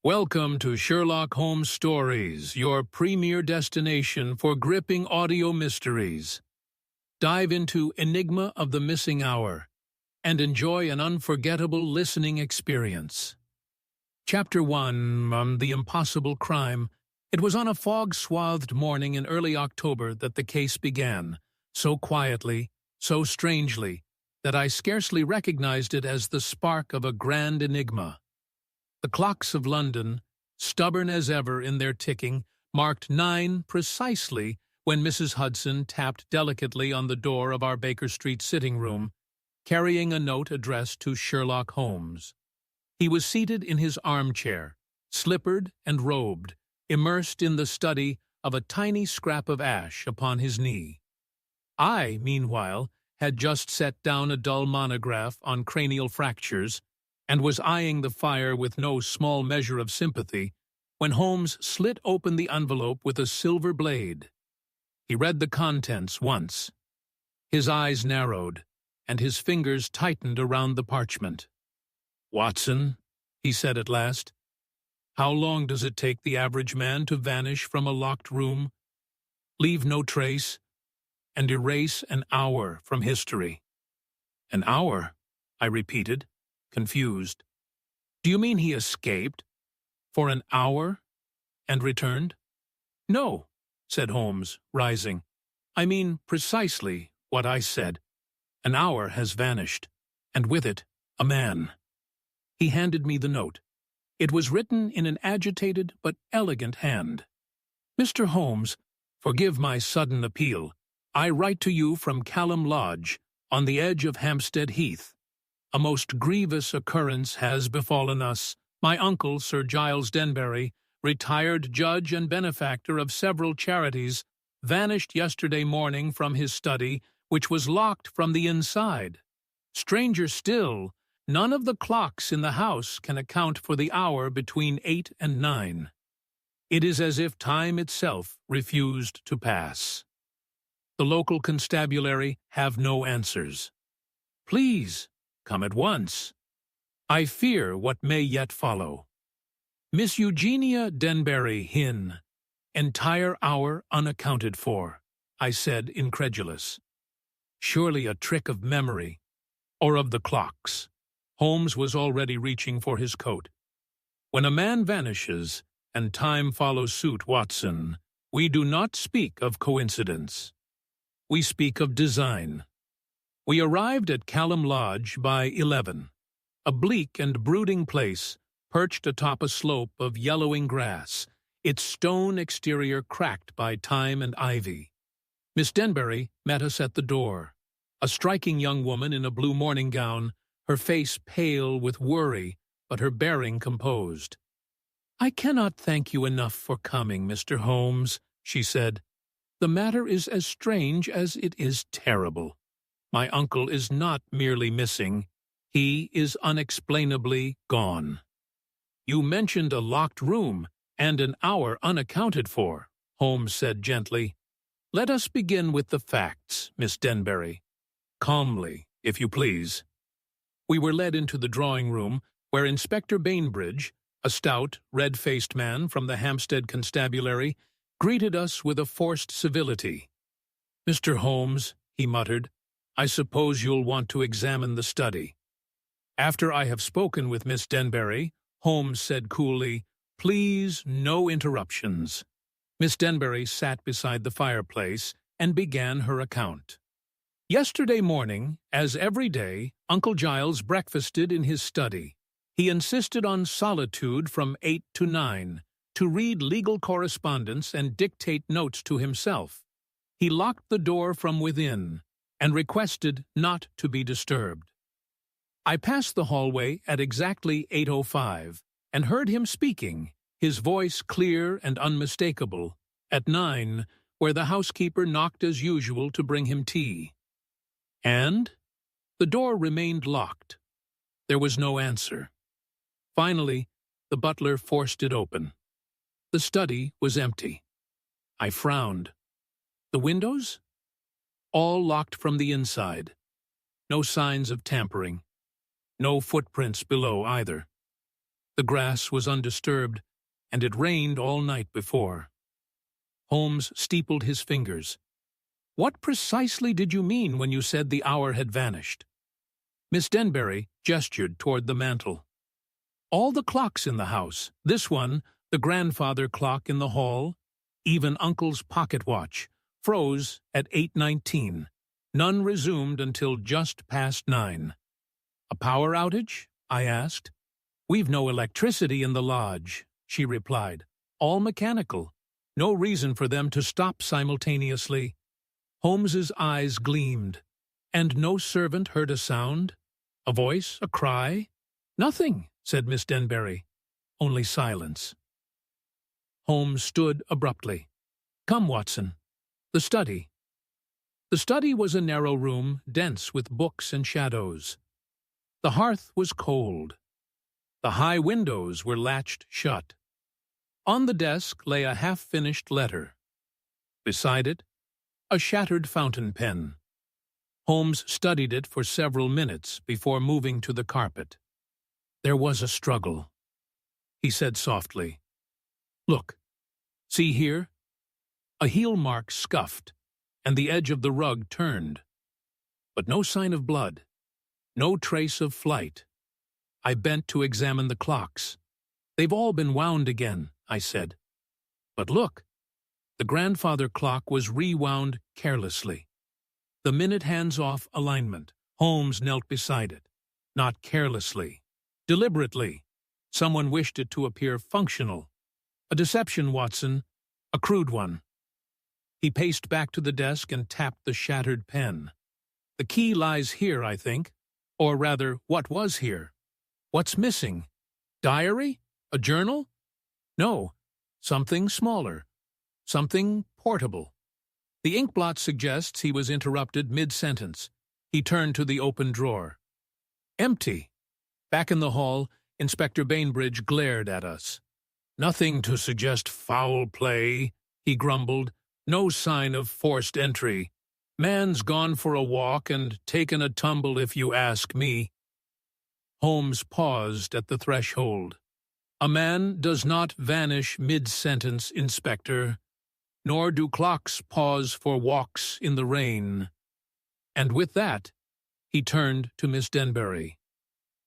Welcome to Sherlock Holmes Stories, your premier destination for gripping audio mysteries. Dive into Enigma of the Missing Hour and enjoy an unforgettable listening experience. Chapter 1, The Impossible Crime. It was on a fog-swathed morning in early October that the case began, so quietly, so strangely, that I scarcely recognized it as the spark of a grand enigma. The clocks of London, stubborn as ever in their ticking, marked 9 precisely when Mrs. Hudson tapped delicately on the door of our Baker Street sitting room, carrying a note addressed to Sherlock Holmes. He was seated in his armchair, slippered and robed, immersed in the study of a tiny scrap of ash upon his knee. I, meanwhile, had just set down a dull monograph on cranial fractures and was eyeing the fire with no small measure of sympathy, when Holmes slit open the envelope with a silver blade. He read the contents once. His eyes narrowed, and his fingers tightened around the parchment. "Watson," he said at last, "how long does it take the average man to vanish from a locked room, leave no trace, and erase an hour from history?" "An hour?" I repeated, confused. "Do you mean he escaped for an hour and returned?" "No," said Holmes, rising. "I mean precisely what I said. An hour has vanished, and with it, a man." He handed me the note. It was written in an agitated but elegant hand. "Mr. Holmes, forgive my sudden appeal. I write to you from Callum Lodge, on the edge of Hampstead Heath. A most grievous occurrence has befallen us. My uncle, Sir Giles Denbury, retired judge and benefactor of several charities, vanished yesterday morning from his study, which was locked from the inside. Stranger still, none of the clocks in the house can account for the hour between 8 and 9. It is as if time itself refused to pass. The local constabulary have no answers. Please come at once. I fear what may yet follow. Miss Eugenia Denbury Hinn. Entire hour unaccounted for," I said, incredulous. Surely a trick of memory, or of the clocks. Holmes was already reaching for his coat. "When a man vanishes, and time follows suit, Watson, we do not speak of coincidence. We speak of design." We arrived at Callum Lodge by 11, a bleak and brooding place perched atop a slope of yellowing grass, its stone exterior cracked by time and ivy. Miss Denbury met us at the door, a striking young woman in a blue morning gown, her face pale with worry, but her bearing composed. "I cannot thank you enough for coming, Mr. Holmes," she said. "The matter is as strange as it is terrible. My uncle is not merely missing, he is unexplainably gone." "You mentioned a locked room and an hour unaccounted for," Holmes said gently. "Let us begin with the facts, Miss Denbury. Calmly, if you please." We were led into the drawing-room, where Inspector Bainbridge, a stout, red-faced man from the Hampstead Constabulary, greeted us with a forced civility. "Mr. Holmes," he muttered, "I suppose you'll want to examine the study." "After I have spoken with Miss Denbury," Holmes said coolly, "please, no interruptions." Miss Denbury sat beside the fireplace and began her account. "Yesterday morning, as every day, Uncle Giles breakfasted in his study. He insisted on solitude from 8 to 9, to read legal correspondence and dictate notes to himself. He locked the door from within and requested not to be disturbed. I passed the hallway at exactly 8:05 and heard him speaking, his voice clear and unmistakable, at 9, where the housekeeper knocked as usual to bring him tea. And the door remained locked. There was no answer. Finally, the butler forced it open. The study was empty. I frowned. The windows? All locked from the inside. No signs of tampering. No footprints below either. The grass was undisturbed, and it rained all night before. Holmes steepled his fingers. "What precisely did you mean when you said the hour had vanished?" Miss Denbury gestured toward the mantel. "All the clocks in the house, this one, the grandfather clock in the hall, even Uncle's pocket watch, froze at 8:19. None resumed until just past 9. "A power outage?" I asked. "We've no electricity in the lodge," she replied. "All mechanical. No reason for them to stop simultaneously." Holmes's eyes gleamed. "And no servant heard a sound? A voice? A cry?" "Nothing," said Miss Denbury. "Only silence." Holmes stood abruptly. "Come, Watson. The study." The study was a narrow room, dense with books and shadows. The hearth was cold. The high windows were latched shut. On the desk lay a half-finished letter. Beside it, a shattered fountain pen. Holmes studied it for several minutes before moving to the carpet. There was a struggle. He said softly, "Look, see here?" A heel mark scuffed, and the edge of the rug turned. But no sign of blood, no trace of flight. I bent to examine the clocks. "They've all been wound again," I said. "But look." The grandfather clock was rewound carelessly. The minute hands-off alignment. Holmes knelt beside it. Not carelessly. Deliberately. Someone wished it to appear functional. A deception, Watson. A crude one. He paced back to the desk and tapped the shattered pen. "The key lies here, I think. Or rather, what was here? What's missing? Diary? A journal? No. Something smaller. Something portable." The inkblot suggests he was interrupted mid-sentence. He turned to the open drawer. Empty. Back in the hall, Inspector Bainbridge glared at us. "Nothing to suggest foul play," he grumbled. "No sign of forced entry. Man's gone for a walk and taken a tumble, if you ask me." Holmes paused at the threshold. "A man does not vanish mid-sentence, Inspector. Nor do clocks pause for walks in the rain." And with that, he turned to Miss Denbury.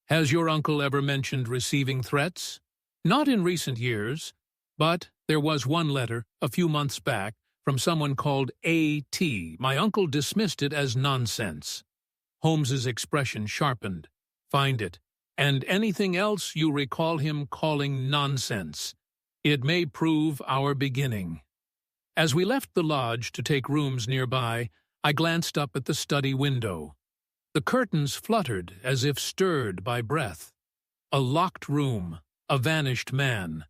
"Has your uncle ever mentioned receiving threats?" "Not in recent years, but there was one letter, a few months back, from someone called A.T. My uncle dismissed it as nonsense." Holmes's expression sharpened. "Find it, and anything else you recall him calling nonsense. It may prove our beginning." As we left the lodge to take rooms nearby, I glanced up at the study window. The curtains fluttered as if stirred by breath. A locked room, a vanished man,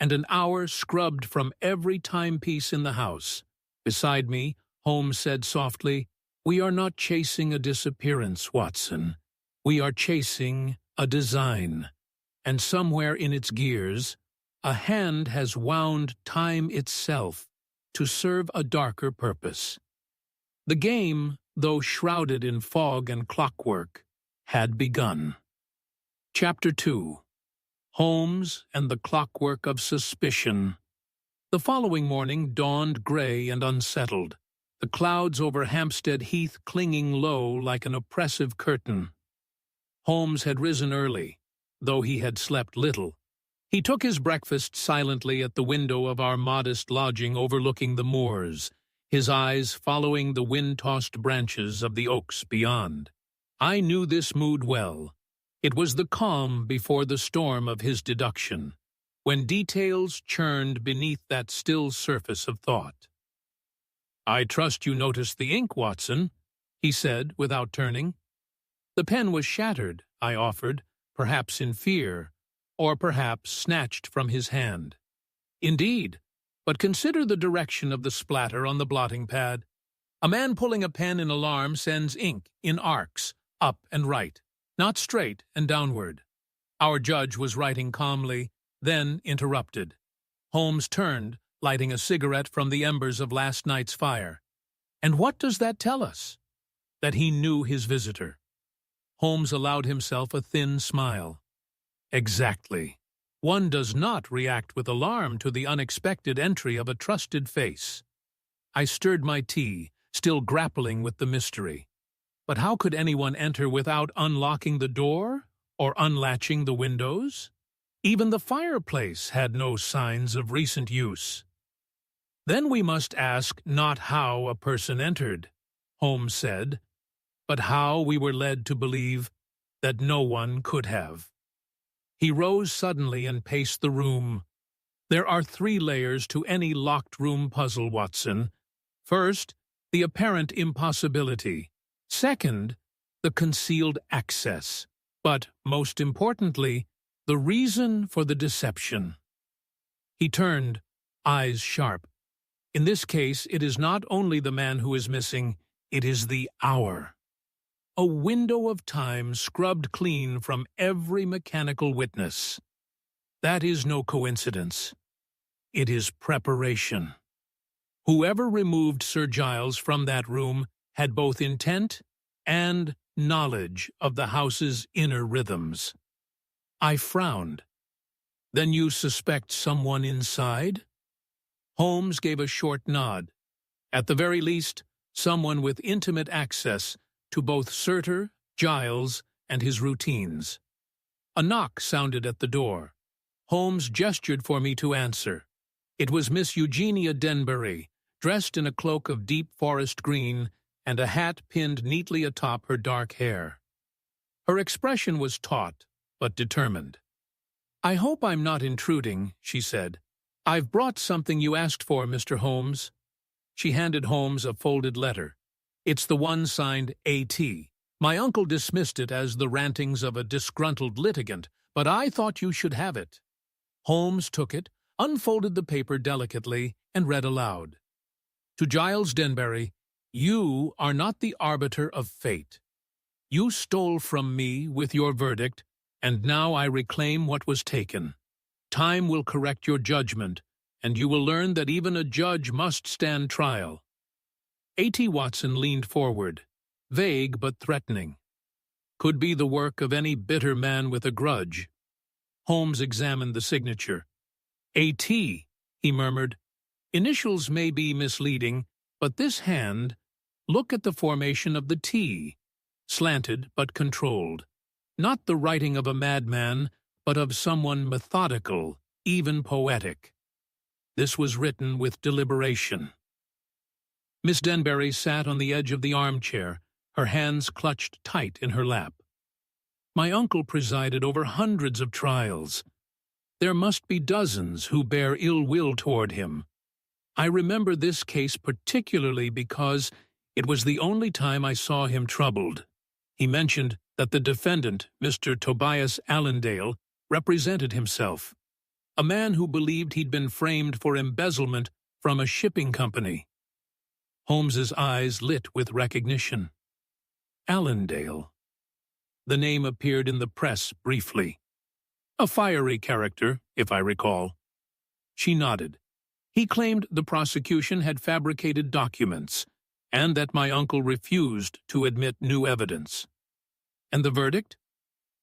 and an hour scrubbed from every timepiece in the house. Beside me, Holmes said softly, "We are not chasing a disappearance, Watson. We are chasing a design. And somewhere in its gears, a hand has wound time itself to serve a darker purpose." The game, though shrouded in fog and clockwork, had begun. Chapter 2. Holmes and the Clockwork of Suspicion. The following morning dawned gray and unsettled, the clouds over Hampstead Heath clinging low like an oppressive curtain. Holmes had risen early, though he had slept little. He took his breakfast silently at the window of our modest lodging overlooking the moors, his eyes following the wind-tossed branches of the oaks beyond. I knew this mood well. It was the calm before the storm of his deduction, when details churned beneath that still surface of thought. "I trust you noticed the ink, Watson," he said without turning. "The pen was shattered," I offered, perhaps in fear, or perhaps snatched from his hand. "Indeed, but consider the direction of the splatter on the blotting pad. A man pulling a pen in alarm sends ink in arcs, up and right, not straight and downward." Our judge was writing calmly, then interrupted. Holmes turned, lighting a cigarette from the embers of last night's fire. "And what does that tell us?" "That he knew his visitor." Holmes allowed himself a thin smile. "Exactly. One does not react with alarm to the unexpected entry of a trusted face. I stirred my tea, still grappling with the mystery. But how could anyone enter without unlocking the door or unlatching the windows? Even the fireplace had no signs of recent use. Then we must ask not how a person entered, Holmes said, but how we were led to believe that no one could have. He rose suddenly and paced the room. There are 3 layers to any locked room puzzle, Watson. First, the apparent impossibility. Second, the concealed access. But, most importantly, the reason for the deception. He turned, eyes sharp. In this case, it is not only the man who is missing, it is the hour. A window of time scrubbed clean from every mechanical witness. That is no coincidence. It is preparation. Whoever removed Sir Giles from that room had both intent and knowledge of the house's inner rhythms. I frowned. Then you suspect someone inside? Holmes gave a short nod. At the very least, someone with intimate access to both Surter, Giles, and his routines. A knock sounded at the door. Holmes gestured for me to answer. It was Miss Eugenia Denbury, dressed in a cloak of deep forest green and a hat pinned neatly atop her dark hair. Her expression was taut, but determined. "I hope I'm not intruding," she said. "I've brought something you asked for, Mr. Holmes." She handed Holmes a folded letter. It's the one signed A.T. My uncle dismissed it as the rantings of a disgruntled litigant, but I thought you should have it. Holmes took it, unfolded the paper delicately, and read aloud. To Giles Denbury, you are not the arbiter of fate. You stole from me with your verdict, and now I reclaim what was taken. Time will correct your judgment, and you will learn that even a judge must stand trial. A.T. Watson leaned forward, vague but threatening. Could be the work of any bitter man with a grudge. Holmes examined the signature. A.T., he murmured. Initials may be misleading, but this hand, look at the formation of the T, slanted but controlled. Not the writing of a madman, but of someone methodical, even poetic. This was written with deliberation. Miss Denbury sat on the edge of the armchair, her hands clutched tight in her lap. My uncle presided over hundreds of trials. There must be dozens who bear ill will toward him. I remember this case particularly because it was the only time I saw him troubled. He mentioned that the defendant, Mr. Tobias Allendale, represented himself, a man who believed he'd been framed for embezzlement from a shipping company. Holmes's eyes lit with recognition. Allendale. The name appeared in the press briefly. A fiery character, if I recall. She nodded. He claimed the prosecution had fabricated documents, and that my uncle refused to admit new evidence. And the verdict?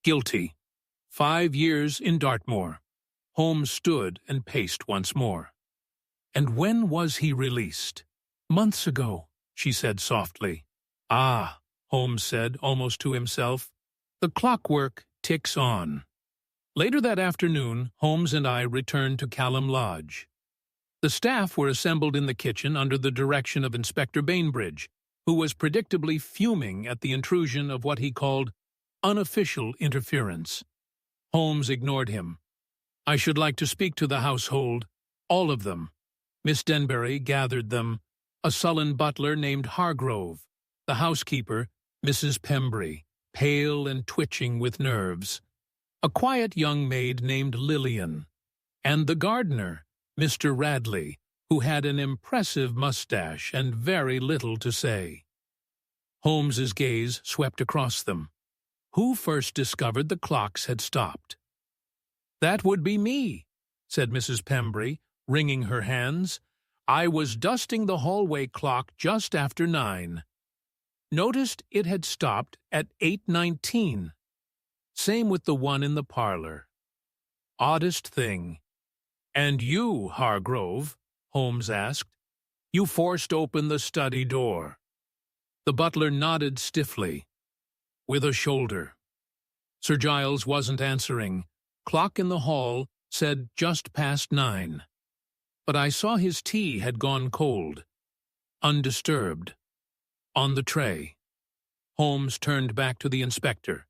Guilty. 5 years in Dartmoor. Holmes stood and paced once more. And when was he released? Months ago, she said softly. Ah, Holmes said, almost to himself. The clockwork ticks on. Later that afternoon, Holmes and I returned to Callum Lodge. The staff were assembled in the kitchen under the direction of Inspector Bainbridge, who was predictably fuming at the intrusion of what he called unofficial interference. Holmes ignored him. I should like to speak to the household, all of them. Miss Denbury gathered them. A sullen butler named Hargrove, the housekeeper, Mrs. Pembry, pale and twitching with nerves, a quiet young maid named Lillian, and the gardener, Mr. Radley, who had an impressive mustache and very little to say. Holmes's gaze swept across them. Who first discovered the clocks had stopped? That would be me, said Mrs. Pembry, wringing her hands. I was dusting the hallway clock just after 9. Noticed it had stopped at 8:19. Same with the one in the parlor. Oddest thing. And you, Hargrove, Holmes asked. You forced open the study door. The butler nodded stiffly, with a shoulder. Sir Giles wasn't answering. Clock in the hall said just past 9. But I saw his tea had gone cold, undisturbed, on the tray. Holmes turned back to the inspector.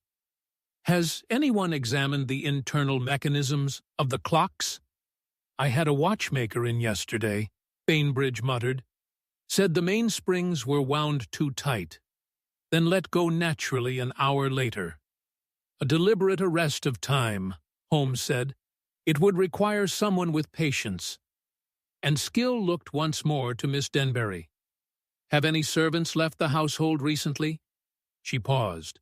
Has anyone examined the internal mechanisms of the clocks? I had a watchmaker in yesterday, Bainbridge muttered. Said the mainsprings were wound too tight, then let go naturally an hour later. A deliberate arrest of time, Holmes said. It would require someone with patience. And skill looked once more to Miss Denbury. Have any servants left the household recently? She paused.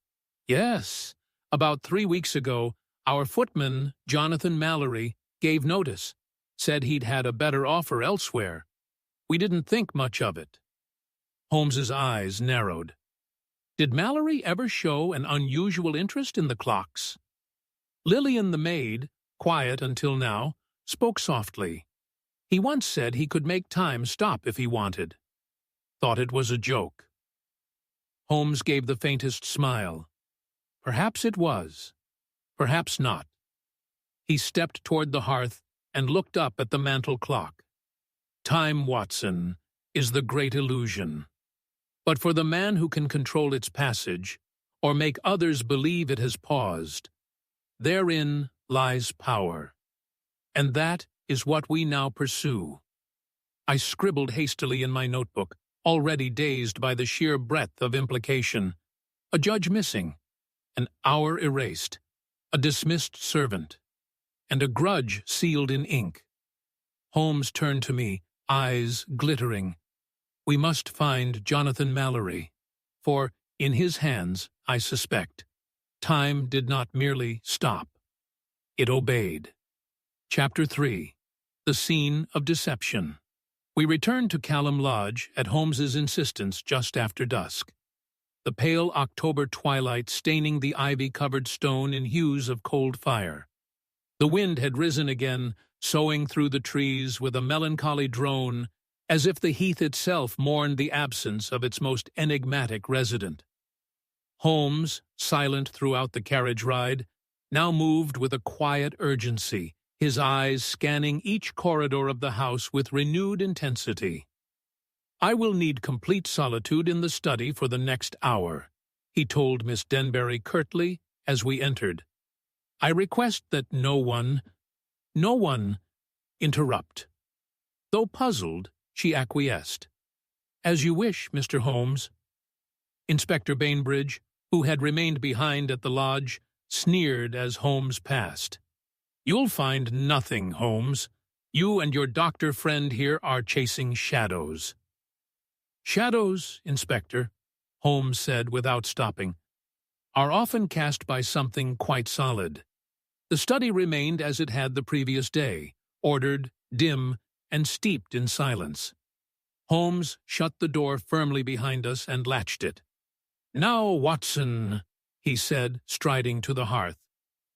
Yes. About 3 weeks ago, our footman, Jonathan Mallory, gave notice. Said he'd had a better offer elsewhere. We didn't think much of it. Holmes's eyes narrowed. Did Mallory ever show an unusual interest in the clocks? Lillian the maid, quiet until now, spoke softly. He once said he could make time stop if he wanted. Thought it was a joke. Holmes gave the faintest smile. Perhaps it was. Perhaps not. He stepped toward the hearth and looked up at the mantel clock. Time, Watson, is the great illusion. But for the man who can control its passage, or make others believe it has paused, therein lies power. And that is what we now pursue. I scribbled hastily in my notebook, already dazed by the sheer breadth of implication. A judge missing, an hour erased, a dismissed servant, and a grudge sealed in ink. Holmes turned to me, eyes glittering. We must find Jonathan Mallory, for in his hands, I suspect, time did not merely stop. It obeyed. Chapter 3. The Scene of Deception. We returned to Callum Lodge at Holmes's insistence just after dusk. The pale October twilight staining the ivy-covered stone in hues of cold fire. The wind had risen again, soughing through the trees with a melancholy drone, as if the heath itself mourned the absence of its most enigmatic resident. Holmes, silent throughout the carriage ride, now moved with a quiet urgency, his eyes scanning each corridor of the house with renewed intensity. I will need complete solitude in the study for the next hour, he told Miss Denbury curtly as we entered. I request that no one interrupt. Though puzzled, she acquiesced. As you wish, Mr. Holmes. Inspector Bainbridge, who had remained behind at the lodge, sneered as Holmes passed. You'll find nothing, Holmes. You and your doctor friend here are chasing shadows. Shadows, Inspector, Holmes said without stopping, are often cast by something quite solid. The study remained as it had the previous day, ordered, dim, and steeped in silence. Holmes shut the door firmly behind us and latched it. Now, Watson, he said, striding to the hearth,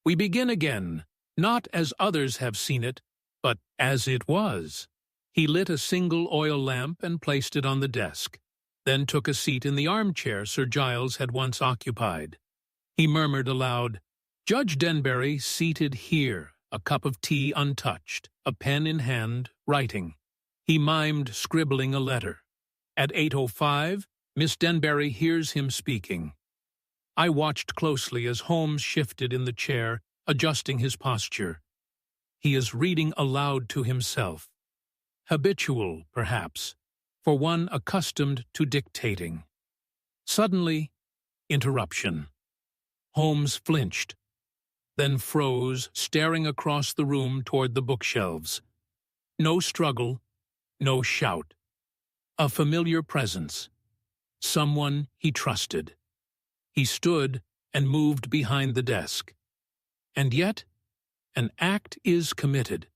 we begin again, not as others have seen it, but as it was. He lit a single oil lamp and placed it on the desk, then took a seat in the armchair Sir Giles had once occupied. He murmured aloud, Judge Denbury seated here, a cup of tea untouched, a pen in hand, writing. He mimed scribbling a letter. At 8:05, Miss Denbury hears him speaking. I watched closely as Holmes shifted in the chair, adjusting his posture. He is reading aloud to himself. Habitual, perhaps, for one accustomed to dictating. Suddenly, interruption. Holmes flinched, then froze, staring across the room toward the bookshelves. No struggle, no shout. A familiar presence. Someone he trusted. He stood and moved behind the desk. And yet, an act is committed.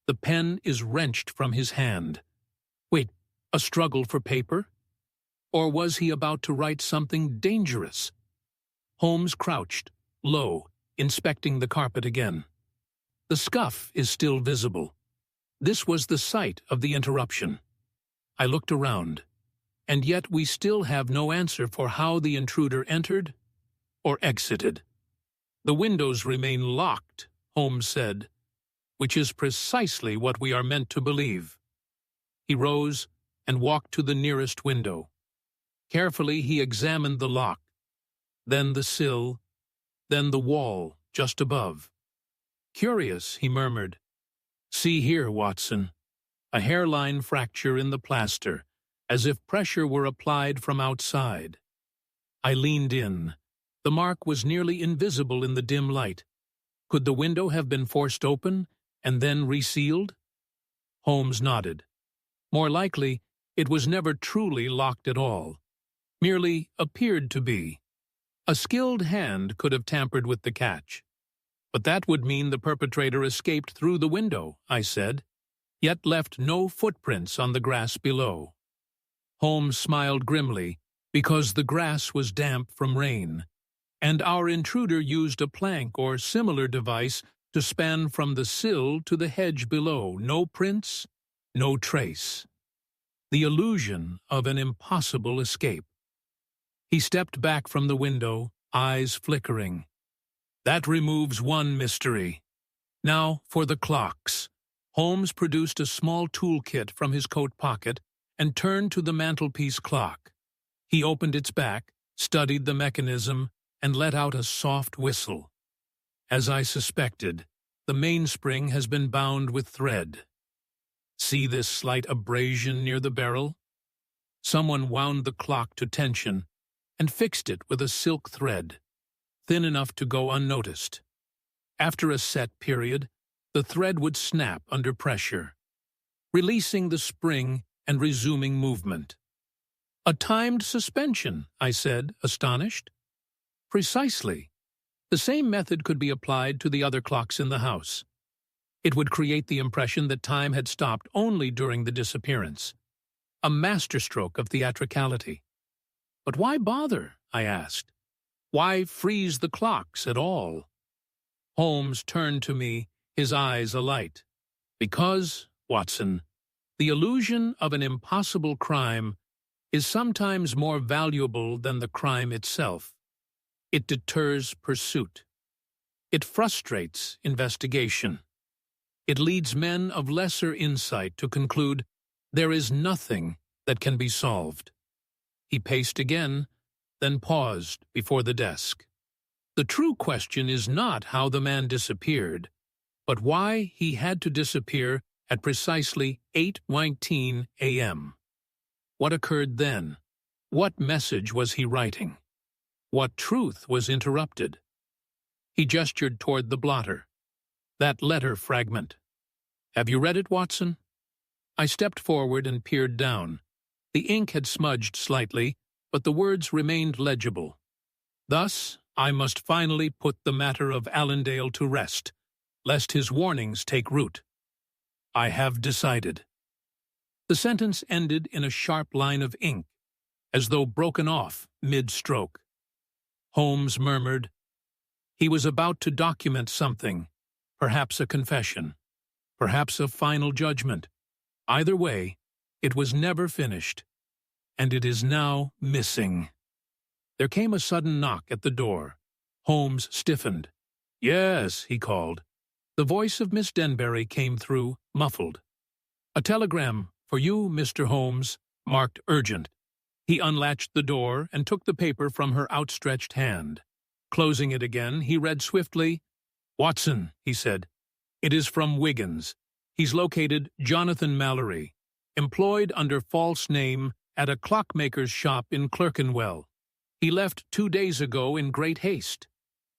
The pen is wrenched from his hand. Wait, a struggle for paper? Or was he about to write something dangerous? Holmes crouched, low, inspecting the carpet again. The scuff is still visible. This was the site of the interruption. I looked around, and yet we still have no answer for how the intruder entered or exited. The windows remain locked, Holmes said, which is precisely what we are meant to believe. He rose and walked to the nearest window. Carefully he examined the lock, then the sill, then the wall just above. "Curious," he murmured. "See here, Watson. A hairline fracture in the plaster, as if pressure were applied from outside." I leaned in. The mark was nearly invisible in the dim light. Could the window have been forced open and then resealed? Holmes nodded. More likely, it was never truly locked at all. Merely appeared to be. A skilled hand could have tampered with the catch. But that would mean the perpetrator escaped through the window, I said, yet left no footprints on the grass below. Holmes smiled grimly, because the grass was damp from rain, and our intruder used a plank or similar device to span from the sill to the hedge below. No prints, no trace. The illusion of an impossible escape. He stepped back from the window, eyes flickering. That removes one mystery. Now for the clocks. Holmes produced a small toolkit from his coat pocket and turned to the mantelpiece clock. He opened its back, studied the mechanism, and let out a soft whistle. As I suspected, the mainspring has been bound with thread. See this slight abrasion near the barrel? Someone wound the clock to tension and fixed it with a silk thread, thin enough to go unnoticed. After a set period, the thread would snap under pressure, releasing the spring and resuming movement. "A timed suspension," I said, astonished. "Precisely. The same method could be applied to the other clocks in the house. It would create the impression that time had stopped only during the disappearance. A masterstroke of theatricality. But why bother?" I asked. "Why freeze the clocks at all?" Holmes turned to me, his eyes alight. "Because, Watson, the illusion of an impossible crime is sometimes more valuable than the crime itself. It deters pursuit. It frustrates investigation. It leads men of lesser insight to conclude there is nothing that can be solved." He paced again, then paused before the desk. "The true question is not how the man disappeared, but why he had to disappear at precisely 8:19 a.m. What occurred then? What message was he writing? What truth was interrupted?" He gestured toward the blotter. "That letter fragment. Have you read it, Watson?" I stepped forward and peered down. The ink had smudged slightly, but the words remained legible. "Thus, I must finally put the matter of Allendale to rest, lest his warnings take root. I have decided." The sentence ended in a sharp line of ink, as though broken off mid-stroke. Holmes murmured. He was about to document something, perhaps a confession, perhaps a final judgment. Either way, it was never finished, and it is now missing. There came a sudden knock at the door. Holmes stiffened. "Yes," he called. The voice of Miss Denbury came through, muffled. "A telegram for you, Mr. Holmes, marked urgent." He unlatched the door and took the paper from her outstretched hand. Closing it again, he read swiftly. "Watson," he said, "it is from Wiggins. He's located Jonathan Mallory, employed under false name at a clockmaker's shop in Clerkenwell. He left 2 days ago in great haste."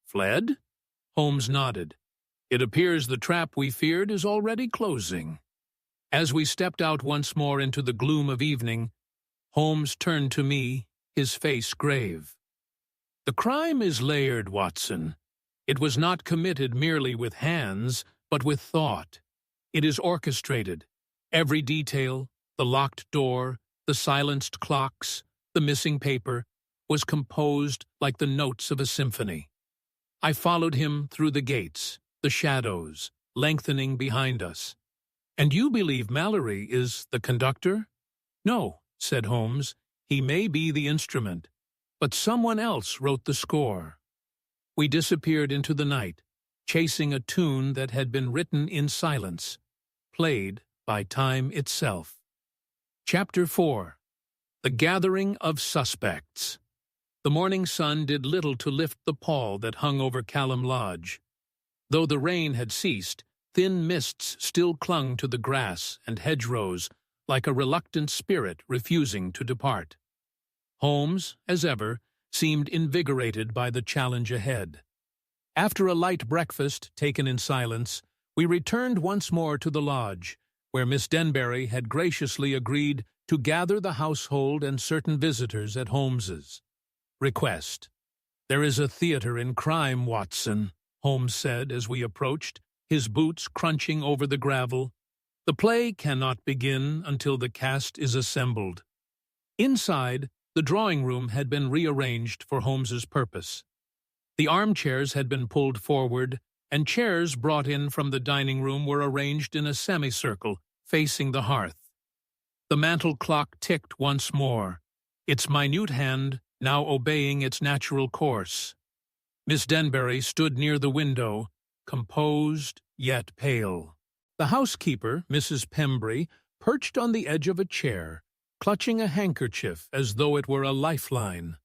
"Fled?" Holmes nodded. "It appears the trap we feared is already closing." As we stepped out once more into the gloom of evening, Holmes turned to me, his face grave. "The crime is layered, Watson. It was not committed merely with hands, but with thought. It is orchestrated. Every detail, the locked door, the silenced clocks, the missing paper, was composed like the notes of a symphony. I followed him through the gates, the shadows, lengthening behind us. "And you believe Mallory is the conductor?" "No," said Holmes. "He may be the instrument, but someone else wrote the score." We disappeared into the night, chasing a tune that had been written in silence, played by time itself. Chapter 4. The Gathering of Suspects. The morning sun did little to lift the pall that hung over Callum Lodge. Though the rain had ceased, thin mists still clung to the grass and hedgerows like a reluctant spirit refusing to depart. Holmes, as ever, seemed invigorated by the challenge ahead. After a light breakfast taken in silence, we returned once more to the lodge, where Miss Denbury had graciously agreed to gather the household and certain visitors at Holmes's request. "There is a theater in crime, Watson," Holmes said as we approached, his boots crunching over the gravel. "The play cannot begin until the cast is assembled." Inside, the drawing-room had been rearranged for Holmes's purpose. The armchairs had been pulled forward, and chairs brought in from the dining-room were arranged in a semicircle, facing the hearth. The mantel clock ticked once more, its minute hand now obeying its natural course. Miss Denbury stood near the window, composed yet pale. The housekeeper, Mrs. Pembry, perched on the edge of a chair, clutching a handkerchief as though it were a lifeline.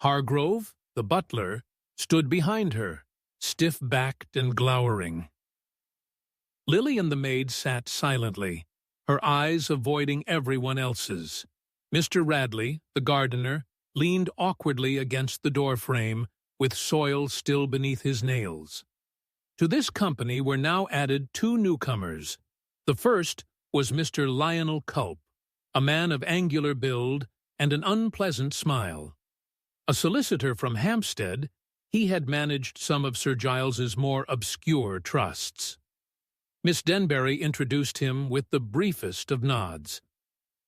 Hargrove, the butler, stood behind her, stiff-backed and glowering. Lily and the maid sat silently, her eyes avoiding everyone else's. Mr. Radley, the gardener, leaned awkwardly against the doorframe, with soil still beneath his nails. To this company were now added two newcomers. The first was Mr. Lionel Culp, a man of angular build and an unpleasant smile. A solicitor from Hampstead, he had managed some of Sir Giles's more obscure trusts. Miss Denbury introduced him with the briefest of nods.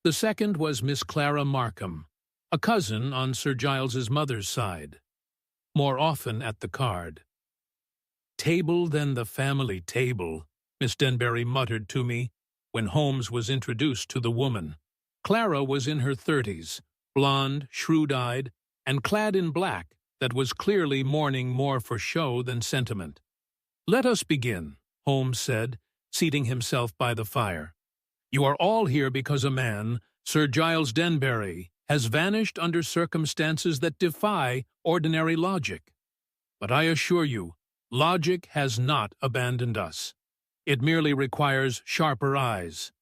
The second was Miss Clara Markham, a cousin on Sir Giles's mother's side, more often at the card. "Table than the family table," Miss Denbury muttered to me when Holmes was introduced to the woman. Clara was in her 30s, blonde, shrewd-eyed, and clad in black that was clearly mourning more for show than sentiment. "Let us begin," Holmes said, seating himself by the fire. "You are all here because a man, Sir Giles Denbury, has vanished under circumstances that defy ordinary logic. But I assure you, logic has not abandoned us. It merely requires sharper eyes."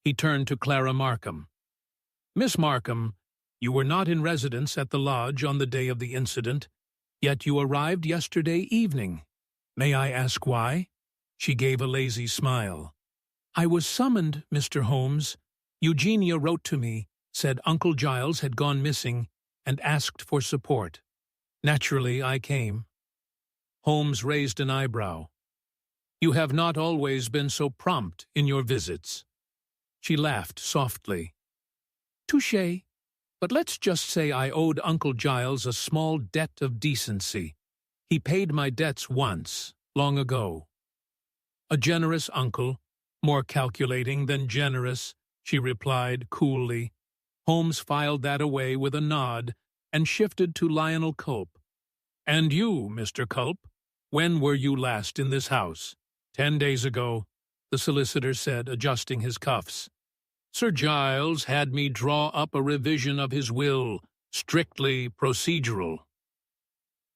He turned to Clara Markham. "Miss Markham, you were not in residence at the lodge on the day of the incident, yet you arrived yesterday evening. May I ask why?" She gave a lazy smile. "I was summoned, Mr. Holmes. Eugenia wrote to me, said Uncle Giles had gone missing, and asked for support. Naturally, I came." Holmes raised an eyebrow. "You have not always been so prompt in your visits." She laughed softly. "Touché. But let's just say I owed Uncle Giles a small debt of decency. He paid my debts once, long ago." "A generous uncle, more calculating than generous," she replied coolly. Holmes filed that away with a nod and shifted to Lionel Culp. "And you, Mr. Culp, when were you last in this house?" 10 days ago, the solicitor said, adjusting his cuffs. "Sir Giles had me draw up a revision of his will, strictly procedural."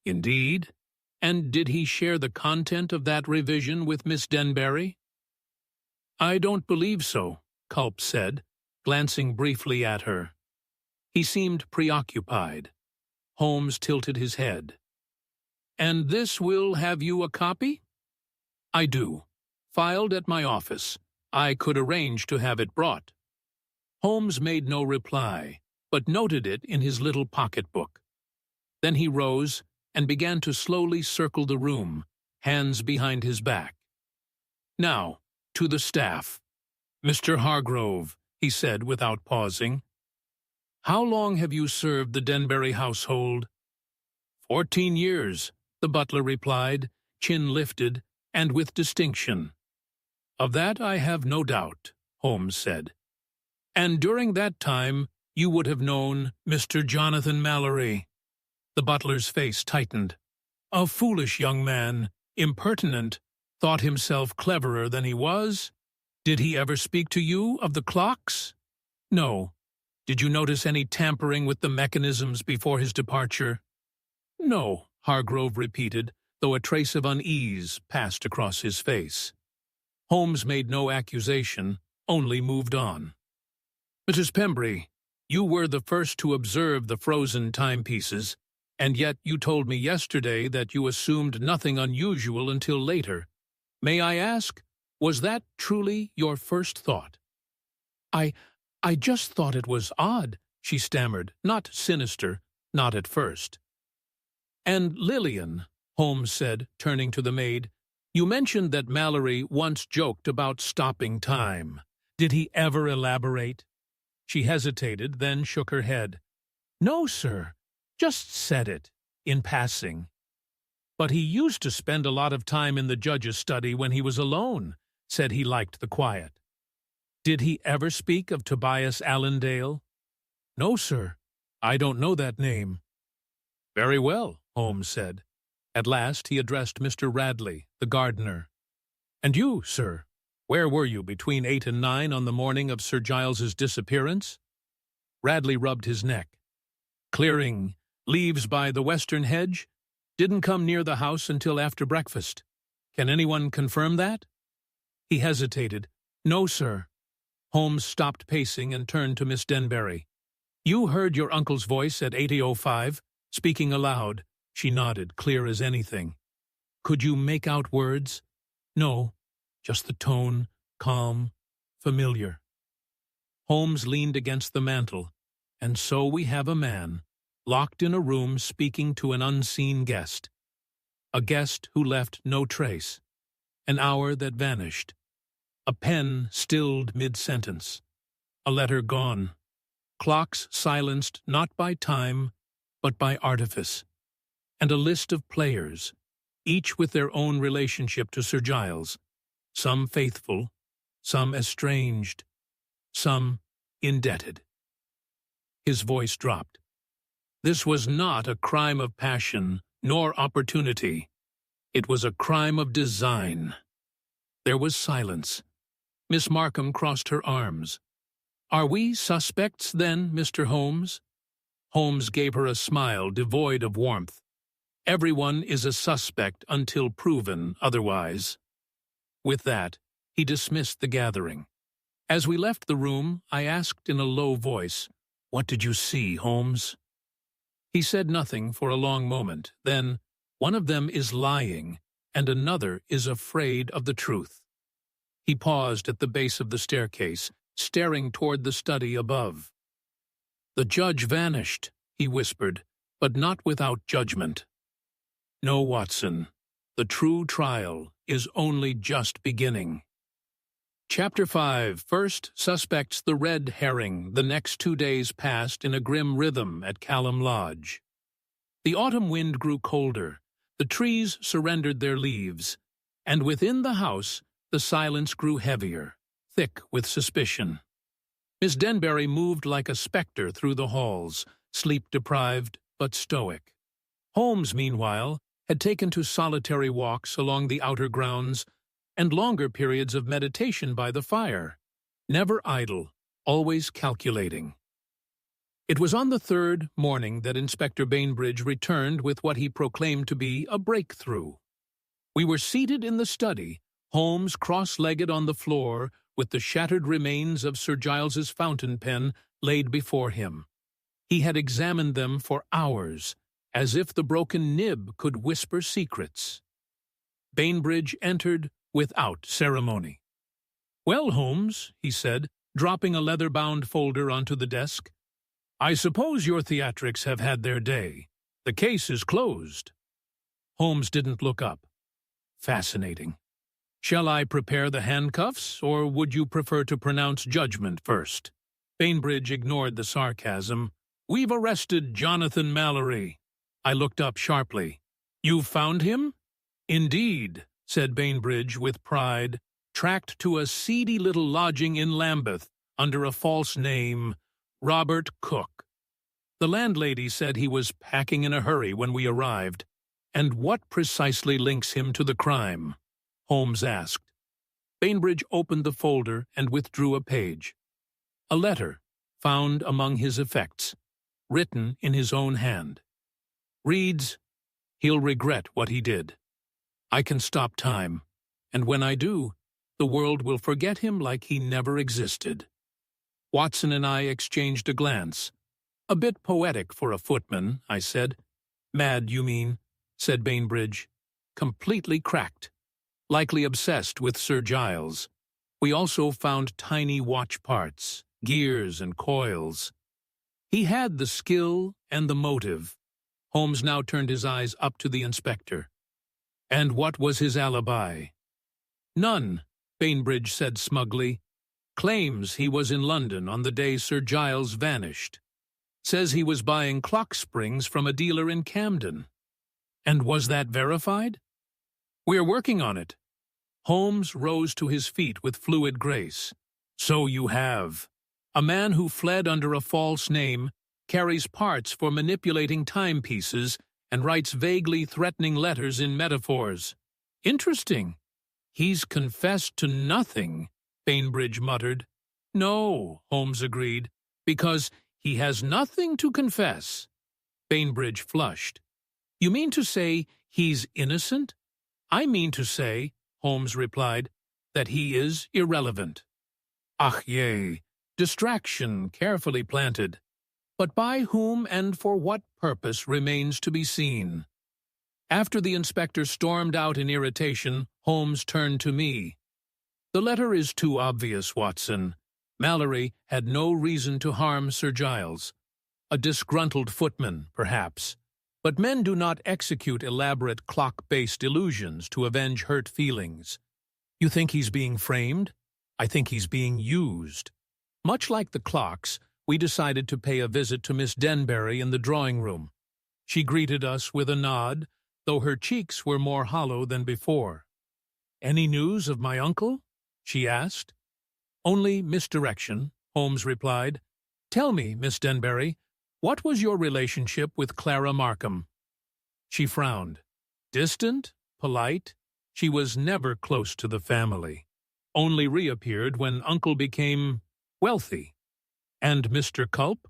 "Indeed? And did he share the content of that revision with Miss Denbury?" "I don't believe so," Culp said, glancing briefly at her. He seemed preoccupied. Holmes tilted his head. "And this will have you a copy?" "I do. Filed at my office. I could arrange to have it brought." Holmes made no reply, but noted it in his little pocketbook. Then he rose and began to slowly circle the room, hands behind his back. "Now, to the staff. Mr. Hargrove," he said without pausing, "how long have you served the Denbury household?" 14 years, the butler replied, chin lifted, and with distinction. "Of that I have no doubt," Holmes said. "And during that time you would have known Mr. Jonathan Mallory." The butler's face tightened. "A foolish young man, impertinent, thought himself cleverer than he was. Did he ever speak to you of the clocks?" "No." "Did you notice any tampering with the mechanisms before his departure?" "No," Hargrove repeated, though a trace of unease passed across his face. Holmes made no accusation, only moved on. "Mrs. Pembry, you were the first to observe the frozen timepieces, and yet you told me yesterday that you assumed nothing unusual until later. May I ask, was that truly your first thought?" I just thought it was odd," she stammered, "not sinister, not at first." "And Lillian," Holmes said, turning to the maid, "you mentioned that Mallory once joked about stopping time. Did he ever elaborate?" She hesitated, then shook her head. "No, sir. Just said it, in passing." "But he used to spend a lot of time in the judge's study when he was alone, said he liked the quiet." "Did he ever speak of Tobias Allendale?" "No, sir. I don't know that name." "Very well," Holmes said. At last he addressed Mr. Radley, the gardener. "And you, sir, where were you between 8 and 9 on the morning of Sir Giles's disappearance?" Radley rubbed his neck. "Clearing leaves by the western hedge. Didn't come near the house until after breakfast. Can anyone confirm that?" He hesitated. "No, sir." Holmes stopped pacing and turned to Miss Denbury. "You heard your uncle's voice at 80:05, speaking aloud." She nodded, clear as anything. "Could you make out words?" "No, just the tone, calm, familiar." Holmes leaned against the mantel. "And so we have a man, locked in a room speaking to an unseen guest. A guest who left no trace. An hour that vanished. A pen stilled mid-sentence. A letter gone. Clocks silenced not by time, but by artifice. And a list of players, each with their own relationship to Sir Giles. Some faithful, some estranged, some indebted." His voice dropped. "This was not a crime of passion, nor opportunity. It was a crime of design." There was silence. Miss Markham crossed her arms. "Are we suspects, then, Mr. Holmes?" Holmes gave her a smile devoid of warmth. "Everyone is a suspect until proven otherwise." With that, he dismissed the gathering. As we left the room, I asked in a low voice, "What did you see, Holmes?" He said nothing for a long moment. Then, "One of them is lying, and another is afraid of the truth." He paused at the base of the staircase, staring toward the study above. "The judge vanished," he whispered, "but not without judgment. No, Watson, the true trial is only just beginning." Chapter 5. First suspects the red herring. The next 2 days passed in a grim rhythm at Callum Lodge. The autumn wind grew colder, the trees surrendered their leaves, and within the house the silence grew heavier, thick with suspicion. Miss Denbury moved like a spectre through the halls, sleep-deprived but stoic. Holmes, meanwhile, had taken to solitary walks along the outer grounds and longer periods of meditation by the fire, never idle, always calculating. It was on the third morning that Inspector Bainbridge returned with what he proclaimed to be a breakthrough. We were seated in the study, Holmes cross-legged on the floor, with the shattered remains of Sir Giles's fountain pen laid before him. He had examined them for hours, as if the broken nib could whisper secrets. Bainbridge entered without ceremony. "Well, Holmes," he said, dropping a leather-bound folder onto the desk, "I suppose your theatrics have had their day. The case is closed." Holmes didn't look up. "Fascinating. Shall I prepare the handcuffs, or would you prefer to pronounce judgment first?" Bainbridge ignored the sarcasm. "We've arrested Jonathan Mallory." I looked up sharply. "You found him?" "Indeed. said Bainbridge with pride, tracked to a seedy little lodging in Lambeth under a false name, Robert Cook. The landlady said he was packing in a hurry when we arrived. And what precisely links him to the crime? Holmes asked. Bainbridge opened the folder and withdrew a page. A letter, found among his effects, written in his own hand. Reads, "He'll regret what he did. I can stop time, and when I do, the world will forget him like he never existed." Watson and I exchanged a glance. "A bit poetic for a footman," I said. "Mad, you mean," said Bainbridge. "Completely cracked. Likely obsessed with Sir Giles. We also found tiny watch parts, gears and coils. He had the skill and the motive." Holmes now turned his eyes up to the inspector. "And what was his alibi?" "None," Bainbridge said smugly. "Claims he was in London on the day Sir Giles vanished. Says he was buying clock springs from a dealer in Camden." "And was that verified?" "We're working on it." Holmes rose to his feet with fluid grace. "So you have. A man who fled under a false name, carries parts for manipulating timepieces, and writes vaguely threatening letters in metaphors. Interesting." "He's confessed to nothing," Bainbridge muttered. "No," Holmes agreed, "because he has nothing to confess." Bainbridge flushed. "You mean to say he's innocent?" "I mean to say," Holmes replied, "that he is irrelevant." "Ach yea, distraction carefully planted. But by whom and for what purpose remains to be seen." After the inspector stormed out in irritation, Holmes turned to me. "The letter is too obvious, Watson. Mallory had no reason to harm Sir Giles. A disgruntled footman, perhaps. But men do not execute elaborate clock-based illusions to avenge hurt feelings. You think he's being framed? I think he's being used." Much like the clocks, we decided to pay a visit to Miss Denbury in the drawing-room. She greeted us with a nod, though her cheeks were more hollow than before. "Any news of my uncle?" she asked. "Only misdirection," Holmes replied. "Tell me, Miss Denbury, what was your relationship with Clara Markham?" She frowned. Distant, polite, she was never close to the family. Only reappeared when Uncle became wealthy. "And Mr. Culp?"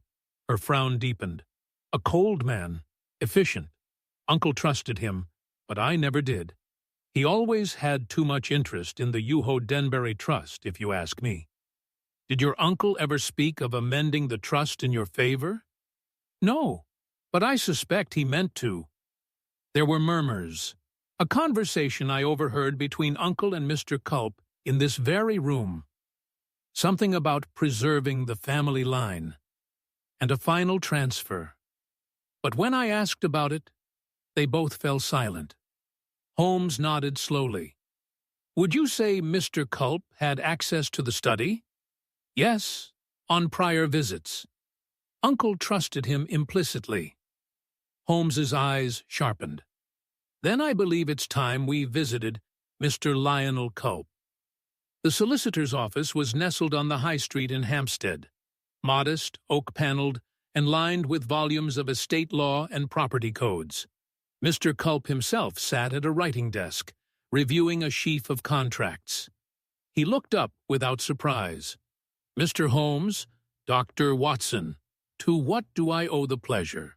Her frown deepened. "A cold man, efficient. Uncle trusted him, but I never did. He always had too much interest in the Yuho Denbury Trust, if you ask me." "Did your uncle ever speak of amending the trust in your favor?" "No, but I suspect he meant to." There were murmurs. A conversation I overheard between Uncle and Mr. Culp in this very room. Something about preserving the family line. And a final transfer. But when I asked about it, they both fell silent. Holmes nodded slowly. "Would you say Mr. Culp had access to the study?" "Yes, on prior visits. Uncle trusted him implicitly." Holmes's eyes sharpened. "Then I believe it's time we visited Mr. Lionel Culp." The solicitor's office was nestled on the High Street in Hampstead, modest, oak-panelled, and lined with volumes of estate law and property codes. Mr. Culp himself sat at a writing desk, reviewing a sheaf of contracts. He looked up without surprise. "Mr. Holmes, Dr. Watson, to what do I owe the pleasure?"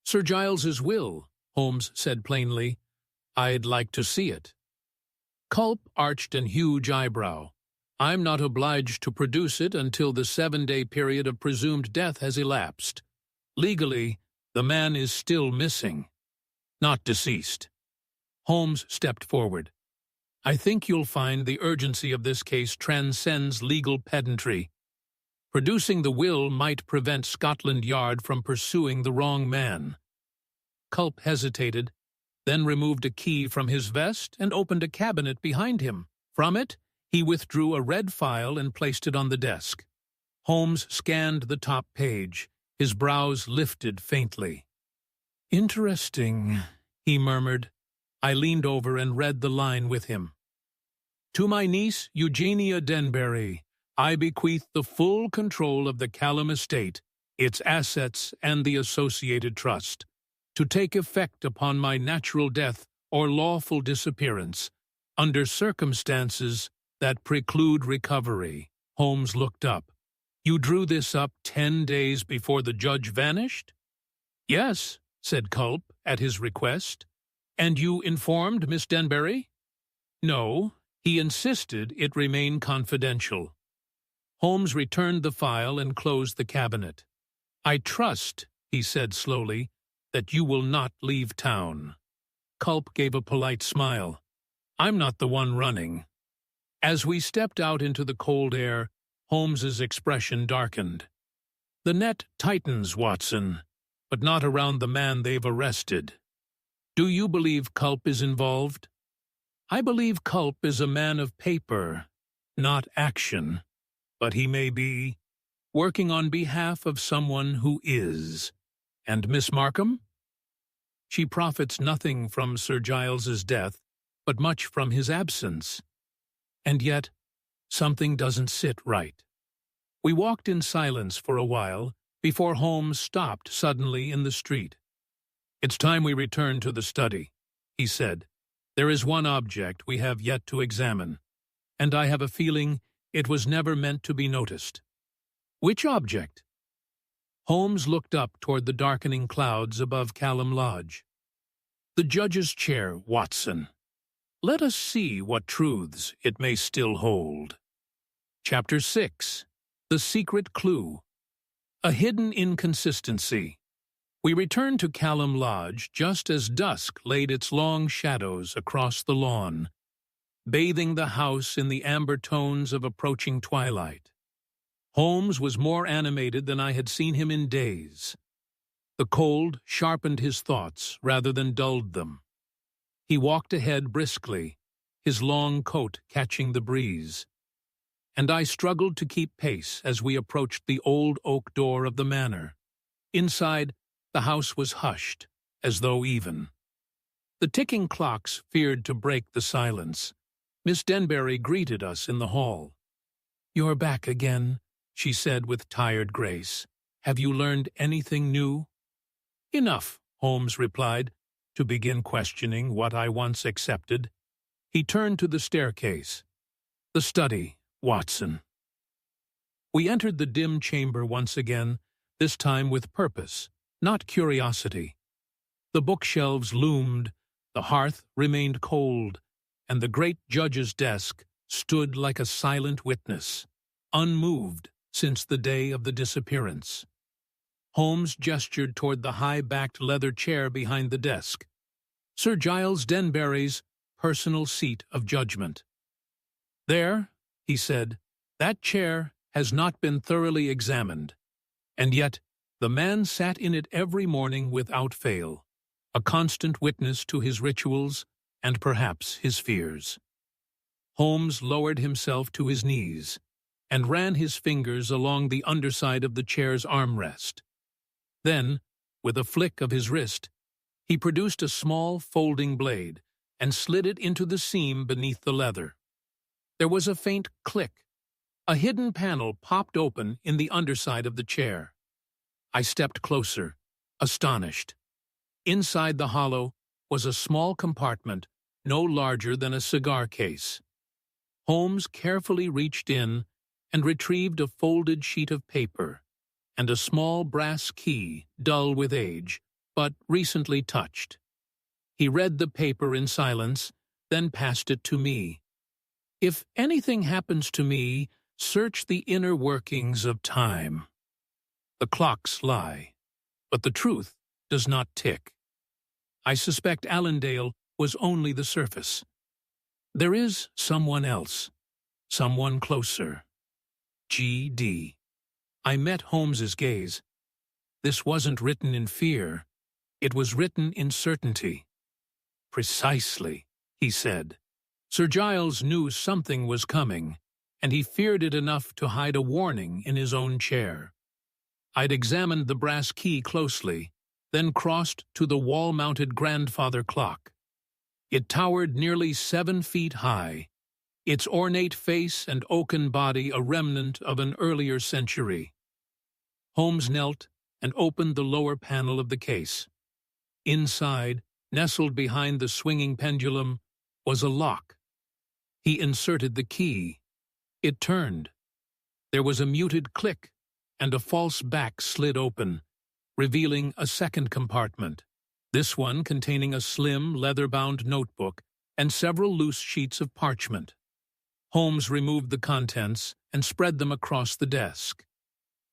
"Sir Giles's will," Holmes said plainly. "I'd like to see it." Culp arched an huge eyebrow. "I'm not obliged to produce it until the 7-day period of presumed death has elapsed. Legally, the man is still missing, not deceased." Holmes stepped forward. "I think you'll find the urgency of this case transcends legal pedantry. Producing the will might prevent Scotland Yard from pursuing the wrong man." Culp hesitated, then removed a key from his vest and opened a cabinet behind him. From it, he withdrew a red file and placed it on the desk. Holmes scanned the top page, his brows lifted faintly. "Interesting," he murmured. I leaned over and read the line with him. To my niece, Eugenia Denbury, I bequeath the full control of the Callum estate, its assets, and the associated trust, to take effect upon my natural death or lawful disappearance, under circumstances that preclude recovery. Holmes looked up. You drew this up 10 days before the judge vanished? Yes, said Culp, at his request. And you informed Miss Denbury? No, he insisted it remain confidential. Holmes returned the file and closed the cabinet. I trust, he said slowly, that you will not leave town. Culp gave a polite smile. I'm not the one running. As we stepped out into the cold air, Holmes's expression darkened. The net tightens, Watson, but not around the man they've arrested. Do you believe Culp is involved? I believe Culp is a man of paper, not action, but he may be working on behalf of someone who is. And Miss Markham? She profits nothing from Sir Giles's death, but much from his absence. And yet, something doesn't sit right. We walked in silence for a while before Holmes stopped suddenly in the street. It's time we returned to the study, he said. There is one object we have yet to examine, and I have a feeling it was never meant to be noticed. Which object? Holmes looked up toward the darkening clouds above Callum Lodge. The judge's chair, Watson. Let us see what truths it may still hold. Chapter 6. The Secret Clue. A Hidden Inconsistency. We returned to Callum Lodge just as dusk laid its long shadows across the lawn, bathing the house in the amber tones of approaching twilight. Holmes was more animated than I had seen him in days. The cold sharpened his thoughts rather than dulled them. He walked ahead briskly, his long coat catching the breeze, and I struggled to keep pace as we approached the old oak door of the manor. Inside, the house was hushed, as though even. The ticking clocks feared to break the silence. Miss Denbury greeted us in the hall. "You're back again," she said with tired grace. "Have you learned anything new?" "Enough," Holmes replied, to begin questioning what I once accepted. He turned to the staircase. "The study, Watson." We entered the dim chamber once again, this time with purpose, not curiosity. The bookshelves loomed, the hearth remained cold, and the great judge's desk stood like a silent witness, unmoved since the day of the disappearance. Holmes gestured toward the high-backed leather chair behind the desk, Sir Giles Denbury's personal seat of judgment. "There," he said, "that chair has not been thoroughly examined, and yet the man sat in it every morning without fail, a constant witness to his rituals and perhaps his fears." Holmes lowered himself to his knees and ran his fingers along the underside of the chair's armrest. Then, with a flick of his wrist, he produced a small folding blade and slid it into the seam beneath the leather. There was a faint click. A hidden panel popped open in the underside of the chair. I stepped closer, astonished. Inside the hollow was a small compartment no larger than a cigar case. Holmes carefully reached in and retrieved a folded sheet of paper and a small brass key, dull with age, but recently touched. He read the paper in silence, then passed it to me. "If anything happens to me, search the inner workings of time. The clocks lie, but the truth does not tick. I suspect Allendale was only the surface. There is someone else, someone closer. G.D." I met Holmes's gaze. This wasn't written in fear. It was written in certainty. "Precisely," he said. "Sir Giles knew something was coming, and he feared it enough to hide a warning in his own chair." I'd examined the brass key closely, then crossed to the wall-mounted grandfather clock. It towered nearly 7 feet high, its ornate face and oaken body a remnant of an earlier century. Holmes knelt and opened the lower panel of the case. Inside, nestled behind the swinging pendulum, was a lock. He inserted the key. It turned. There was a muted click, and a false back slid open, revealing a second compartment, this one containing a slim, leather-bound notebook and several loose sheets of parchment. Holmes removed the contents and spread them across the desk.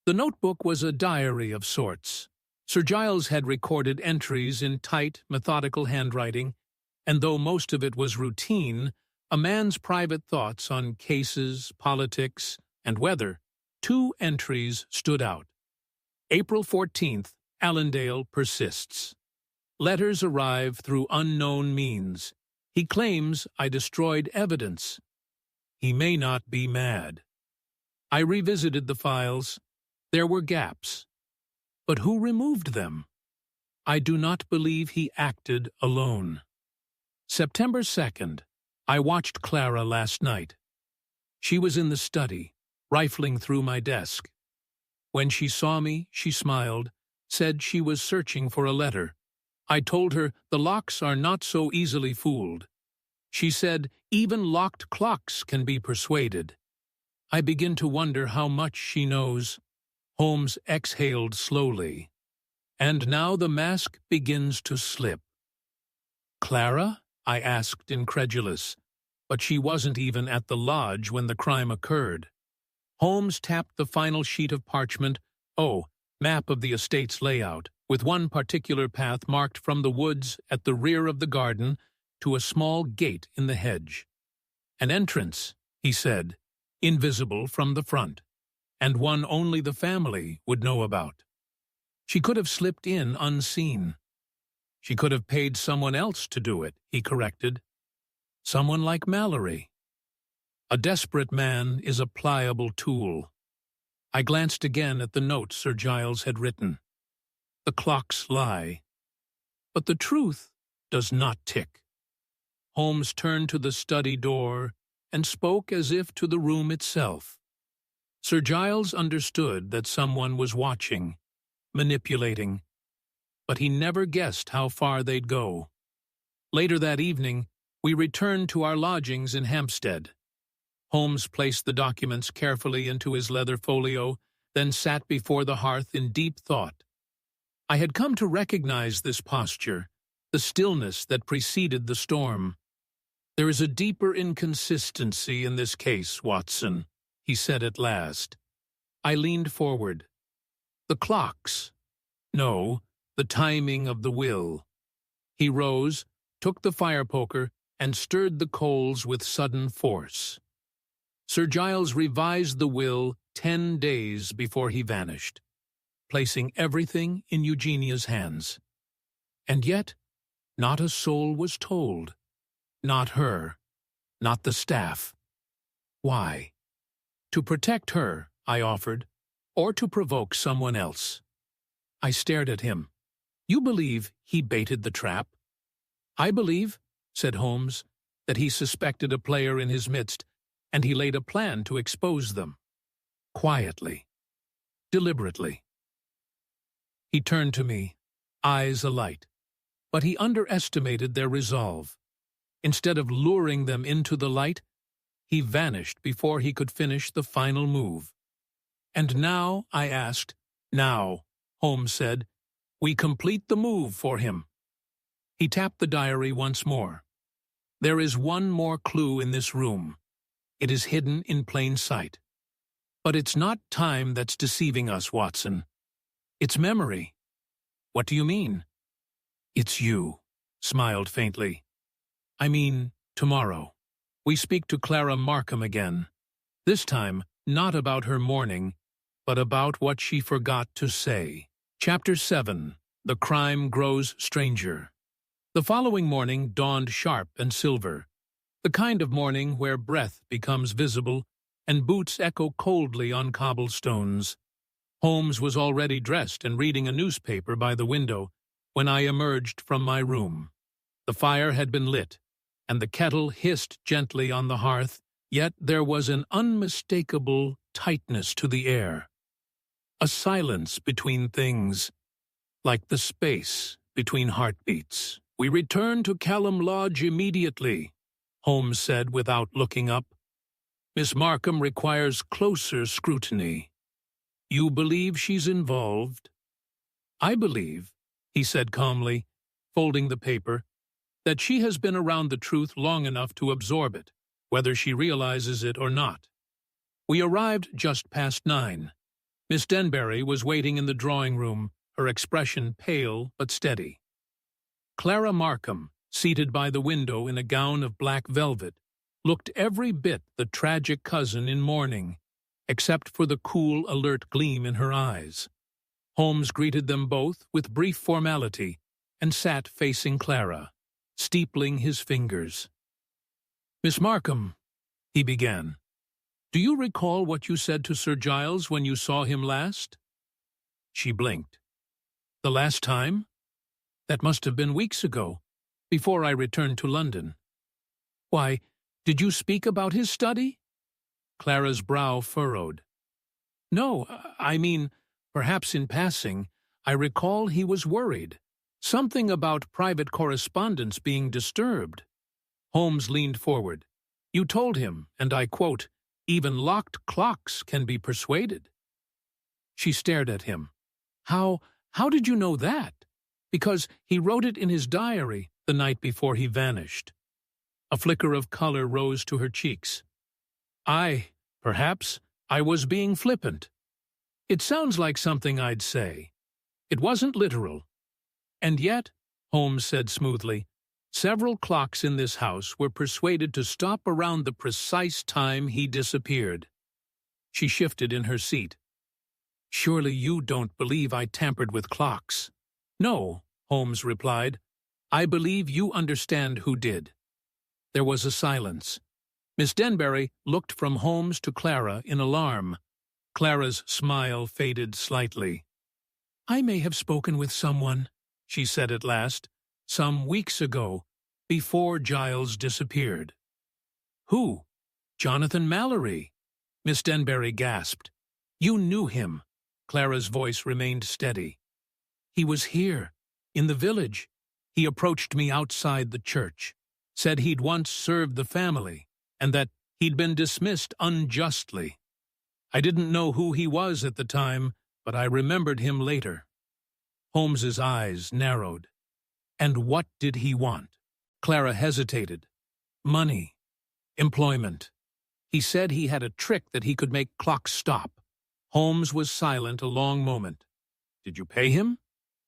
The notebook was a diary of sorts. Sir Giles had recorded entries in tight, methodical handwriting, and though most of it was routine, a man's private thoughts on cases, politics, and weather, 2 entries stood out. April 14th, Allendale persists. Letters arrive through unknown means. He claims I destroyed evidence. He may not be mad. I revisited the files. There were gaps. But who removed them? I do not believe he acted alone. September 2nd. I watched Clara last night. She was in the study, rifling through my desk. When she saw me, she smiled, said she was searching for a letter. I told her the locks are not so easily fooled. She said even locked clocks can be persuaded. I begin to wonder how much she knows. Holmes exhaled slowly. And now the mask begins to slip. Clara? I asked, incredulous. But she wasn't even at the lodge when the crime occurred. Holmes tapped the final sheet of parchment. Oh, map of the estate's layout, with one particular path marked from the woods at the rear of the garden to a small gate in the hedge. An entrance, he said, invisible from the front, and one only the family would know about. She could have slipped in unseen. She could have paid someone else to do it, he corrected. Someone like Mallory. A desperate man is a pliable tool. I glanced again at the note Sir Giles had written. The clocks lie, but the truth does not tick. Holmes turned to the study door and spoke as if to the room itself. Sir Giles understood that someone was watching, manipulating, but he never guessed how far they'd go. Later that evening, we returned to our lodgings in Hampstead. Holmes placed the documents carefully into his leather folio, then sat before the hearth in deep thought. I had come to recognize this posture, the stillness that preceded the storm. There is a deeper inconsistency in this case, Watson, he said at last. I leaned forward. The clocks. No, the timing of the will. He rose, took the fire poker, and stirred the coals with sudden force. Sir Giles revised the will 10 days before he vanished, placing everything in Eugenia's hands. And yet, not a soul was told. Not her, not the staff. Why? To protect her, I offered, or to provoke someone else. I stared at him. You believe he baited the trap? I believe, said Holmes, that he suspected a player in his midst, and he laid a plan to expose them. Quietly. Deliberately. He turned to me, eyes alight. But he underestimated their resolve. Instead of luring them into the light, he vanished before he could finish the final move. And now, I asked. Now, Holmes said, we complete the move for him. He tapped the diary once more. There is one more clue in this room. It is hidden in plain sight. But it's not time that's deceiving us, Watson. It's memory. What do you mean? It's you, smiled faintly. I mean, tomorrow. We speak to Clara Markham again. This time, not about her mourning, but about what she forgot to say. Chapter 7. The Crime Grows Stranger. The following morning dawned sharp and silver, the kind of morning where breath becomes visible and boots echo coldly on cobblestones. Holmes was already dressed and reading a newspaper by the window when I emerged from my room. The fire had been lit, and the kettle hissed gently on the hearth, yet there was an unmistakable tightness to the air. A silence between things, like the space between heartbeats. "We return to Callum Lodge immediately," Holmes said without looking up. "Miss Markham requires closer scrutiny. You believe she's involved?" "I believe," he said calmly, folding the paper, "that she has been around the truth long enough to absorb it, whether she realizes it or not." We arrived just past 9. Miss Denbury was waiting in the drawing-room, her expression pale but steady. Clara Markham, seated by the window in a gown of black velvet, looked every bit the tragic cousin in mourning, except for the cool, alert gleam in her eyes. Holmes greeted them both with brief formality and sat facing Clara, steepling his fingers. "Miss Markham," he began, "do you recall what you said to Sir Giles when you saw him last?" She blinked. "The last time? That must have been weeks ago, before I returned to London." "Why, did you speak about his study?" Clara's brow furrowed. "No, I mean, perhaps in passing, I recall he was worried. Something about private correspondence being disturbed." Holmes leaned forward. "You told him, and I quote, 'Even locked clocks can be persuaded.'" She stared at him. How did you know that?" "Because he wrote it in his diary the night before he vanished." A flicker of color rose to her cheeks. Perhaps I was being flippant. It sounds like something I'd say. It wasn't literal. And yet," Holmes said smoothly, "several clocks in this house were persuaded to stop around the precise time he disappeared." She shifted in her seat. "Surely you don't believe I tampered with clocks?" "No," Holmes replied. "I believe you understand who did." There was a silence. Miss Denbury looked from Holmes to Clara in alarm. Clara's smile faded slightly. "I may have spoken with someone," she said at last, "some weeks ago, before Giles disappeared." "Who?" "Jonathan Mallory," Miss Denbury gasped. "You knew him." Clara's voice remained steady. "He was here, in the village. He approached me outside the church, said he'd once served the family, and that he'd been dismissed unjustly. I didn't know who he was at the time, but I remembered him later." Holmes's eyes narrowed. "And what did he want?" Clara hesitated. "Money. Employment. He said he had a trick that he could make clocks stop." Holmes was silent a long moment. "Did you pay him?"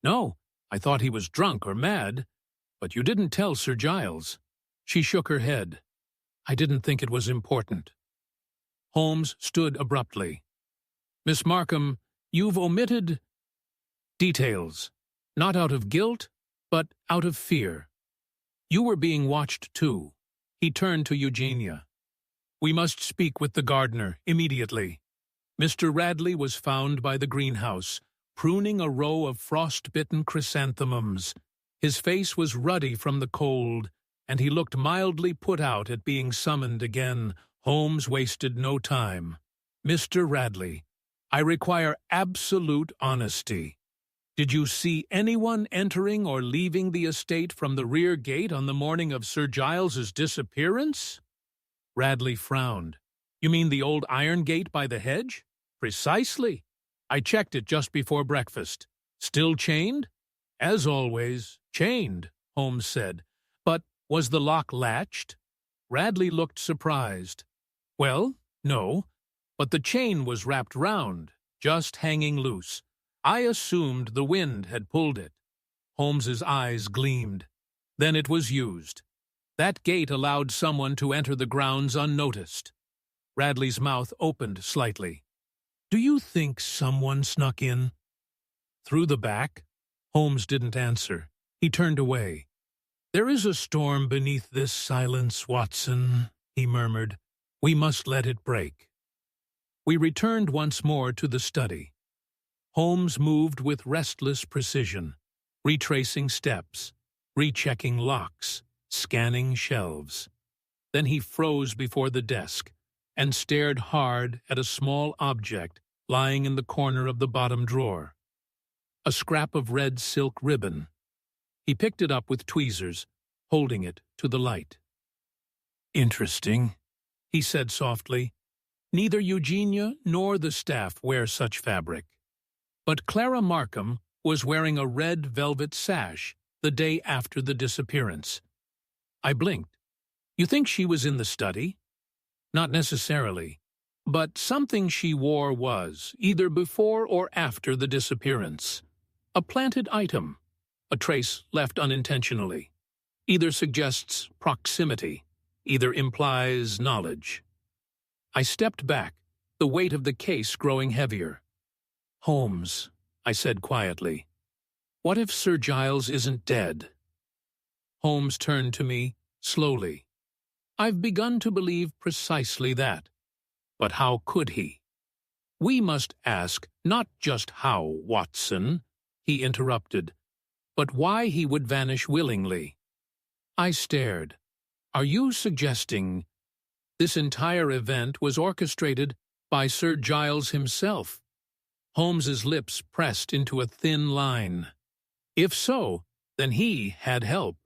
"No, I thought he was drunk or mad. But you didn't tell Sir Giles." She shook her head. "I didn't think it was important." Holmes stood abruptly. "Miss Markham, you've omitted details, not out of guilt, but out of fear. You were being watched too." He turned to Eugenia. "We must speak with the gardener immediately." Mr. Radley was found by the greenhouse, pruning a row of frost-bitten chrysanthemums. His face was ruddy from the cold, and he looked mildly put out at being summoned again. Holmes wasted no time. "Mr. Radley, I require absolute honesty. Did you see anyone entering or leaving the estate from the rear gate on the morning of Sir Giles's disappearance?" Radley frowned. "You mean the old iron gate by the hedge?" "Precisely. I checked it just before breakfast. Still chained?" "As always, chained," Holmes said. "But was the lock latched?" Radley looked surprised. "Well, no, but the chain was wrapped round, just hanging loose. I assumed the wind had pulled it." Holmes's eyes gleamed. "Then it was used. That gate allowed someone to enter the grounds unnoticed." Radley's mouth opened slightly. "Do you think someone snuck in?" "Through the back?" Holmes didn't answer. He turned away. "There is a storm beneath this silence, Watson," he murmured. "We must let it break." We returned once more to the study. Holmes moved with restless precision, retracing steps, rechecking locks, scanning shelves. Then he froze before the desk and stared hard at a small object lying in the corner of the bottom drawer. A scrap of red silk ribbon. He picked it up with tweezers, holding it to the light. "Interesting," he said softly. "Neither Eugenia nor the staff wear such fabric. But Clara Markham was wearing a red velvet sash the day after the disappearance." I blinked. "You think she was in the study?" "Not necessarily. But something she wore was, either before or after the disappearance. A planted item, a trace left unintentionally. Either suggests proximity, either implies knowledge." I stepped back, the weight of the case growing heavier. "Holmes," I said quietly, "what if Sir Giles isn't dead?" Holmes turned to me, slowly. "I've begun to believe precisely that. But how could he?" "We must ask not just how, Watson," he interrupted, "but why he would vanish willingly." I stared. "Are you suggesting this entire event was orchestrated by Sir Giles himself?" Holmes's lips pressed into a thin line. "If so, then he had help,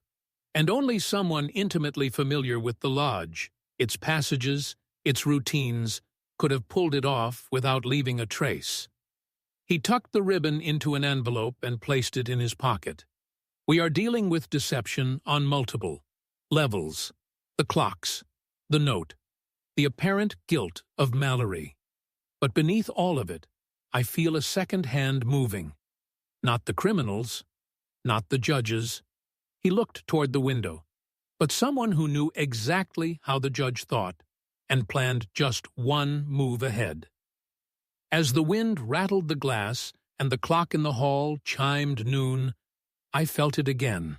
and only someone intimately familiar with the lodge, its passages, its routines, could have pulled it off without leaving a trace." He tucked the ribbon into an envelope and placed it in his pocket. "We are dealing with deception on multiple levels. The clocks, the note, the apparent guilt of Mallory. But beneath all of it, I feel a second hand moving. Not the criminals, not the judges." He looked toward the window. "But someone who knew exactly how the judge thought and planned just one move ahead." As the wind rattled the glass and the clock in the hall chimed noon, I felt it again.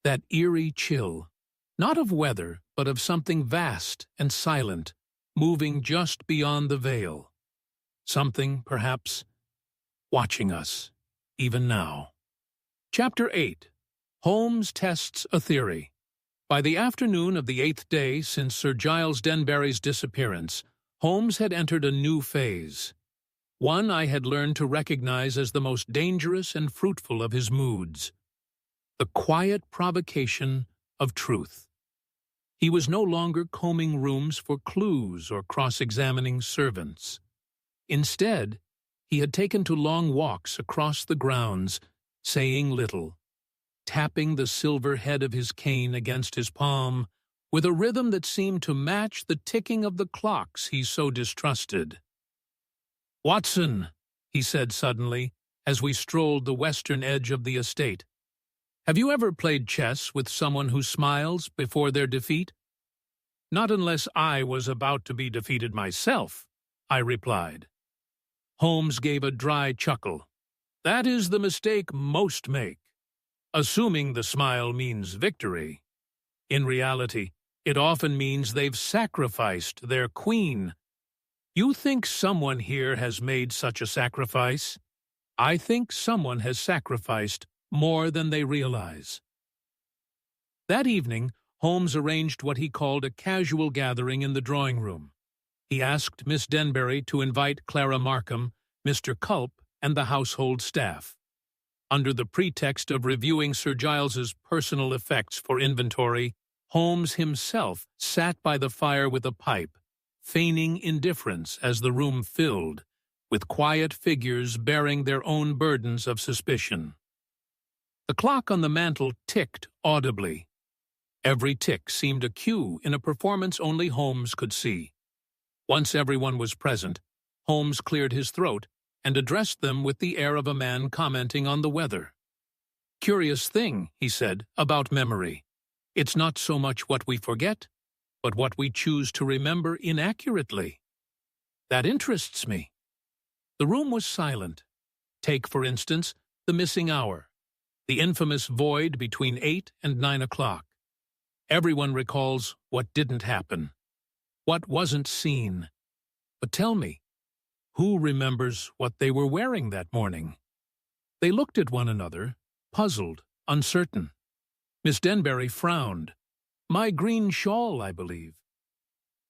That eerie chill, not of weather, but of something vast and silent, moving just beyond the veil. Something, perhaps, watching us, even now. Chapter 8. Holmes tests a theory. By the afternoon of the 8th day since Sir Giles Denbury's disappearance, Holmes had entered a new phase. One I had learned to recognize as the most dangerous and fruitful of his moods. The quiet provocation of truth. He was no longer combing rooms for clues or cross-examining servants. Instead, he had taken to long walks across the grounds, saying little, tapping the silver head of his cane against his palm with a rhythm that seemed to match the ticking of the clocks he so distrusted. "Watson," he said suddenly, as we strolled the western edge of the estate, "have you ever played chess with someone who smiles before their defeat?" "Not unless I was about to be defeated myself," I replied. Holmes gave a dry chuckle. "That is the mistake most make, assuming the smile means victory. In reality, it often means they've sacrificed their queen. You think someone here has made such a sacrifice? I think someone has sacrificed more than they realize." That evening, Holmes arranged what he called a casual gathering in the drawing room. He asked Miss Denbury to invite Clara Markham, Mr. Culp, and the household staff. Under the pretext of reviewing Sir Giles's personal effects for inventory, Holmes himself sat by the fire with a pipe, feigning indifference as the room filled, with quiet figures bearing their own burdens of suspicion. The clock on the mantel ticked audibly. Every tick seemed a cue in a performance only Holmes could see. Once everyone was present, Holmes cleared his throat and addressed them with the air of a man commenting on the weather. "Curious thing," he said, "about memory. It's not so much what we forget, but what we choose to remember inaccurately. That interests me." The room was silent. Take, for instance, the missing hour, the infamous void between 8 and 9 o'clock. Everyone recalls what didn't happen, what wasn't seen. But tell me, who remembers what they were wearing that morning? They looked at one another, puzzled, uncertain. Miss Denbury frowned, My green shawl, I believe.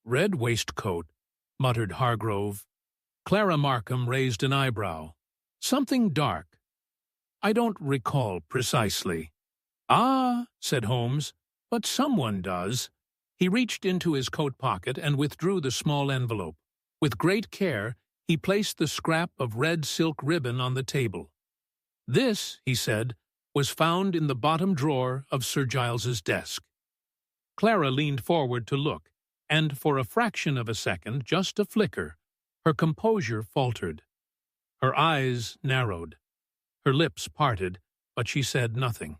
Red waistcoat, muttered Hargrove. Clara Markham raised an eyebrow. Something dark. I don't recall precisely. Ah, said Holmes, but someone does. He reached into his coat pocket and withdrew the small envelope. With great care, he placed the scrap of red silk ribbon on the table. This, he said, was found in the bottom drawer of Sir Giles's desk. Clara leaned forward to look, and for a fraction of a second, just a flicker, her composure faltered. Her eyes narrowed. Her lips parted, but she said nothing.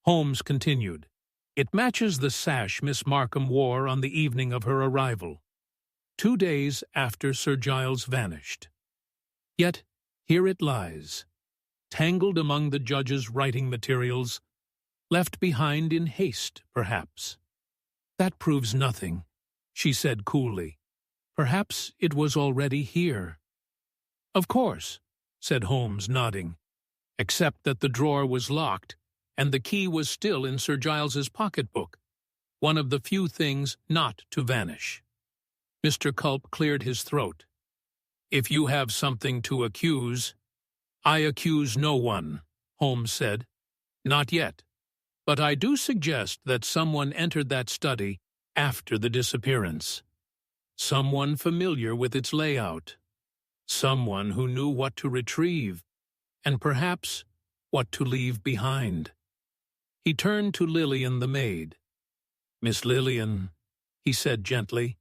Holmes continued. It matches the sash Miss Markham wore on the evening of her arrival, 2 days after Sir Giles vanished. Yet here it lies, tangled among the judge's writing materials, left behind in haste, perhaps. That proves nothing, she said coolly. Perhaps it was already here. Of course, said Holmes, nodding, except that the drawer was locked, and the key was still in Sir Giles's pocketbook, one of the few things not to vanish. Mr. Culp cleared his throat. If you have something to accuse— I accuse no one, Holmes said. Not yet. But I do suggest that someone entered that study after the disappearance. Someone familiar with its layout. Someone who knew what to retrieve, and perhaps what to leave behind. He turned to Lillian the maid. Miss Lillian, he said gently,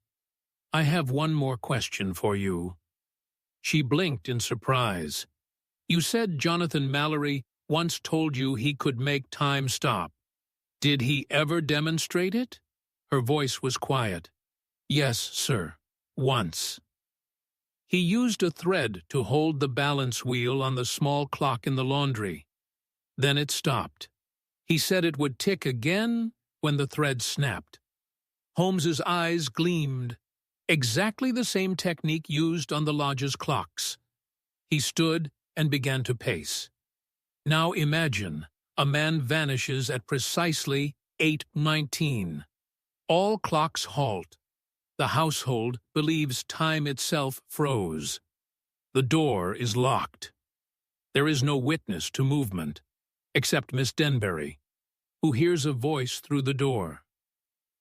I have one more question for you. She blinked in surprise. You said Jonathan Mallory once told you he could make time stop. Did he ever demonstrate it? Her voice was quiet. Yes, sir, once. He used a thread to hold the balance wheel on the small clock in the laundry. Then it stopped. He said it would tick again when the thread snapped. Holmes's eyes gleamed. Exactly the same technique used on the lodge's clocks. He stood and began to pace. Now imagine, a man vanishes at precisely 8:19. All clocks halt. The household believes time itself froze. The door is locked. There is no witness to movement, except Miss Denbury, who hears a voice through the door.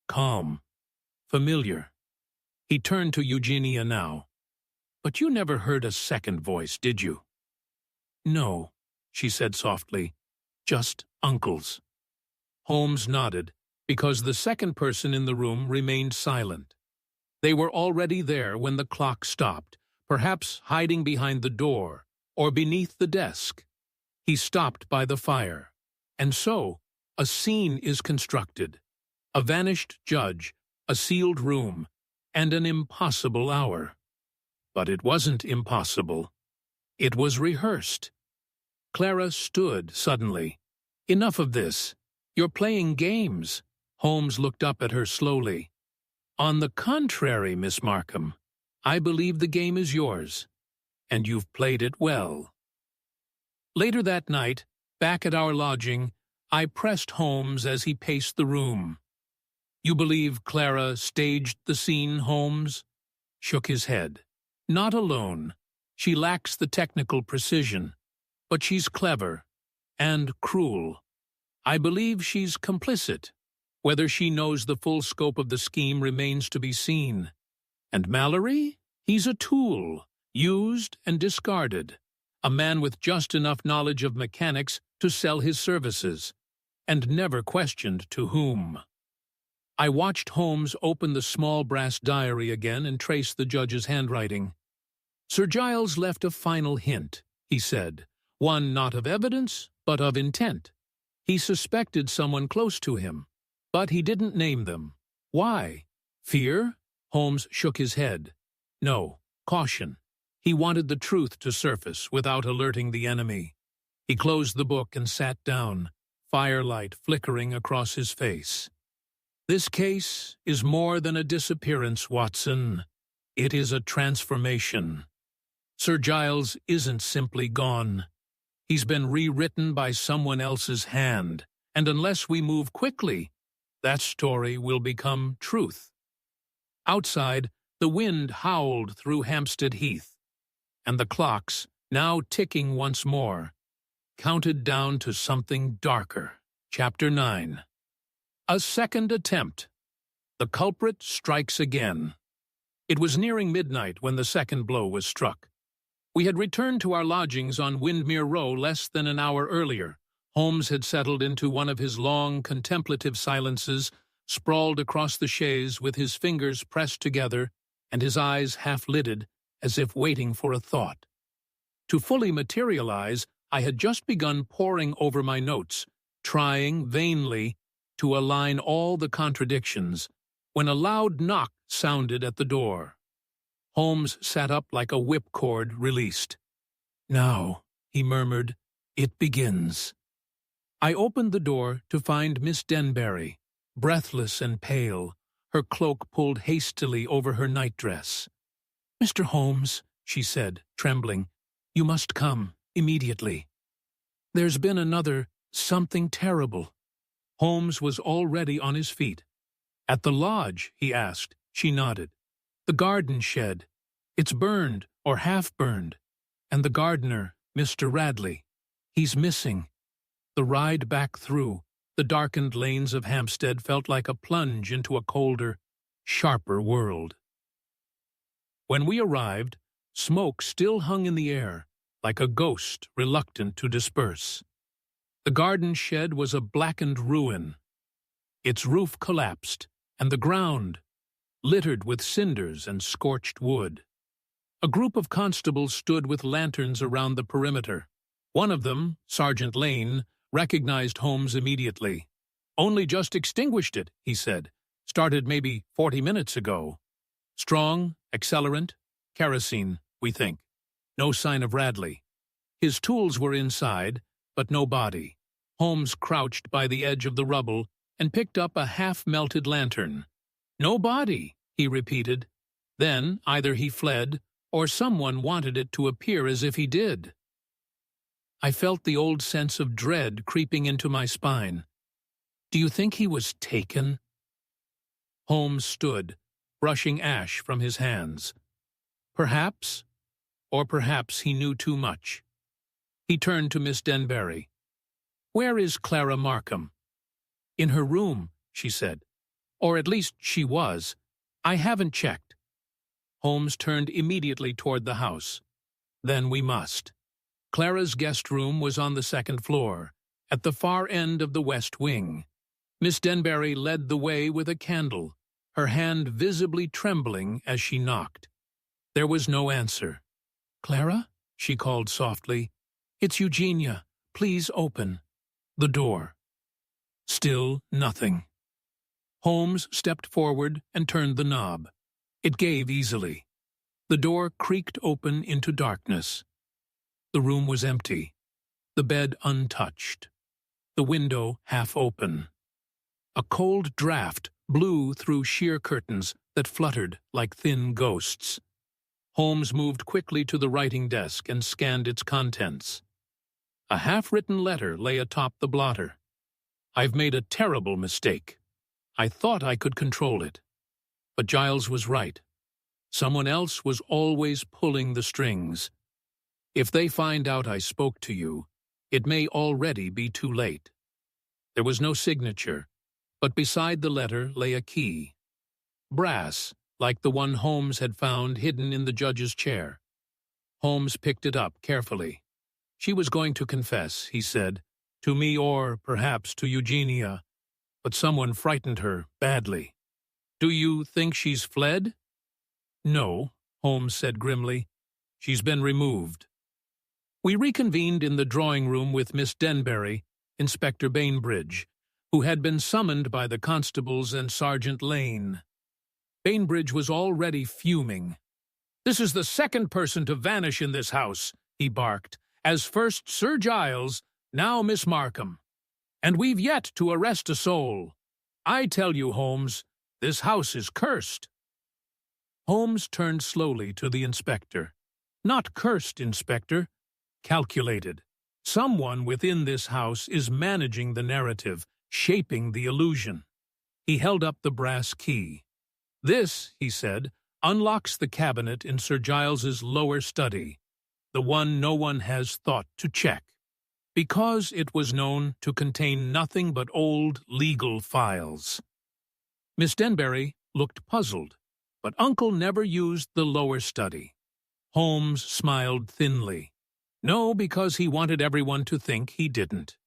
Calm, familiar. He turned to Eugenia now. But you never heard a second voice, did you? No, she said softly. Just Uncle's. Holmes nodded, because the second person in the room remained silent. They were already there when the clock stopped, perhaps hiding behind the door or beneath the desk. He stopped by the fire. And so, a scene is constructed. A vanished judge, a sealed room, and an impossible hour. But it wasn't impossible. It was rehearsed. Clara stood suddenly. Enough of this. You're playing games. Holmes looked up at her slowly. On the contrary, Miss Markham, I believe the game is yours, and you've played it well. Later that night, back at our lodging, I pressed Holmes as he paced the room. You believe Clara staged the scene, Holmes? Shook his head. Not alone. She lacks the technical precision, but she's clever and cruel. I believe she's complicit. Whether she knows the full scope of the scheme remains to be seen. And Mallory? He's a tool, used and discarded. A man with just enough knowledge of mechanics to sell his services, and never questioned to whom. I watched Holmes open the small brass diary again and trace the judge's handwriting. Sir Giles left a final hint, he said, one not of evidence, but of intent. He suspected someone close to him, but he didn't name them. Why? Fear? Holmes shook his head. No, caution. He wanted the truth to surface without alerting the enemy. He closed the book and sat down, firelight flickering across his face. This case is more than a disappearance, Watson. It is a transformation. Sir Giles isn't simply gone. He's been rewritten by someone else's hand, and unless we move quickly, that story will become truth. Outside, the wind howled through Hampstead Heath, and the clocks, now ticking once more, counted down to something darker. Chapter 9. A second attempt. The culprit strikes again. It was nearing midnight when the second blow was struck. We had returned to our lodgings on Windmere Row less than an hour earlier. Holmes had settled into one of his long, contemplative silences, sprawled across the chaise with his fingers pressed together and his eyes half-lidded, as if waiting for a thought. To fully materialize, I had just begun poring over my notes, trying, vainly, to align all the contradictions, when a loud knock sounded at the door. Holmes sat up like a whipcord released. "Now," he murmured, "it begins." I opened the door to find Miss Denbury, breathless and pale, her cloak pulled hastily over her nightdress. "Mr. Holmes," she said, trembling, "you must come immediately. There's been another something terrible." Holmes was already on his feet. "At the lodge?" he asked. She nodded. "The garden shed. It's burned, or half-burned. And the gardener, Mr. Radley. He's missing." The ride back through the darkened lanes of Hampstead felt like a plunge into a colder, sharper world. When we arrived, smoke still hung in the air, like a ghost reluctant to disperse. The garden shed was a blackened ruin. Its roof collapsed, and the ground littered with cinders and scorched wood. A group of constables stood with lanterns around the perimeter. One of them, Sergeant Lane, recognized Holmes immediately. "Only just extinguished it," he said. "Started maybe 40 minutes ago. Strong, accelerant, kerosene, we think. No sign of Radley. His tools were inside, but no body." Holmes crouched by the edge of the rubble and picked up a half-melted lantern. "No body," he repeated. Then either he fled, or someone wanted it to appear as if he did. I felt the old sense of dread creeping into my spine. "Do you think he was taken?" Holmes stood, brushing ash from his hands. Perhaps, or perhaps he knew too much. He turned to Miss Denbury. "Where is Clara Markham?" "In her room," she said. "Or at least she was. I haven't checked." Holmes turned immediately toward the house. "Then we must." Clara's guest room was on the second floor, at the far end of the west wing. Miss Denbury led the way with a candle, her hand visibly trembling as she knocked. There was no answer. "Clara?" she called softly. "It's Eugenia. Please open." The door. Still nothing. Holmes stepped forward and turned the knob. It gave easily. The door creaked open into darkness. The room was empty, the bed untouched, the window half open. A cold draught blew through sheer curtains that fluttered like thin ghosts. Holmes moved quickly to the writing desk and scanned its contents. A half-written letter lay atop the blotter. "I've made a terrible mistake. I thought I could control it. But Giles was right. Someone else was always pulling the strings. If they find out I spoke to you, it may already be too late." There was no signature, but beside the letter lay a key. Brass, like the one Holmes had found hidden in the judge's chair. Holmes picked it up carefully. "She was going to confess," he said, "to me or, perhaps, to Eugenia, but someone frightened her badly. Do you think she's fled?" "No," Holmes said grimly. "She's been removed." We reconvened in the drawing-room with Miss Denbury, Inspector Bainbridge, who had been summoned by the constables and Sergeant Lane. Bainbridge was already fuming. "This is the second person to vanish in this house," he barked, "as first Sir Giles, now Miss Markham. And we've yet to arrest a soul. I tell you, Holmes, this house is cursed." Holmes turned slowly to the inspector. "Not cursed, Inspector. Calculated. Someone within this house is managing the narrative, shaping the illusion." He held up the brass key. "This," he said, "unlocks the cabinet in Sir Giles's lower study, the one no one has thought to check, because it was known to contain nothing but old legal files." Miss Denbury looked puzzled, but Uncle never used the lower study. Holmes smiled thinly. No, because he wanted everyone to think he didn't.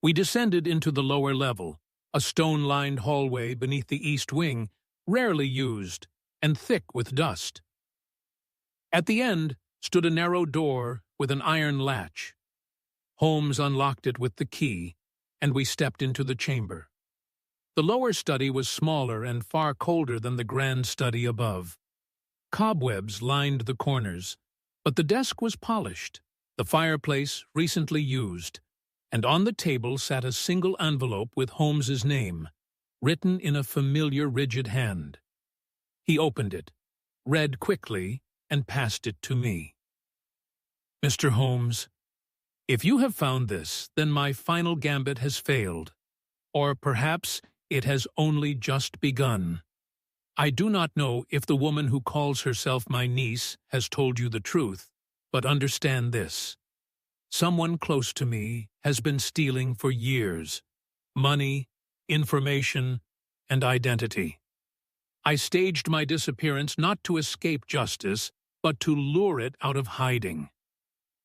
We descended into the lower level, a stone-lined hallway beneath the east wing, rarely used, and thick with dust. At the end stood a narrow door with an iron latch. Holmes unlocked it with the key, and we stepped into the chamber. The lower study was smaller and far colder than the grand study above. Cobwebs lined the corners, but the desk was polished, the fireplace recently used, and on the table sat a single envelope with Holmes's name, written in a familiar rigid hand. He opened it, read quickly, and passed it to me. "Mr. Holmes, if you have found this, then my final gambit has failed, or perhaps it has only just begun. I do not know if the woman who calls herself my niece has told you the truth, but understand this. Someone close to me has been stealing for years. Money, information, and identity. I staged my disappearance not to escape justice, but to lure it out of hiding.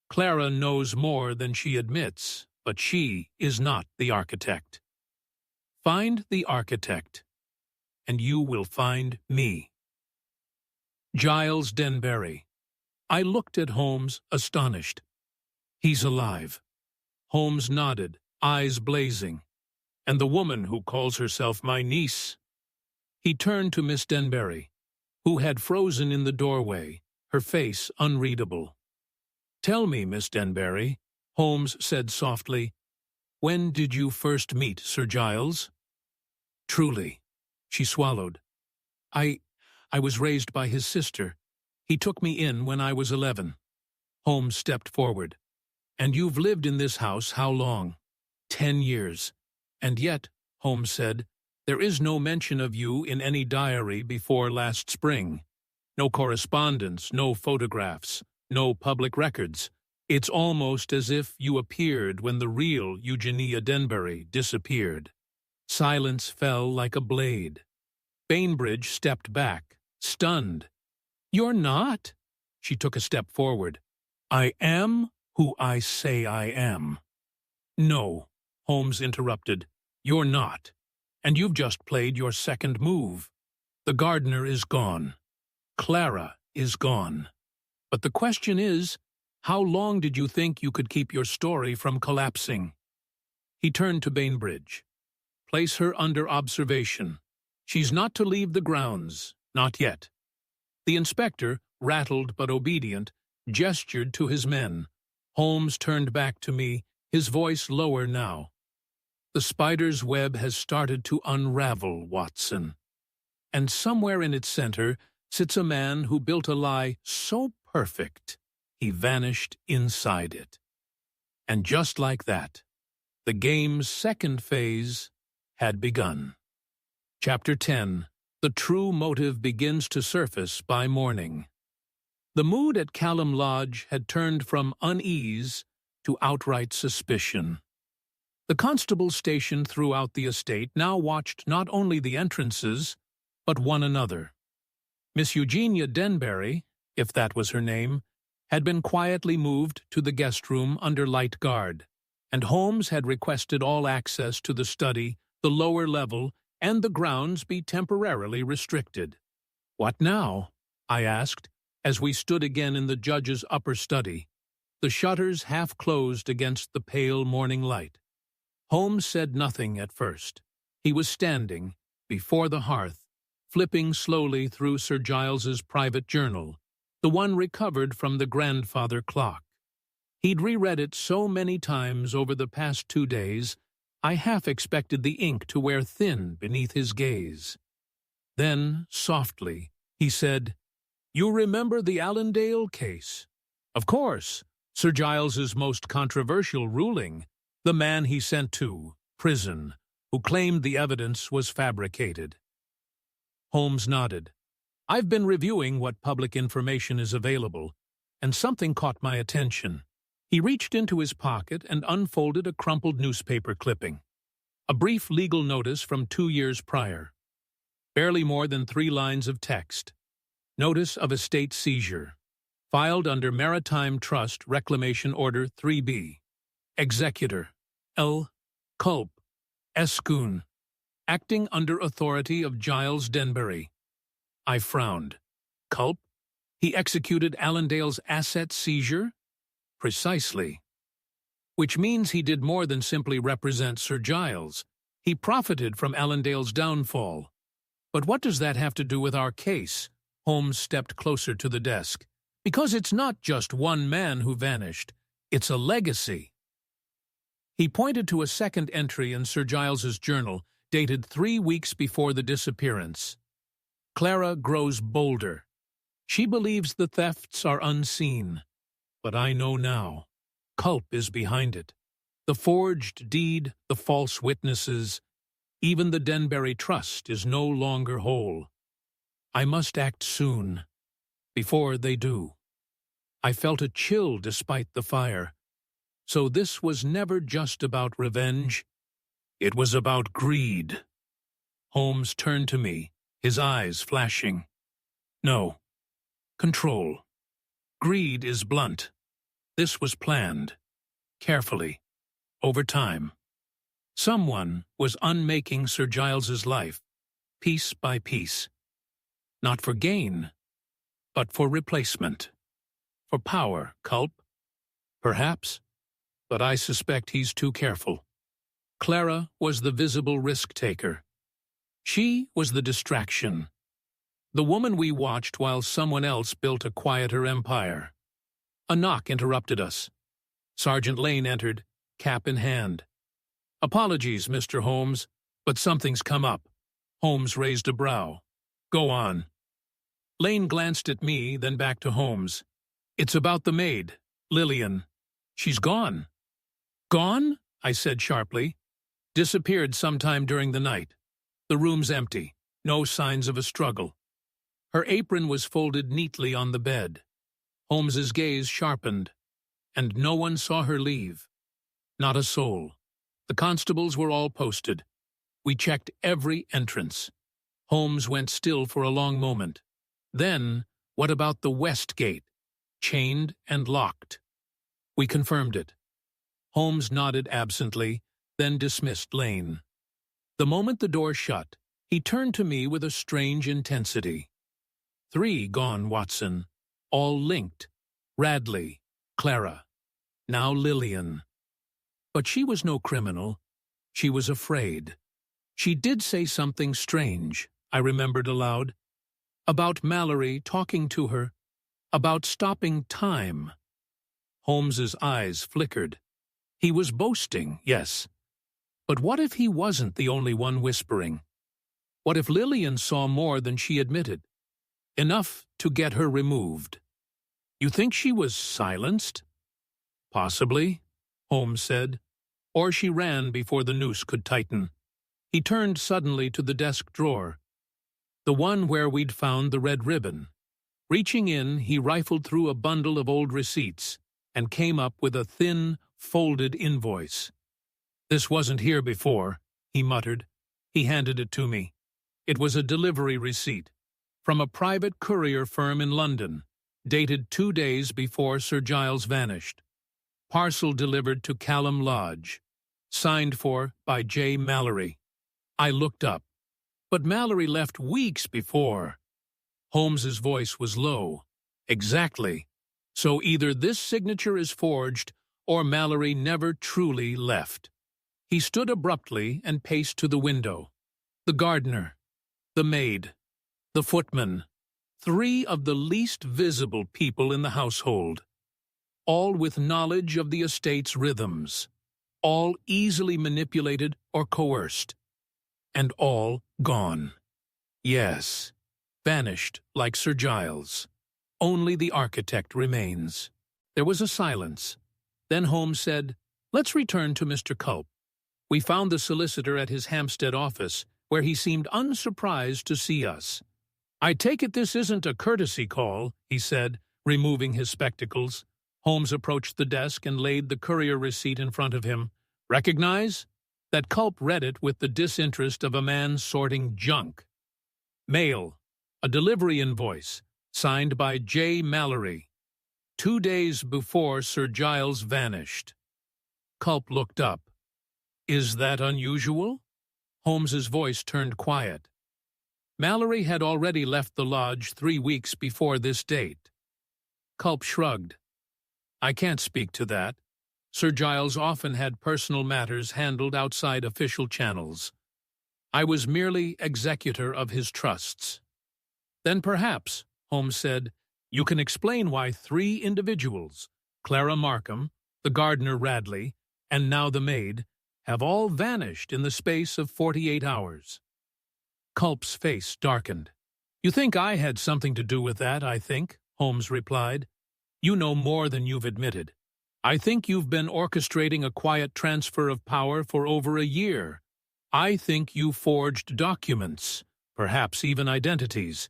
Clara knows more than she admits, but she is not the architect. Find the architect, and you will find me. Giles Denbury." I looked at Holmes, astonished. "He's alive." Holmes nodded, eyes blazing. "And the woman who calls herself my niece?" He turned to Miss Denbury, who had frozen in the doorway, her face unreadable. "Tell me, Miss Denbury," Holmes said softly, "when did you first meet Sir Giles?" "Truly," she swallowed. I was raised by his sister. He took me in when I was 11. Holmes stepped forward. "And you've lived in this house how long?" 10 years. "And yet," Holmes said, "there is no mention of you in any diary before last spring. No correspondence, no photographs, no public records. It's almost as if you appeared when the real Eugenia Denbury disappeared." Silence fell like a blade. Bainbridge stepped back, stunned. "You're not?" She took a step forward. "I am who I say I am." "No," Holmes interrupted, "you're not. And you've just played your second move. The gardener is gone. Clara is gone. But the question is, how long did you think you could keep your story from collapsing?" He turned to Bainbridge. "Place her under observation. She's not to leave the grounds, not yet." The inspector, rattled but obedient, gestured to his men. Holmes turned back to me, his voice lower now. "The spider's web has started to unravel, Watson. And somewhere in its center sits a man who built a lie so perfect he vanished inside it. And just like that, the game's second phase had begun." Chapter 10. The true motive begins to surface by morning. The mood at Callum Lodge had turned from unease to outright suspicion. The constables stationed throughout the estate now watched not only the entrances, but one another. Miss Eugenia Denbury, if that was her name, had been quietly moved to the guest room under light guard, and Holmes had requested all access to the study, the lower level, and the grounds be temporarily restricted. "What now?" I asked, as we stood again in the judge's upper study, the shutters half closed against the pale morning light. Holmes said nothing at first. He was standing, before the hearth, flipping slowly through Sir Giles's private journal, the one recovered from the grandfather clock. He'd reread it so many times over the past 2 days, I half expected the ink to wear thin beneath his gaze. Then, softly, he said, "You remember the Allendale case?" "Of course, Sir Giles's most controversial ruling, the man he sent to prison, who claimed the evidence was fabricated. Holmes nodded. I've been reviewing what public information is available, and something caught my attention. He reached into his pocket and unfolded a crumpled newspaper clipping. A brief legal notice from 2 years prior. Barely more than 3 lines of text. Notice of estate seizure. Filed under Maritime Trust Reclamation Order 3B. Executor. L. Culp. Escoon. Acting under authority of Giles Denbury. I frowned. Culp? He executed Allendale's asset seizure? Precisely. Which means he did more than simply represent Sir Giles. He profited from Allendale's downfall. But what does that have to do with our case? Holmes stepped closer to the desk. Because it's not just one man who vanished. It's a legacy. He pointed to a second entry in Sir Giles's journal, dated 3 weeks before the disappearance. Clara grows bolder. She believes the thefts are unseen. But I know now. Culp is behind it. The forged deed, the false witnesses, even the Denbury Trust is no longer whole. I must act soon, before they do. I felt a chill despite the fire. So this was never just about revenge. It was about greed. Holmes turned to me, his eyes flashing. No. Control. Greed is blunt. This was planned. Carefully. Over time. Someone was unmaking Sir Giles's life, piece by piece. Not for gain, but for replacement. For power, Culp? Perhaps, but I suspect he's too careful. Clara was the visible risk-taker. She was the distraction. The woman we watched while someone else built a quieter empire. A knock interrupted us. Sergeant Lane entered, cap in hand. Apologies, Mr. Holmes, but something's come up. Holmes raised a brow. Go on. Lane glanced at me, then back to Holmes. It's about the maid, Lillian. She's gone. Gone? I said sharply. Disappeared sometime during the night. The room's empty. No signs of a struggle. Her apron was folded neatly on the bed. Holmes's gaze sharpened, and no one saw her leave. Not a soul. The constables were all posted. We checked every entrance. Holmes went still for a long moment. Then, what about the west gate? Chained and locked. We confirmed it. Holmes nodded absently, then dismissed Lane. The moment the door shut, he turned to me with a strange intensity. 3 gone, Watson. All linked. Radley, Clara, now Lillian. But she was no criminal. She was afraid. She did say something strange, I remembered aloud. About Mallory talking to her. About stopping time. Holmes's eyes flickered. He was boasting, yes. But what if he wasn't the only one whispering? What if Lillian saw more than she admitted? Enough to get her removed. You think she was silenced? Possibly, Holmes said. Or she ran before the noose could tighten. He turned suddenly to the desk drawer. The one where we'd found the red ribbon. Reaching in, he rifled through a bundle of old receipts and came up with a thin, folded invoice. This wasn't here before, he muttered. He handed it to me. It was a delivery receipt from a private courier firm in London, dated 2 days before Sir Giles vanished. Parcel delivered to Callum Lodge. Signed for by J. Mallory. I looked up. But Mallory left weeks before. Holmes's voice was low. Exactly. So either this signature is forged, or Mallory never truly left. He stood abruptly and paced to the window. The gardener, the maid, the footman, 3 of the least visible people in the household, all with knowledge of the estate's rhythms, all easily manipulated or coerced, and all gone. Yes, vanished like Sir Giles. Only the architect remains. There was a silence. Then Holmes said, "Let's return to Mr. Culp. We found the solicitor at his Hampstead office, where he seemed unsurprised to see us. "I take it this isn't a courtesy call," he said, removing his spectacles. Holmes approached the desk and laid the courier receipt in front of him. "Recognize?" That Culp read it with the disinterest of a man sorting junk. "Mail. A delivery invoice, signed by J. Mallory. 2 days before Sir Giles vanished." Culp looked up. "Is that unusual?" Holmes's voice turned quiet. Mallory had already left the lodge 3 weeks before this date. Culp shrugged. "I can't speak to that. Sir Giles often had personal matters handled outside official channels. I was merely executor of his trusts." "Then perhaps," Holmes said, "you can explain why 3 individuals, Clara Markham, the gardener Radley, and now the maid, have all vanished in the space of 48 hours. Culp's face darkened. "You think I had something to do with that, I think," Holmes replied. "You know more than you've admitted. I think you've been orchestrating a quiet transfer of power for over a year. I think you forged documents, perhaps even identities,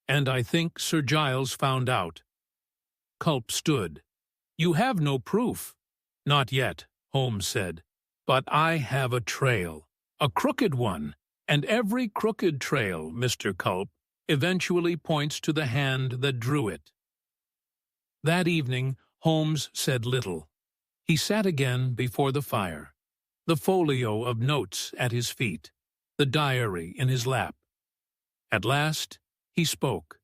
and I think Sir Giles found out." Culp stood. "You have no proof." "Not yet," Holmes said. "But I have a trail, a crooked one, and every crooked trail, Mr. Culp, eventually points to the hand that drew it." That evening, Holmes said little. He sat again before the fire, the folio of notes at his feet, the diary in his lap. At last, he spoke.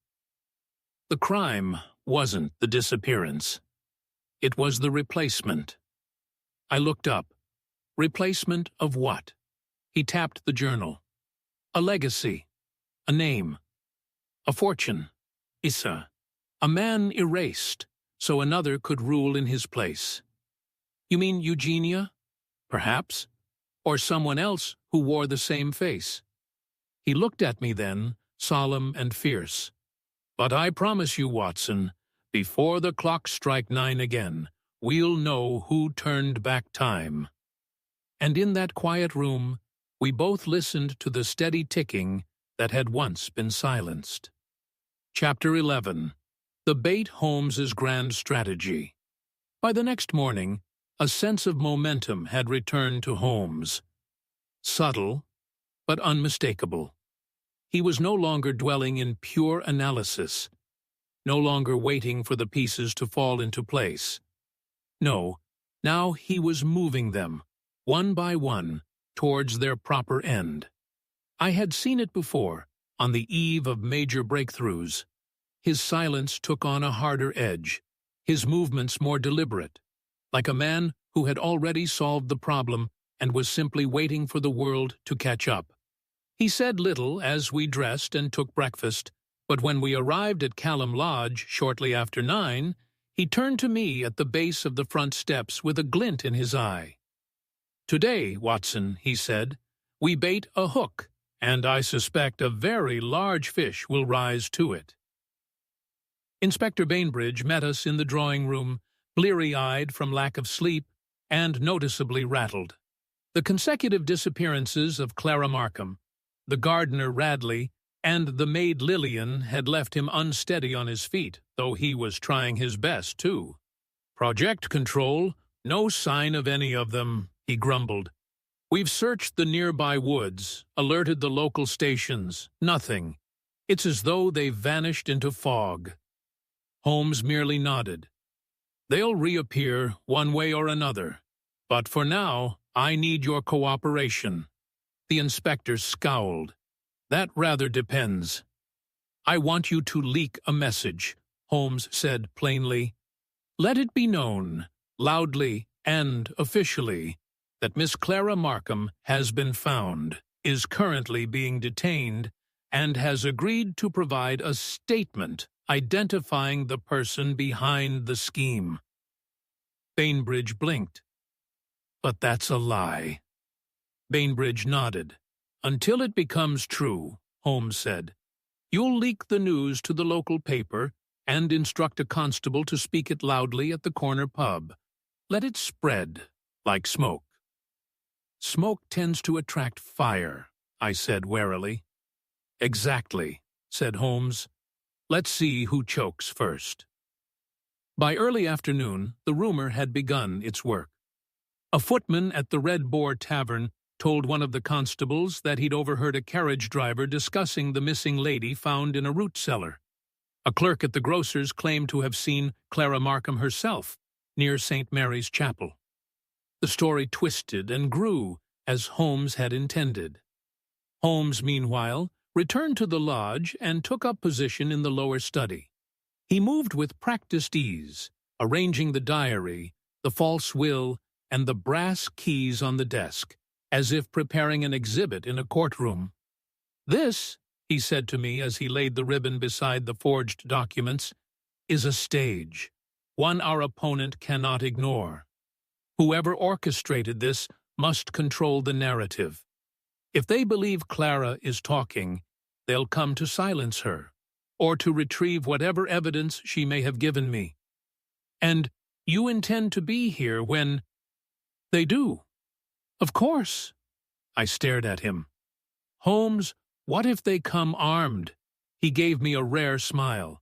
"The crime wasn't the disappearance. It was the replacement." I looked up. Replacement of what? He tapped the journal. "A legacy. A name. A fortune. Issa. A man erased, so another could rule in his place." "You mean Eugenia? Perhaps. Or someone else who wore the same face." He looked at me then, solemn and fierce. "But I promise you, Watson, before the clocks strike 9 again, we'll know who turned back time." And in that quiet room, we both listened to the steady ticking that had once been silenced. Chapter 11. The Bait Holmes's Grand Strategy. By the next morning, a sense of momentum had returned to Holmes. Subtle, but unmistakable. He was no longer dwelling in pure analysis, no longer waiting for the pieces to fall into place. No, now he was moving them, one by one, towards their proper end. I had seen it before, on the eve of major breakthroughs. His silence took on a harder edge, his movements more deliberate, like a man who had already solved the problem and was simply waiting for the world to catch up. He said little as we dressed and took breakfast, but when we arrived at Callum Lodge shortly after 9, he turned to me at the base of the front steps with a glint in his eye. "Today, Watson," he said, "we bait a hook, and I suspect a very large fish will rise to it." Inspector Bainbridge met us in the drawing-room, bleary-eyed from lack of sleep and noticeably rattled. The consecutive disappearances of Clara Markham, the gardener Radley, and the maid Lillian had left him unsteady on his feet, though he was trying his best, too. "Project Control, no sign of any of them," he grumbled. "We've searched the nearby woods, alerted the local stations, nothing. It's as though they've vanished into fog." Holmes merely nodded. "They'll reappear one way or another, but for now, I need your cooperation." The inspector scowled. "That rather depends." "I want you to leak a message," Holmes said plainly. "Let it be known, loudly and officially, that Miss Clara Markham has been found, is currently being detained, and has agreed to provide a statement identifying the person behind the scheme." Bainbridge blinked. "But that's a lie." Bainbridge nodded. "Until it becomes true," Holmes said. "You'll leak the news to the local paper and instruct a constable to speak it loudly at the corner pub. Let it spread like smoke." Smoke tends to attract fire, I said warily. Exactly, said Holmes. Let's see who chokes first. By early afternoon, the rumor had begun its work. A footman at the Red Boar Tavern told one of the constables that he'd overheard a carriage driver discussing the missing lady found in a root cellar. A clerk at the grocer's claimed to have seen Clara Markham herself near St. Mary's Chapel. The story twisted and grew as Holmes had intended. Holmes, meanwhile, returned to the lodge and took up position in the lower study. He moved with practiced ease, arranging the diary, the false will, and the brass keys on the desk, as if preparing an exhibit in a courtroom. "This," he said to me as he laid the ribbon beside the forged documents, "is a stage, one our opponent cannot ignore. Whoever orchestrated this must control the narrative. If they believe Clara is talking, they'll come to silence her, or to retrieve whatever evidence she may have given me. And you intend to be here when they do?" "Of course." I stared at him. "Holmes, what if they come armed?" He gave me a rare smile.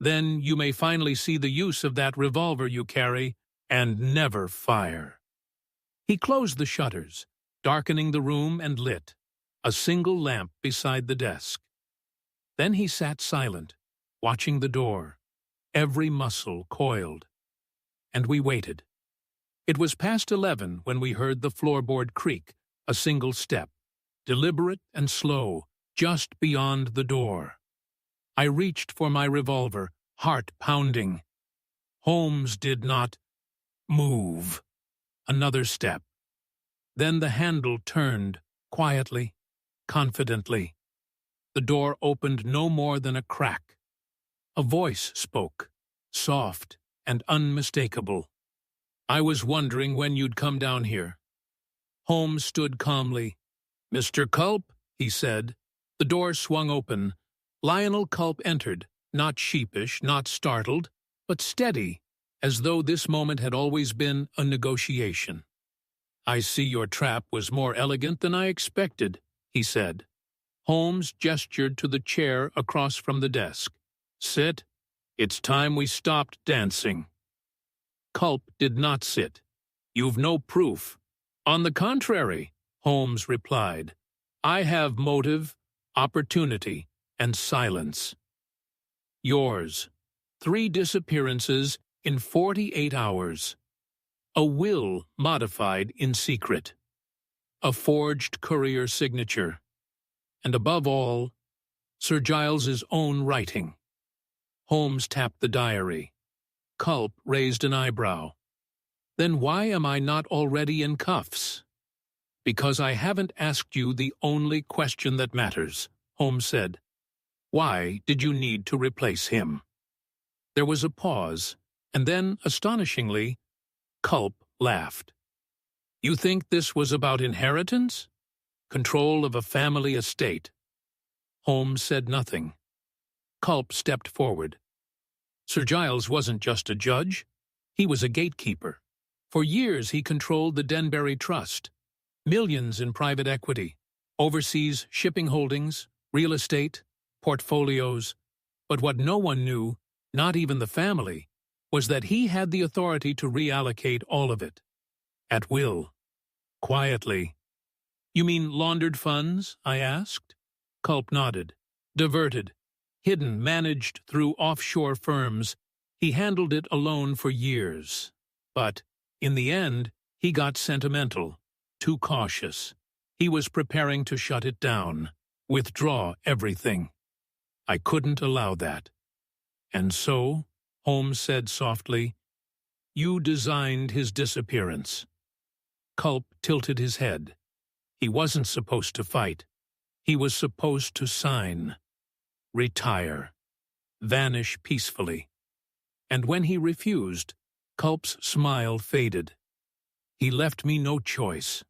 "Then you may finally see the use of that revolver you carry, and never fire." He closed the shutters, darkening the room, and lit a single lamp beside the desk. Then he sat silent, watching the door, every muscle coiled. And we waited. It was past 11 when we heard the floorboard creak, a single step, deliberate and slow, just beyond the door. I reached for my revolver, heart pounding. Holmes did not move. Another step. Then the handle turned, quietly, confidently. The door opened no more than a crack. A voice spoke, soft and unmistakable. "I was wondering when you'd come down here." Holmes stood calmly. "Mr. Culp," he said. The door swung open. Lionel Culp entered, not sheepish, not startled, but steady, as though this moment had always been a negotiation. "I see your trap was more elegant than I expected," he said. Holmes gestured to the chair across from the desk. "Sit. It's time we stopped dancing." Culp did not sit. "You've no proof." "On the contrary," Holmes replied, "I have motive, opportunity, and silence." "Yours. 3 disappearances in 48 hours. A will modified in secret. A forged courier signature. And above all, Sir Giles's own writing." Holmes tapped the diary. Culp raised an eyebrow. "Then why am I not already in cuffs?" "Because I haven't asked you the only question that matters," Holmes said. "Why did you need to replace him?" There was a pause, and then, astonishingly, Culp laughed. "You think this was about inheritance? Control of a family estate?" Holmes said nothing. Culp stepped forward. "Sir Giles wasn't just a judge. He was a gatekeeper. For years he controlled the Denbury Trust. Millions in private equity, overseas shipping holdings, real estate, portfolios. But what no one knew, not even the family, was that he had the authority to reallocate all of it. At will. Quietly." "You mean laundered funds?" I asked. Culp nodded. "Diverted. Hidden, managed through offshore firms. He handled it alone for years. But, in the end, he got sentimental, too cautious. He was preparing to shut it down, withdraw everything. I couldn't allow that. And so," Holmes said softly, "you designed his disappearance." Culp tilted his head. He wasn't supposed to fight. He was supposed to sign. Retire. Vanish peacefully. And when he refused, Culp's smile faded. He left me no choice.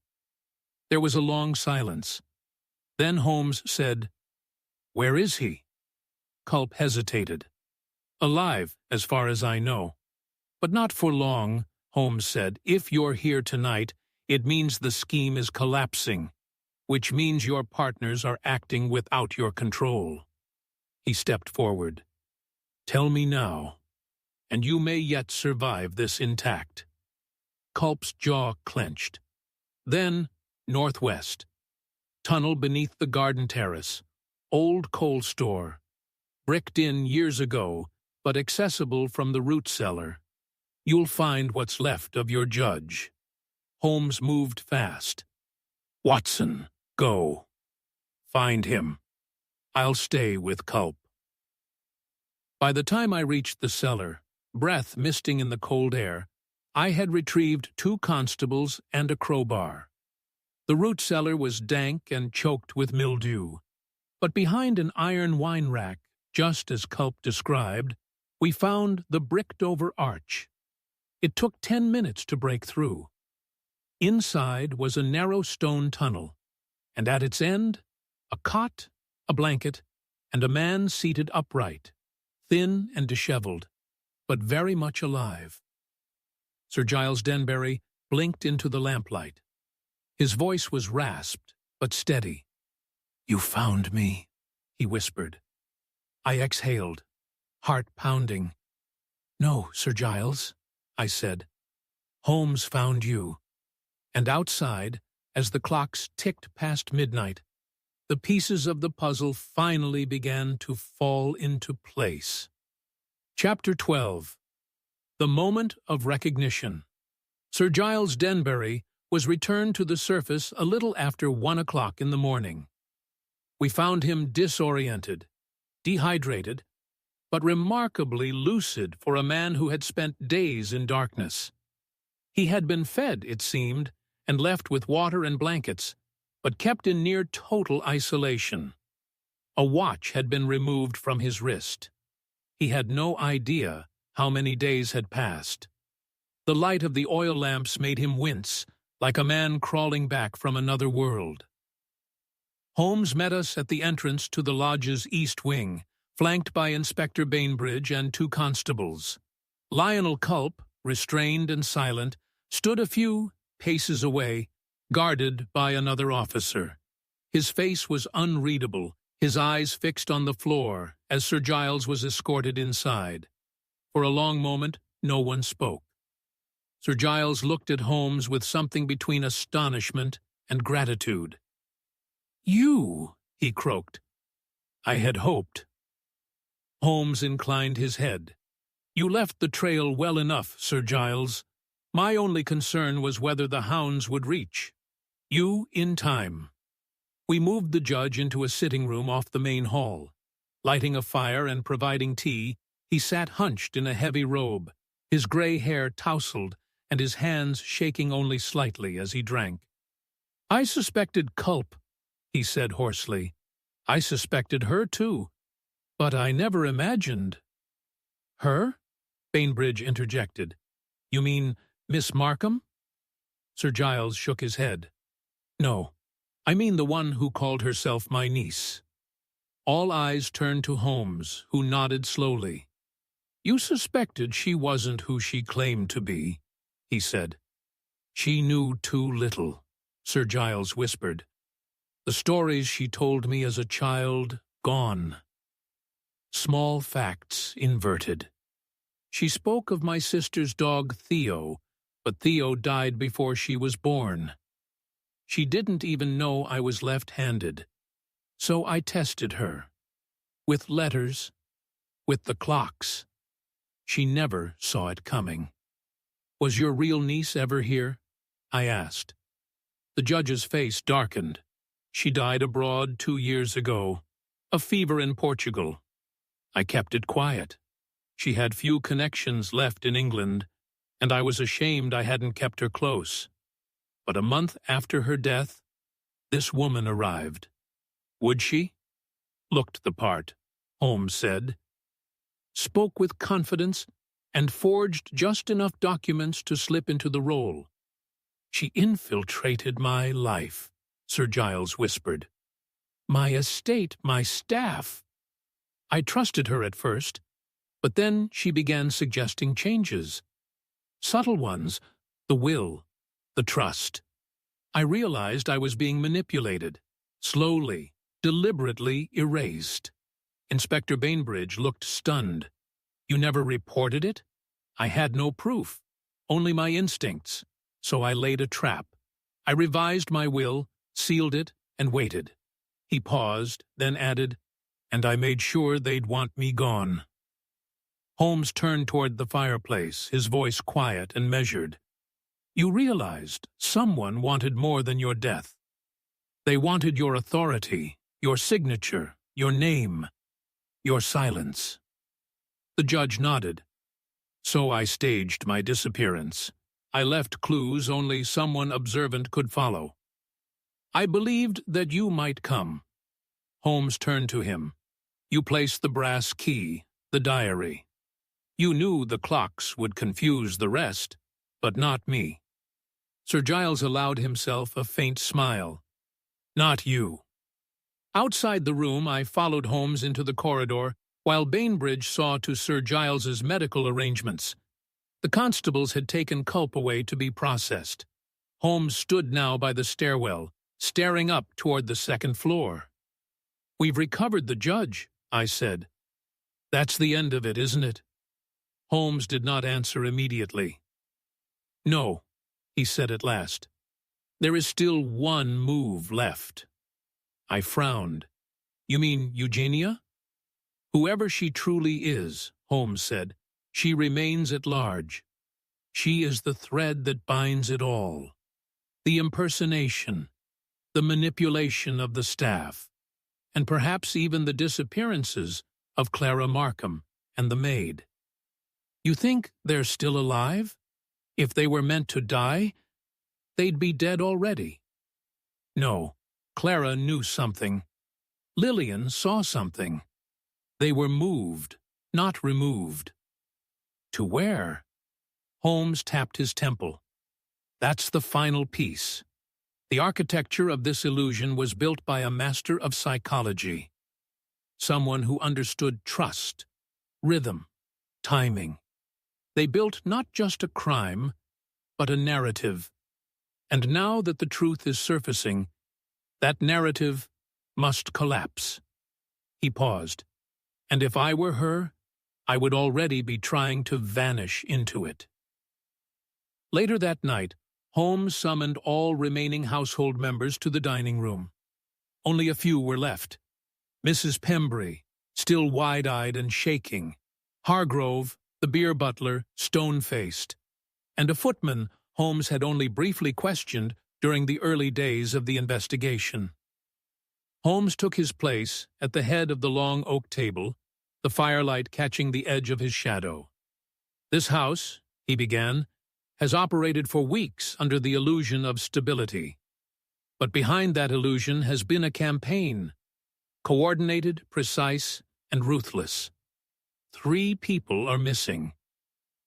There was a long silence. Then Holmes said, "Where is he?" Culp hesitated. "Alive, as far as I know. But not for long," Holmes said. "If you're here tonight, It means the scheme is collapsing, which means your partners are acting without your control. He stepped forward. Tell me now, and you may yet survive this intact. Culp's jaw clenched. Then, northwest. Tunnel beneath the garden terrace. Old coal store. Bricked in years ago, but accessible from the root cellar. You'll find what's left of your judge. Holmes moved fast. Watson, go. Find him. I'll stay with Culp. By the time I reached the cellar, breath misting in the cold air, I had retrieved 2 constables and a crowbar. The root cellar was dank and choked with mildew, but behind an iron wine rack, just as Culp described, we found the bricked-over arch. It took 10 minutes to break through. Inside was a narrow stone tunnel, and at its end, a cot, a blanket, and a man seated upright, thin and disheveled, but very much alive. Sir Giles Denbury blinked into the lamplight. His voice was rasped, but steady. "You found me," he whispered. I exhaled, heart pounding. "No, Sir Giles," I said. "Holmes found you." And outside, as the clocks ticked past midnight, the pieces of the puzzle finally began to fall into place. Chapter 12. The Moment of Recognition. Sir Giles Denbury was returned to the surface a little after 1 o'clock in the morning. We found him disoriented, dehydrated, but remarkably lucid for a man who had spent days in darkness. He had been fed, it seemed, and left with water and blankets, but kept in near total isolation. A watch had been removed from his wrist. He had no idea how many days had passed. The light of the oil lamps made him wince, like a man crawling back from another world. Holmes met us at the entrance to the lodge's east wing, flanked by Inspector Bainbridge and 2 constables. Lionel Culp, restrained and silent, stood a few paces away, guarded by another officer. His face was unreadable, his eyes fixed on the floor as Sir Giles was escorted inside. For a long moment, no one spoke. Sir Giles looked at Holmes with something between astonishment and gratitude. "You," he croaked. "I had hoped." Holmes inclined his head. "You left the trail well enough, Sir Giles. My only concern was whether the hounds would reach you in time." We moved the judge into a sitting room off the main hall. Lighting a fire and providing tea, he sat hunched in a heavy robe, his gray hair tousled and his hands shaking only slightly as he drank. "I suspected Culp," he said hoarsely. "I suspected her too, but I never imagined—" "Her?" Bainbridge interjected. "You mean Miss Markham?" Sir Giles shook his head. "No, I mean the one who called herself my niece." All eyes turned to Holmes, who nodded slowly. "You suspected she wasn't who she claimed to be," he said. "She knew too little," Sir Giles whispered. "The stories she told me as a child, gone. Small facts inverted. She spoke of my sister's dog Theo, but Theo died before she was born. She didn't even know I was left-handed, so I tested her. With letters, with the clocks. She never saw it coming." "Was your real niece ever here?" I asked. The judge's face darkened. "She died abroad 2 years ago. A fever in Portugal. I kept it quiet. She had few connections left in England, and I was ashamed I hadn't kept her close. But a month after her death, this woman arrived. Would she? Looked the part," Holmes said. "Spoke with confidence and forged just enough documents to slip into the role. She infiltrated my life," Sir Giles whispered. "My estate, my staff. I trusted her at first, but then she began suggesting changes. Subtle ones, the will, the trust. I realized I was being manipulated, slowly, deliberately erased. Inspector Bainbridge looked stunned. "You never reported it?" "I had no proof, only my instincts, so I laid a trap. I revised my will, sealed it, and waited." He paused, then added, "And I made sure they'd want me gone." Holmes turned toward the fireplace, his voice quiet and measured. "You realized someone wanted more than your death. They wanted your authority, your signature, your name, your silence." The judge nodded. "So I staged my disappearance. I left clues only someone observant could follow. I believed that you might come." Holmes turned to him. "You placed the brass key, the diary. You knew the clocks would confuse the rest, but not me." Sir Giles allowed himself a faint smile. "Not you." Outside the room, I followed Holmes into the corridor, while Bainbridge saw to Sir Giles's medical arrangements. The constables had taken Culp away to be processed. Holmes stood now by the stairwell, staring up toward the second floor. "We've recovered the judge," I said. "That's the end of it, isn't it?" Holmes did not answer immediately. "No," he said at last. "There is still one move left." I frowned. "You mean Eugenia?" "Whoever she truly is," Holmes said, "she remains at large. She is the thread that binds it all. The impersonation, the manipulation of the staff, and perhaps even the disappearances of Clara Markham and the maid." "You think they're still alive? If they were meant to die, they'd be dead already." "No, Clara knew something. Lillian saw something. They were moved, not removed." "To where?" Holmes tapped his temple. "That's the final piece. The architecture of this illusion was built by a master of psychology. Someone who understood trust, rhythm, timing. They built not just a crime, but a narrative. And now that the truth is surfacing, that narrative must collapse." He paused. "And if I were her, I would already be trying to vanish into it." Later that night, Holmes summoned all remaining household members to the dining room. Only a few were left. Mrs. Pembry, still wide-eyed and shaking. Hargrove, the beer butler, stone-faced. And a footman Holmes had only briefly questioned during the early days of the investigation. Holmes took his place at the head of the long oak table, the firelight catching the edge of his shadow. "This house," he began, "has operated for weeks under the illusion of stability. But behind that illusion has been a campaign, coordinated, precise, and ruthless. 3 people are missing.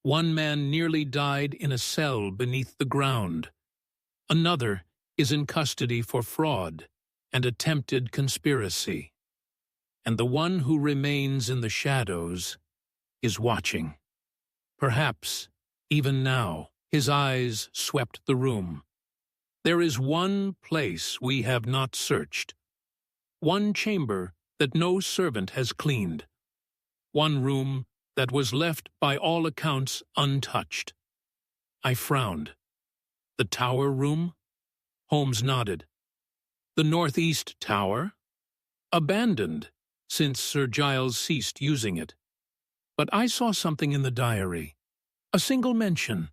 One man nearly died in a cell beneath the ground. Another is in custody for fraud and attempted conspiracy. And the one who remains in the shadows is watching. Perhaps, even now," his eyes swept the room. "There is one place we have not searched. One chamber that no servant has cleaned. One room that was left by all accounts untouched." I frowned. "The tower room?" Holmes nodded. "The northeast tower? Abandoned, since Sir Giles ceased using it. But I saw something in the diary. A single mention.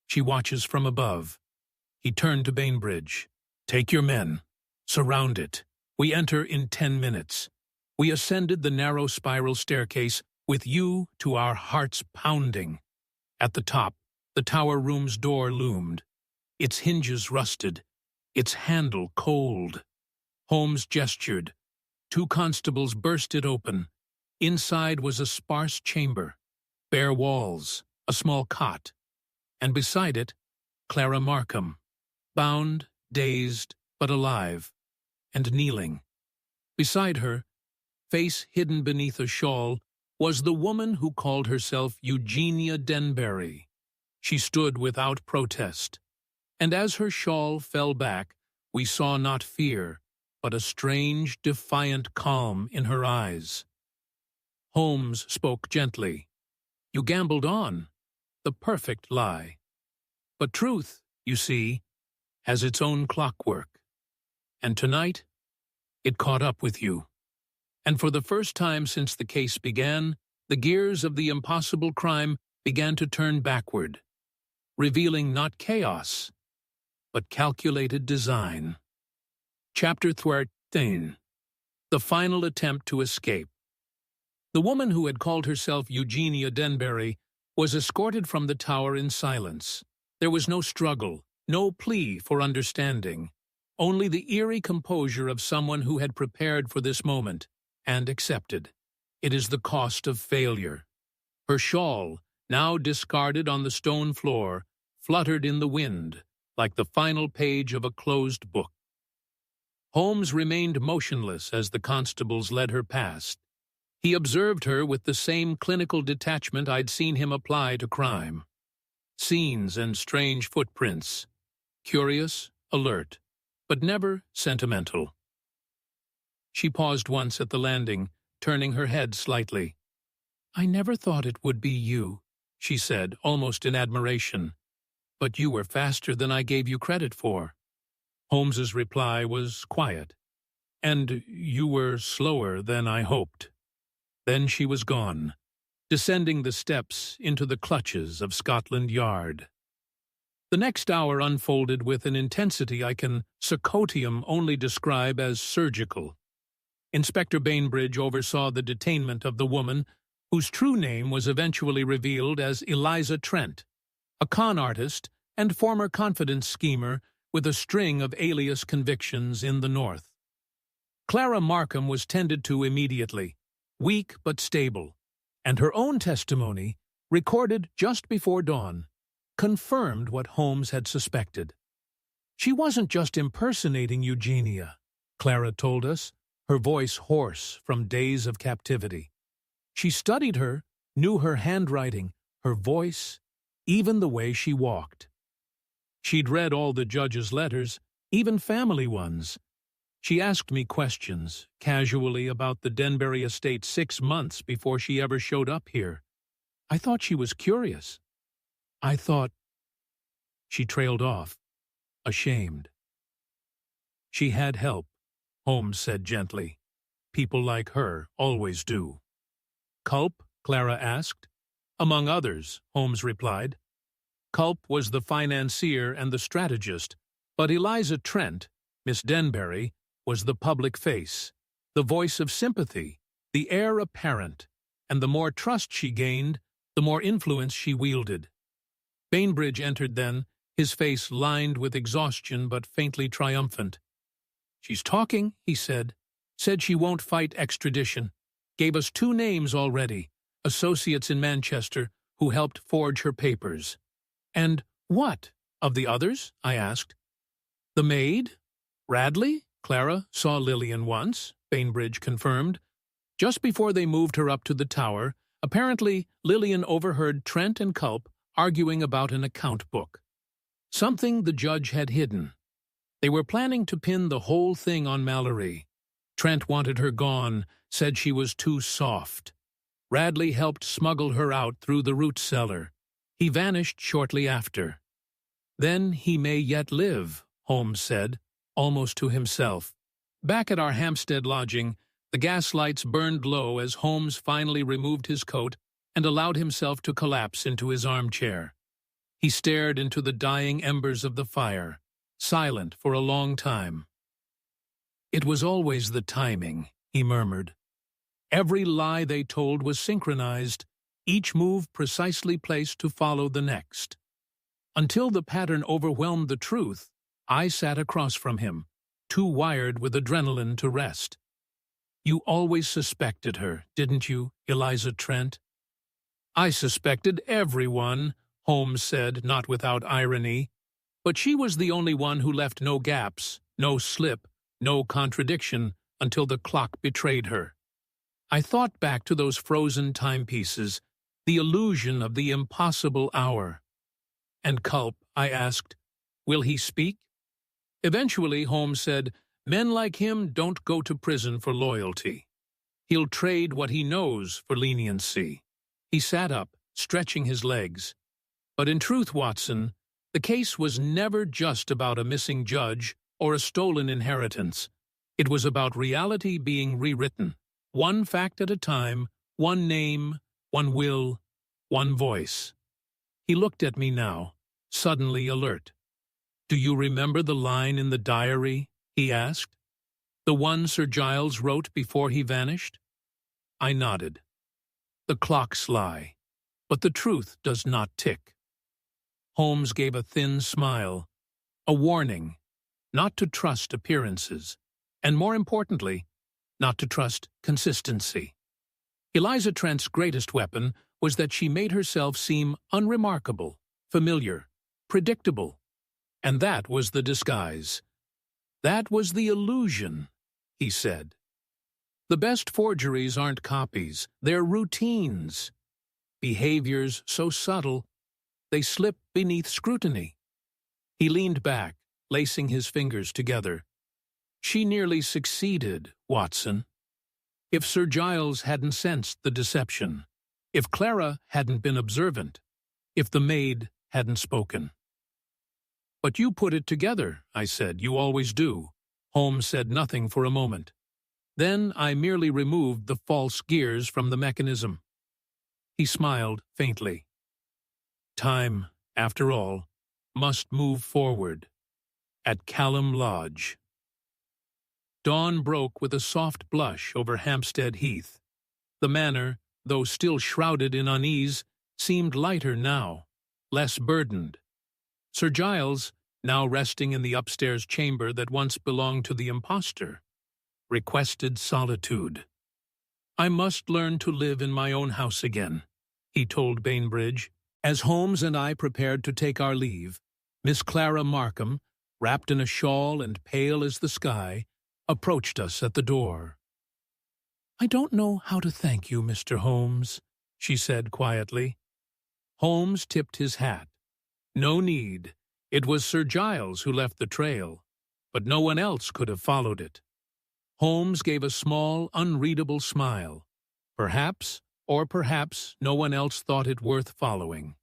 She watches from above." He turned to Bainbridge. "Take your men. Surround it. We enter in 10 minutes. We ascended the narrow spiral staircase with you to our hearts pounding. At the top, the tower room's door loomed, its hinges rusted, its handle cold." Holmes gestured. 2 constables burst it open. Inside was a sparse chamber, bare walls, a small cot, and beside it, Clara Markham, bound, dazed, but alive, and kneeling. Beside her, face hidden beneath a shawl, was the woman who called herself Eugenia Denbury. She stood without protest, and as her shawl fell back, We saw not fear, but a strange, defiant calm in her eyes. Holmes spoke gently. You gambled on. The perfect lie. But truth, you see, has its own clockwork. And tonight, it caught up with you. And for the first time since the case began, the gears of the impossible crime began to turn backward, revealing not chaos, but calculated design. Chapter 13. The final attempt to escape. The woman who had called herself Eugenia Denbury was escorted from the tower in silence. There was no struggle, no plea for understanding, only the eerie composure of someone who had prepared for this moment and accepted. It is the cost of failure. Her shawl, now discarded on the stone floor, fluttered in the wind like the final page of a closed book. Holmes remained motionless as the constables led her past. He observed her with the same clinical detachment I'd seen him apply to crime. Scenes and strange footprints. Curious, alert, but never sentimental. She paused once at the landing, turning her head slightly. I never thought it would be you, she said, almost in admiration. But you were faster than I gave you credit for. Holmes's reply was quiet. And you were slower than I hoped. Then she was gone, descending the steps into the clutches of Scotland Yard. The next hour unfolded with an intensity I can Socotium only describe as surgical. Inspector Bainbridge oversaw the detainment of the woman, whose true name was eventually revealed as Eliza Trent, a con artist and former confidence schemer with a string of alias convictions in the North. Clara Markham was tended to immediately, weak but stable, and her own testimony, recorded just before dawn, confirmed what Holmes had suspected. She wasn't just impersonating Eugenia, Clara told us, her voice hoarse from days of captivity. She studied her, knew her handwriting, her voice, even the way she walked. She'd read all the judge's letters, even family ones. She asked me questions, casually, about the Denbury estate 6 months before she ever showed up here. I thought she was curious. I thought... She trailed off, ashamed. She had help, Holmes said gently. People like her always do. Culp? Clara asked. Among others, Holmes replied. Culp was the financier and the strategist, but Eliza Trent, Miss Denbury, was the public face, the voice of sympathy, the heir apparent, and the more trust she gained, the more influence she wielded. Bainbridge entered then, his face lined with exhaustion but faintly triumphant. She's talking, he said. Said she won't fight extradition. Gave us 2 names already, associates in Manchester, who helped forge her papers. And what of the others? I asked. The maid? Radley? Clara saw Lillian once, Bainbridge confirmed. Just before they moved her up to the tower, apparently Lillian overheard Trent and Culp arguing about an account book. Something the judge had hidden. They were planning to pin the whole thing on Mallory. Trent wanted her gone, said she was too soft. Radley helped smuggle her out through the root cellar. He vanished shortly after. Then he may yet live, Holmes said, almost to himself. Back at our Hampstead lodging, the gas lights burned low as Holmes finally removed his coat and allowed himself to collapse into his armchair. He stared into the dying embers of the fire, silent for a long time. It was always the timing, he murmured. Every lie they told was synchronized, each move precisely placed to follow the next. Until the pattern overwhelmed the truth, I sat across from him, too wired with adrenaline to rest. You always suspected her, didn't you, Eliza Trent? I suspected everyone, Holmes said, not without irony. But she was the only one who left no gaps, no slip, no contradiction, until the clock betrayed her. I thought back to those frozen timepieces, the illusion of the impossible hour. And Culp, I asked, will he speak? Eventually, Holmes said, "Men like him don't go to prison for loyalty. He'll trade what he knows for leniency." He sat up, stretching his legs. "But in truth, Watson, the case was never just about a missing judge or a stolen inheritance. It was about reality being rewritten, one fact at a time, one name, one will, one voice." He looked at me now, suddenly alert. "Do you remember the line in the diary?" he asked. "The one Sir Giles wrote before he vanished?" I nodded. "The clocks lie, but the truth does not tick." Holmes gave a thin smile, a warning not to trust appearances, and more importantly, not to trust consistency. Eliza Trent's greatest weapon was that she made herself seem unremarkable, familiar, predictable, and that was the disguise. "That was the illusion," he said. "The best forgeries aren't copies, they're routines. Behaviors so subtle, they slip beneath scrutiny." He leaned back, lacing his fingers together. "She nearly succeeded, Watson. If Sir Giles hadn't sensed the deception, if Clara hadn't been observant, if the maid hadn't spoken." "But you put it together," I said. "You always do." Holmes said nothing for a moment. Then I merely removed the false gears from the mechanism. He smiled faintly. "Time, after all, must move forward. At Callum Lodge." Dawn broke with a soft blush over Hampstead Heath. The manor, though still shrouded in unease, seemed lighter now, less burdened. Sir Giles, now resting in the upstairs chamber that once belonged to the impostor, requested solitude. "I must learn to live in my own house again," he told Bainbridge. As Holmes and I prepared to take our leave, Miss Clara Markham, wrapped in a shawl and pale as the sky, approached us at the door. "I don't know how to thank you, Mr. Holmes," she said quietly. Holmes tipped his hat. No need. It was Sir Giles who left the trail, but no one else could have followed it. Holmes gave a small, unreadable smile. Perhaps, or perhaps no one else thought it worth following.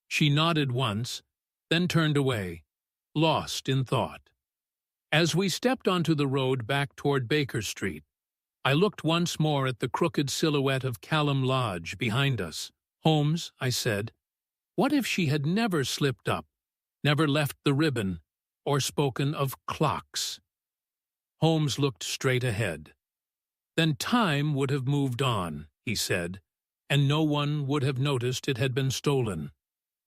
She nodded once, then turned away, lost in thought. As we stepped onto the road back toward Baker Street, I looked once more at the crooked silhouette of Callum Lodge behind us. "Holmes," I said, "what if she had never slipped up, never left the ribbon, or spoken of clocks?" Holmes looked straight ahead. "Then time would have moved on," he said, "and no one would have noticed it had been stolen."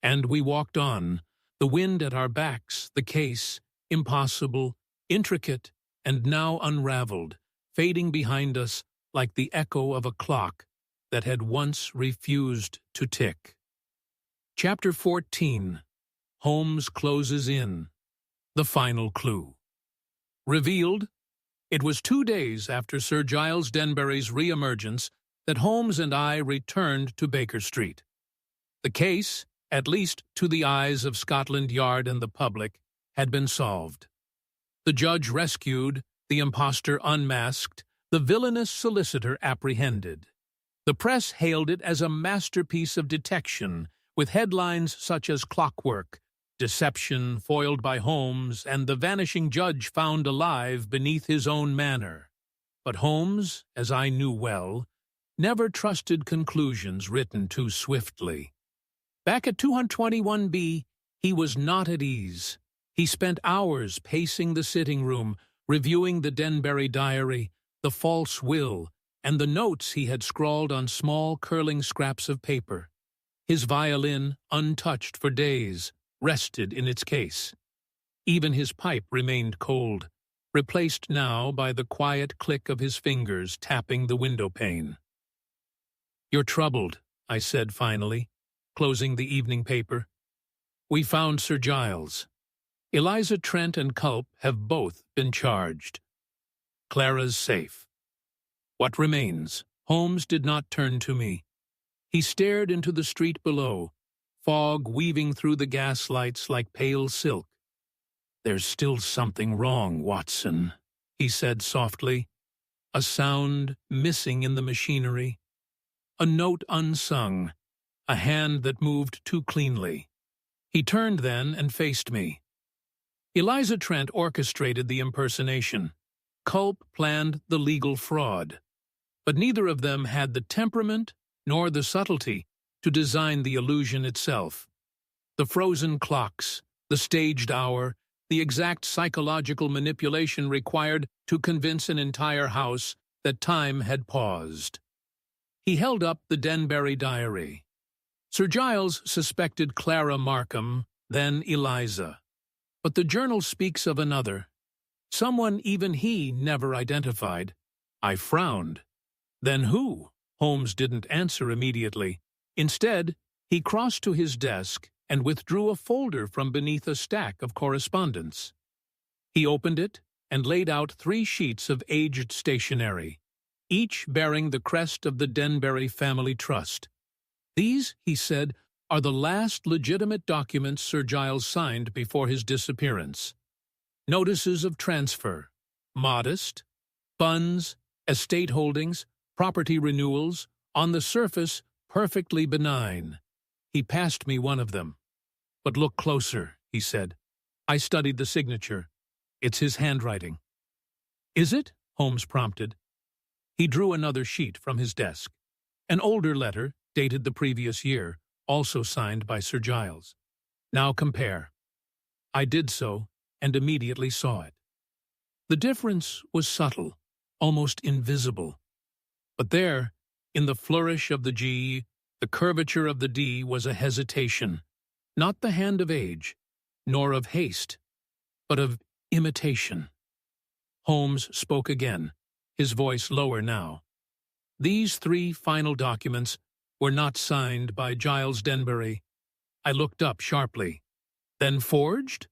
And we walked on, the wind at our backs, the case, impossible, intricate, and now unraveled, fading behind us like the echo of a clock that had once refused to tick. Chapter 14. Holmes closes in. The final clue. Revealed. It was 2 days after Sir Giles Denbury's re-emergence that Holmes and I returned to Baker Street. The case, at least to the eyes of Scotland Yard and the public, had been solved. The judge rescued, the impostor unmasked, the villainous solicitor apprehended. The press hailed it as a masterpiece of detection, with headlines such as "Clockwork," "Deception foiled by Holmes," and "The vanishing judge found alive beneath his own manor." But Holmes, as I knew well, never trusted conclusions written too swiftly. Back at 221B, he was not at ease. He spent hours pacing the sitting room, reviewing the Denbury diary, the false will, and the notes he had scrawled on small curling scraps of paper. His violin, untouched for days, rested in its case. Even his pipe remained cold, replaced now by the quiet click of his fingers tapping the window pane. "You're troubled," I said finally, closing the evening paper. "We found Sir Giles. Eliza Trent and Culp have both been charged. Clara's safe. What remains?" Holmes did not turn to me. He stared into the street below, fog weaving through the gas lights like pale silk. "There's still something wrong, Watson," he said softly. A sound missing in the machinery. A note unsung. A hand that moved too cleanly. He turned then and faced me. Eliza Trent orchestrated the impersonation. Culp planned the legal fraud. But neither of them had the temperament nor the subtlety to design the illusion itself. The frozen clocks, the staged hour, the exact psychological manipulation required to convince an entire house that time had paused. He held up the Denbury diary. Sir Giles suspected Clara Markham, then Eliza. But the journal speaks of another. Someone even he never identified. I frowned. Then who? Holmes didn't answer immediately. Instead, he crossed to his desk and withdrew a folder from beneath a stack of correspondence. He opened it and laid out 3 sheets of aged stationery, each bearing the crest of the Denbury Family Trust. "These," he said, "are the last legitimate documents Sir Giles signed before his disappearance. Notices of transfer, modest, funds, estate holdings, property renewals, on the surface perfectly benign." He passed me one of them. "But look closer," he said. I studied the signature. "It's his handwriting." "Is it?" Holmes prompted. He drew another sheet from his desk. An older letter, dated the previous year, also signed by Sir Giles. "Now compare." I did so, and immediately saw it. The difference was subtle, almost invisible. But there, in the flourish of the G, the curvature of the D, was a hesitation, not the hand of age, nor of haste, but of imitation. Holmes spoke again, his voice lower now. "These 3 final documents were not signed by Giles Denbury." I looked up sharply. "Then forged?"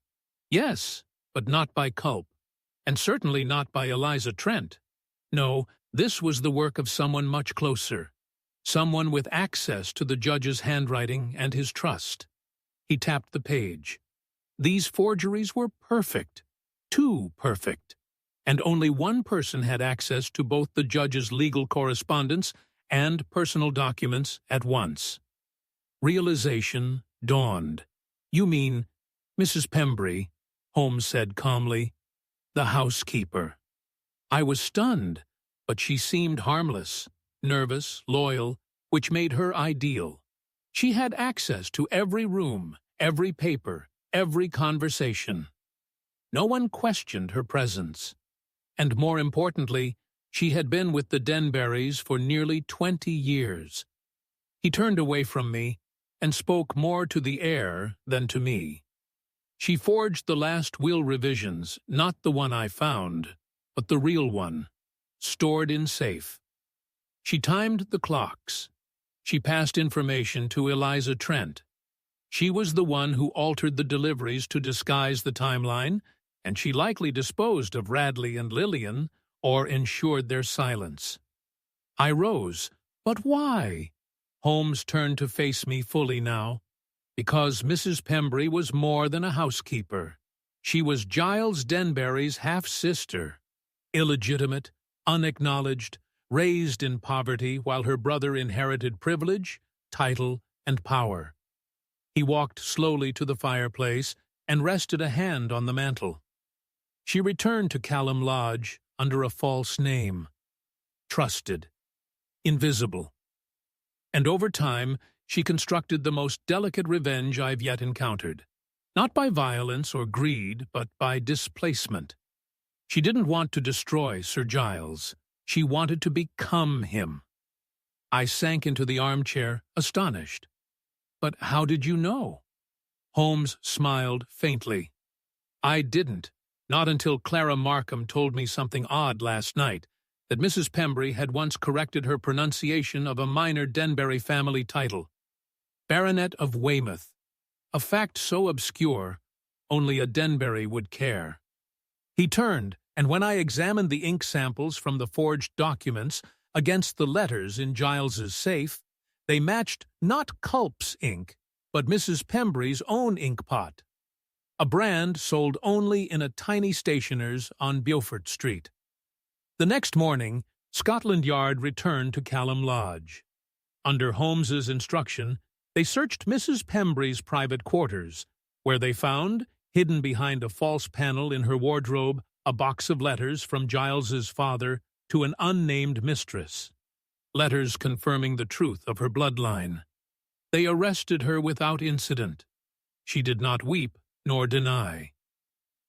"Yes, but not by Culp, and certainly not by Eliza Trent. No, this was the work of someone much closer, someone with access to the judge's handwriting and his trust." He tapped the page. "These forgeries were perfect, too perfect, and only one person had access to both the judge's legal correspondence and personal documents at once." Realization dawned. "You mean Mrs. Pembrey," Holmes said calmly, "the housekeeper." I was stunned, but she seemed harmless, nervous, loyal, which made her ideal. She had access to every room, every paper, every conversation. No one questioned her presence. And more importantly, she had been with the Denburys for nearly 20 years. He turned away from me and spoke more to the air than to me. "She forged the last will revisions, not the one I found, but the real one, stored in safe. She timed the clocks. She passed information to Eliza Trent. She was the one who altered the deliveries to disguise the timeline, and she likely disposed of Radley and Lillian or ensured their silence." I rose. "But why?" Holmes turned to face me fully now. "Because Mrs. Pembrey was more than a housekeeper. She was Giles Denbury's half-sister, illegitimate, unacknowledged, raised in poverty while her brother inherited privilege, title, and power." He walked slowly to the fireplace and rested a hand on the mantel. "She returned to Callum Lodge under a false name. Trusted. Invisible. And over time, she constructed the most delicate revenge I've yet encountered. Not by violence or greed, but by displacement. She didn't want to destroy Sir Giles. She wanted to become him." I sank into the armchair, astonished. "But how did you know?" Holmes smiled faintly. "I didn't, not until Clara Markham told me something odd last night, that Mrs. Pembrey had once corrected her pronunciation of a minor Denbury family title. Baronet of Weymouth, a fact so obscure, only a Denbury would care." He turned, and when I examined the ink samples from the forged documents against the letters in Giles's safe, they matched not Culp's ink, but Mrs. Pembrey's own inkpot. a brand sold only in a tiny stationer's on Beaufort Street. The next morning, Scotland Yard returned to Callum Lodge. Under Holmes's instruction, they searched Mrs. Pembry's private quarters, where they found, hidden behind a false panel in her wardrobe, a box of letters from Giles's father to an unnamed mistress. Letters confirming the truth of her bloodline. They arrested her without incident. She did not weep nor deny.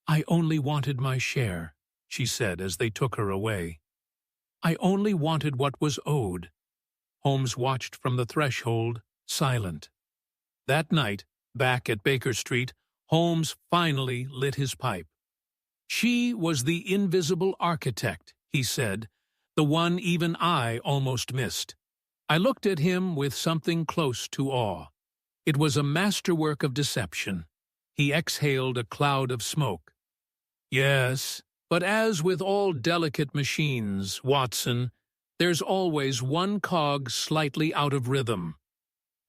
"I only wanted my share," she said as they took her away. "I only wanted what was owed." Holmes watched from the threshold, silent. That night, back at Baker Street, Holmes finally lit his pipe. "She was the invisible architect," he said, "the one even I almost missed." I looked at him with something close to awe. It was a masterwork of deception. He exhaled a cloud of smoke. "Yes, but as with all delicate machines, Watson, there's always one cog slightly out of rhythm.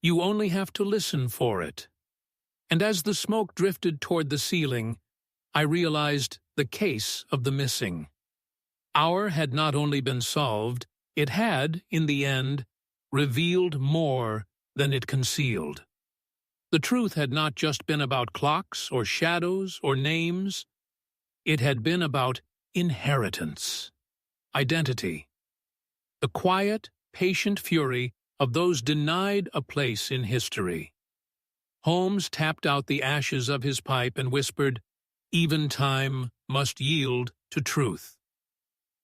You only have to listen for it." And as the smoke drifted toward the ceiling, I realized the case of the missing. Our had not only been solved, it had, in the end, revealed more than it concealed. The truth had not just been about clocks or shadows or names. It had been about inheritance, identity, the quiet, patient fury of those denied a place in history. Holmes tapped out the ashes of his pipe and whispered, "Even time must yield to truth."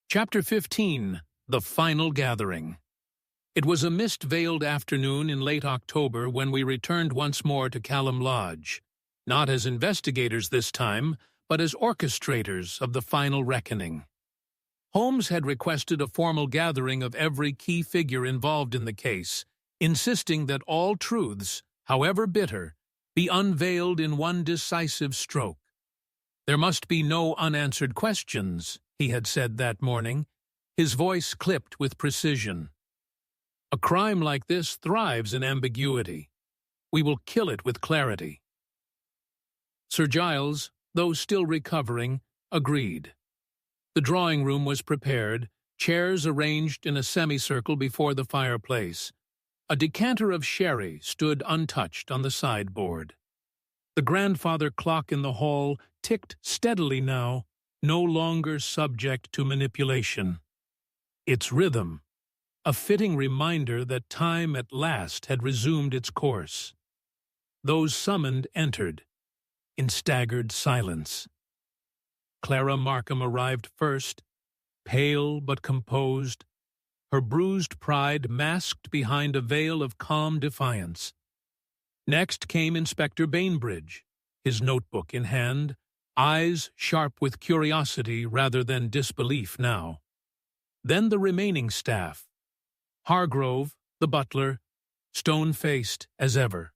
Chapter 15. The Final Gathering. It was a mist-veiled afternoon in late October when we returned once more to Callum Lodge, not as investigators this time, but as orchestrators of the final reckoning. Holmes had requested a formal gathering of every key figure involved in the case, insisting that all truths, however bitter, be unveiled in one decisive stroke. There must be no unanswered questions, he had said that morning, his voice clipped with precision. A crime like this thrives in ambiguity. We will kill it with clarity. Sir Giles, though still recovering, agreed. The drawing room was prepared, chairs arranged in a semicircle before the fireplace. A decanter of sherry stood untouched on the sideboard. The grandfather clock in the hall ticked steadily now, no longer subject to manipulation. Its rhythm, a fitting reminder that time at last had resumed its course. Those summoned entered, in staggered silence. Clara Markham arrived first, pale but composed, her bruised pride masked behind a veil of calm defiance. Next came Inspector Bainbridge, his notebook in hand, eyes sharp with curiosity rather than disbelief now. Then the remaining staff. Hargrove, the butler, stone-faced as ever.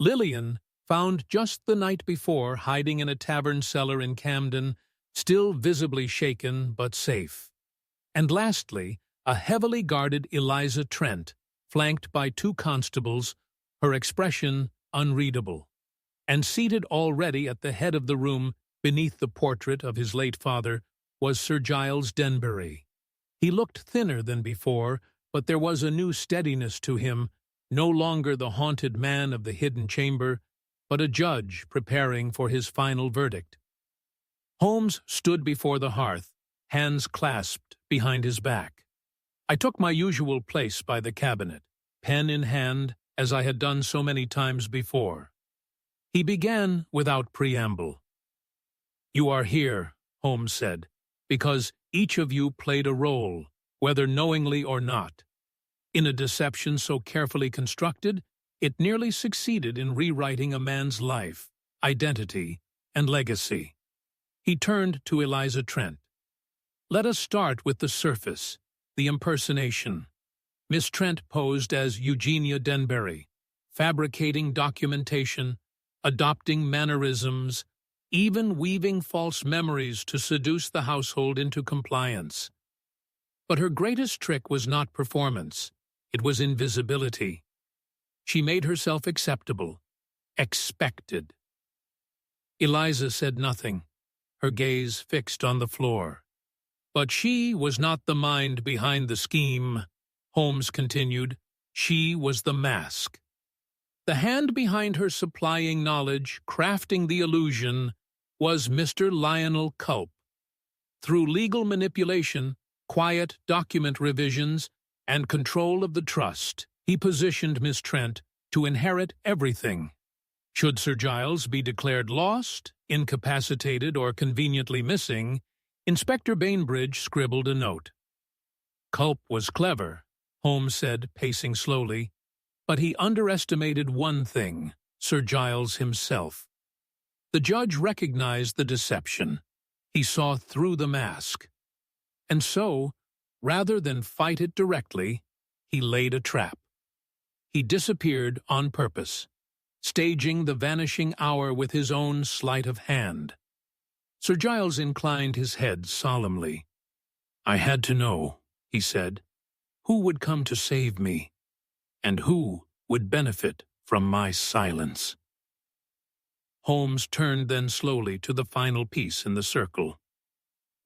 Lillian, found just the night before hiding in a tavern cellar in Camden, still visibly shaken but safe. And lastly, a heavily guarded Eliza Trent, flanked by 2 constables, her expression unreadable. And seated already at the head of the room, beneath the portrait of his late father, was Sir Giles Denbury. He looked thinner than before, but there was a new steadiness to him, no longer the haunted man of the hidden chamber, but a judge preparing for his final verdict. Holmes stood before the hearth, hands clasped behind his back. I took my usual place by the cabinet, pen in hand, as I had done so many times before. He began without preamble. "You are here," Holmes said, "because each of you played a role, whether knowingly or not. In a deception so carefully constructed, it nearly succeeded in rewriting a man's life, identity, and legacy." He turned to Eliza Trent. "Let us start with the surface, the impersonation." Miss Trent posed as Eugenia Denbury, fabricating documentation, adopting mannerisms, even weaving false memories to seduce the household into compliance. But her greatest trick was not performance, it was invisibility. She made herself acceptable, expected. Eliza said nothing, her gaze fixed on the floor. But she was not the mind behind the scheme, Holmes continued. She was the mask. The hand behind her supplying knowledge, crafting the illusion, was Mr. Lionel Culp. Through legal manipulation, quiet document revisions, and control of the trust, he positioned Miss Trent to inherit everything. Should Sir Giles be declared lost, incapacitated, or conveniently missing, Inspector Bainbridge scribbled a note. Culp was clever, Holmes said, pacing slowly, but he underestimated one thing, Sir Giles himself. The judge recognized the deception. He saw through the mask. And so, rather than fight it directly, he laid a trap. He disappeared on purpose, staging the vanishing hour with his own sleight of hand. Sir Giles inclined his head solemnly. "I had to know," he said, "who would come to save me, and who would benefit from my silence." Holmes turned then slowly to the final piece in the circle.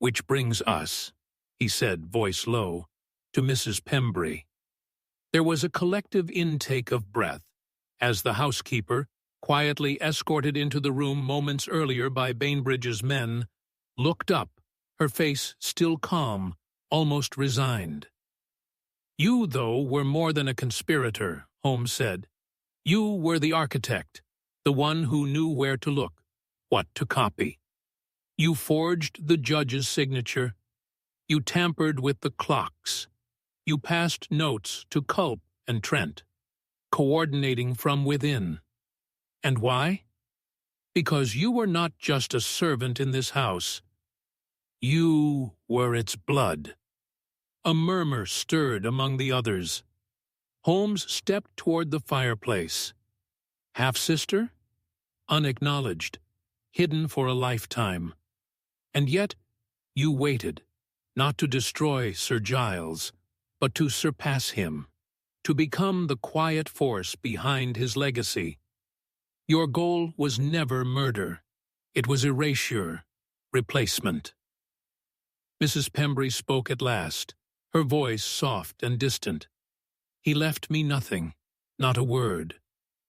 "Which brings us," he said, voice low, "to Mrs. Pembrey." There was a collective intake of breath as the housekeeper, quietly escorted into the room moments earlier by Bainbridge's men, looked up, her face still calm, almost resigned. "You, though, were more than a conspirator," Holmes said. "You were the architect, the one who knew where to look, what to copy. You forged the judge's signature. You tampered with the clocks. You passed notes to Culp and Trent, coordinating from within. And why? Because you were not just a servant in this house. You were its blood." A murmur stirred among the others. Holmes stepped toward the fireplace. Half-sister? Unacknowledged, hidden for a lifetime. And yet, you waited, not to destroy Sir Giles, but to surpass him, to become the quiet force behind his legacy. Your goal was never murder. It was erasure, replacement. Mrs. Pembrey spoke at last, her voice soft and distant. "He left me nothing, not a word,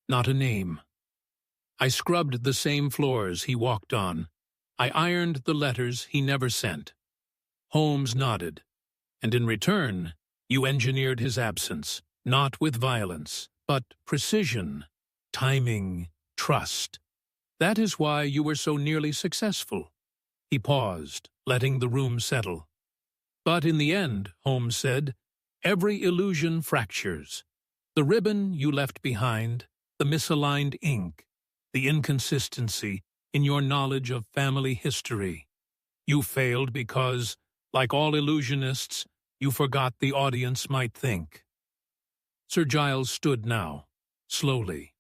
not a name. I scrubbed the same floors he walked on. I ironed the letters he never sent." Holmes nodded. "And in return, you engineered his absence, not with violence, but precision, timing, trust. That is why you were so nearly successful." He paused, letting the room settle. "But in the end," Holmes said, "every illusion fractures. The ribbon you left behind, the misaligned ink, the inconsistency in your knowledge of family history. You failed because, like all illusionists, you forgot the audience might think." Sir Giles stood now, slowly.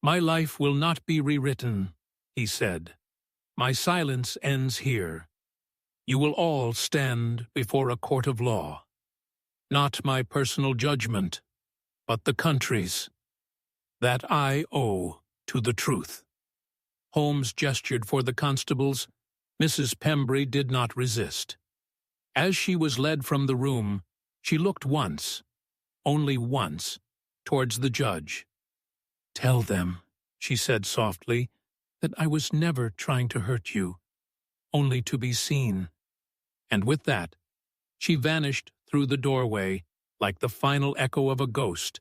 "My life will not be rewritten," he said. "My silence ends here. You will all stand before a court of law. Not my personal judgment, but the country's. That I owe to the truth." Holmes gestured for the constables. Mrs. Pembrey did not resist. As she was led from the room, she looked once, only once, towards the judge. "Tell them," she said softly, "that I was never trying to hurt you, only to be seen." And with that, she vanished through the doorway like the final echo of a ghost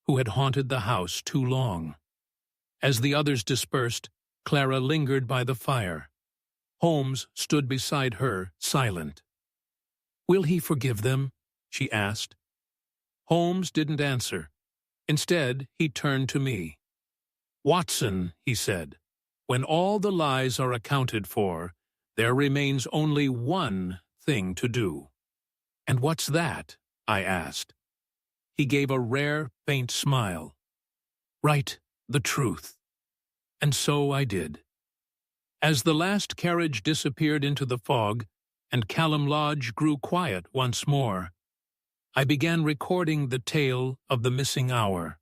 who had haunted the house too long. As the others dispersed, Clara lingered by the fire. Holmes stood beside her, silent. "Will he forgive them?" she asked. Holmes didn't answer. Instead, he turned to me. "Watson," he said, "when all the lies are accounted for, there remains only one thing to do." "And what's that?" I asked. He gave a rare, faint smile. "Write the truth." And so I did. As the last carriage disappeared into the fog and Callum Lodge grew quiet once more, I began recording the tale of the missing hour.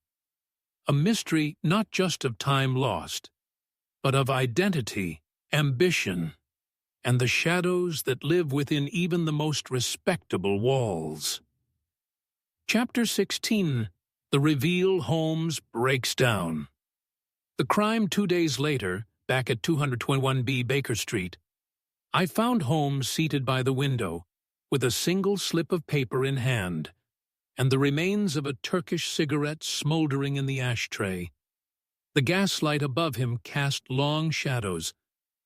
A mystery not just of time lost, but of identity, ambition, and the shadows that live within even the most respectable walls. Chapter 16. The Reveal Holmes Breaks Down. The crime 2 days later, back at 221B Baker Street, I found Holmes seated by the window, with a single slip of paper in hand, and the remains of a Turkish cigarette smoldering in the ashtray. The gaslight above him cast long shadows,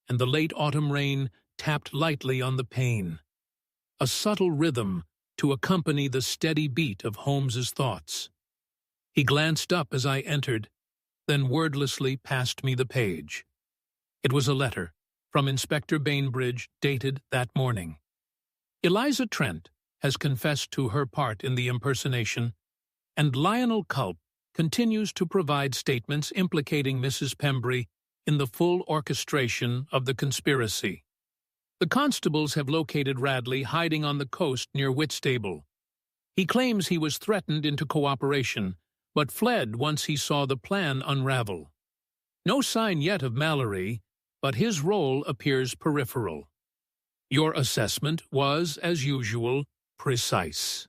and the late autumn rain tapped lightly on the pane, a subtle rhythm to accompany the steady beat of Holmes's thoughts. He glanced up as I entered, then wordlessly passed me the page. It was a letter from Inspector Bainbridge dated that morning. Eliza Trent has confessed to her part in the impersonation, and Lionel Culp continues to provide statements implicating Mrs. Pembry in the full orchestration of the conspiracy. The constables have located Radley hiding on the coast near Whitstable. He claims he was threatened into cooperation, but fled once he saw the plan unravel. No sign yet of Mallory, but his role appears peripheral. Your assessment was, as usual, precise.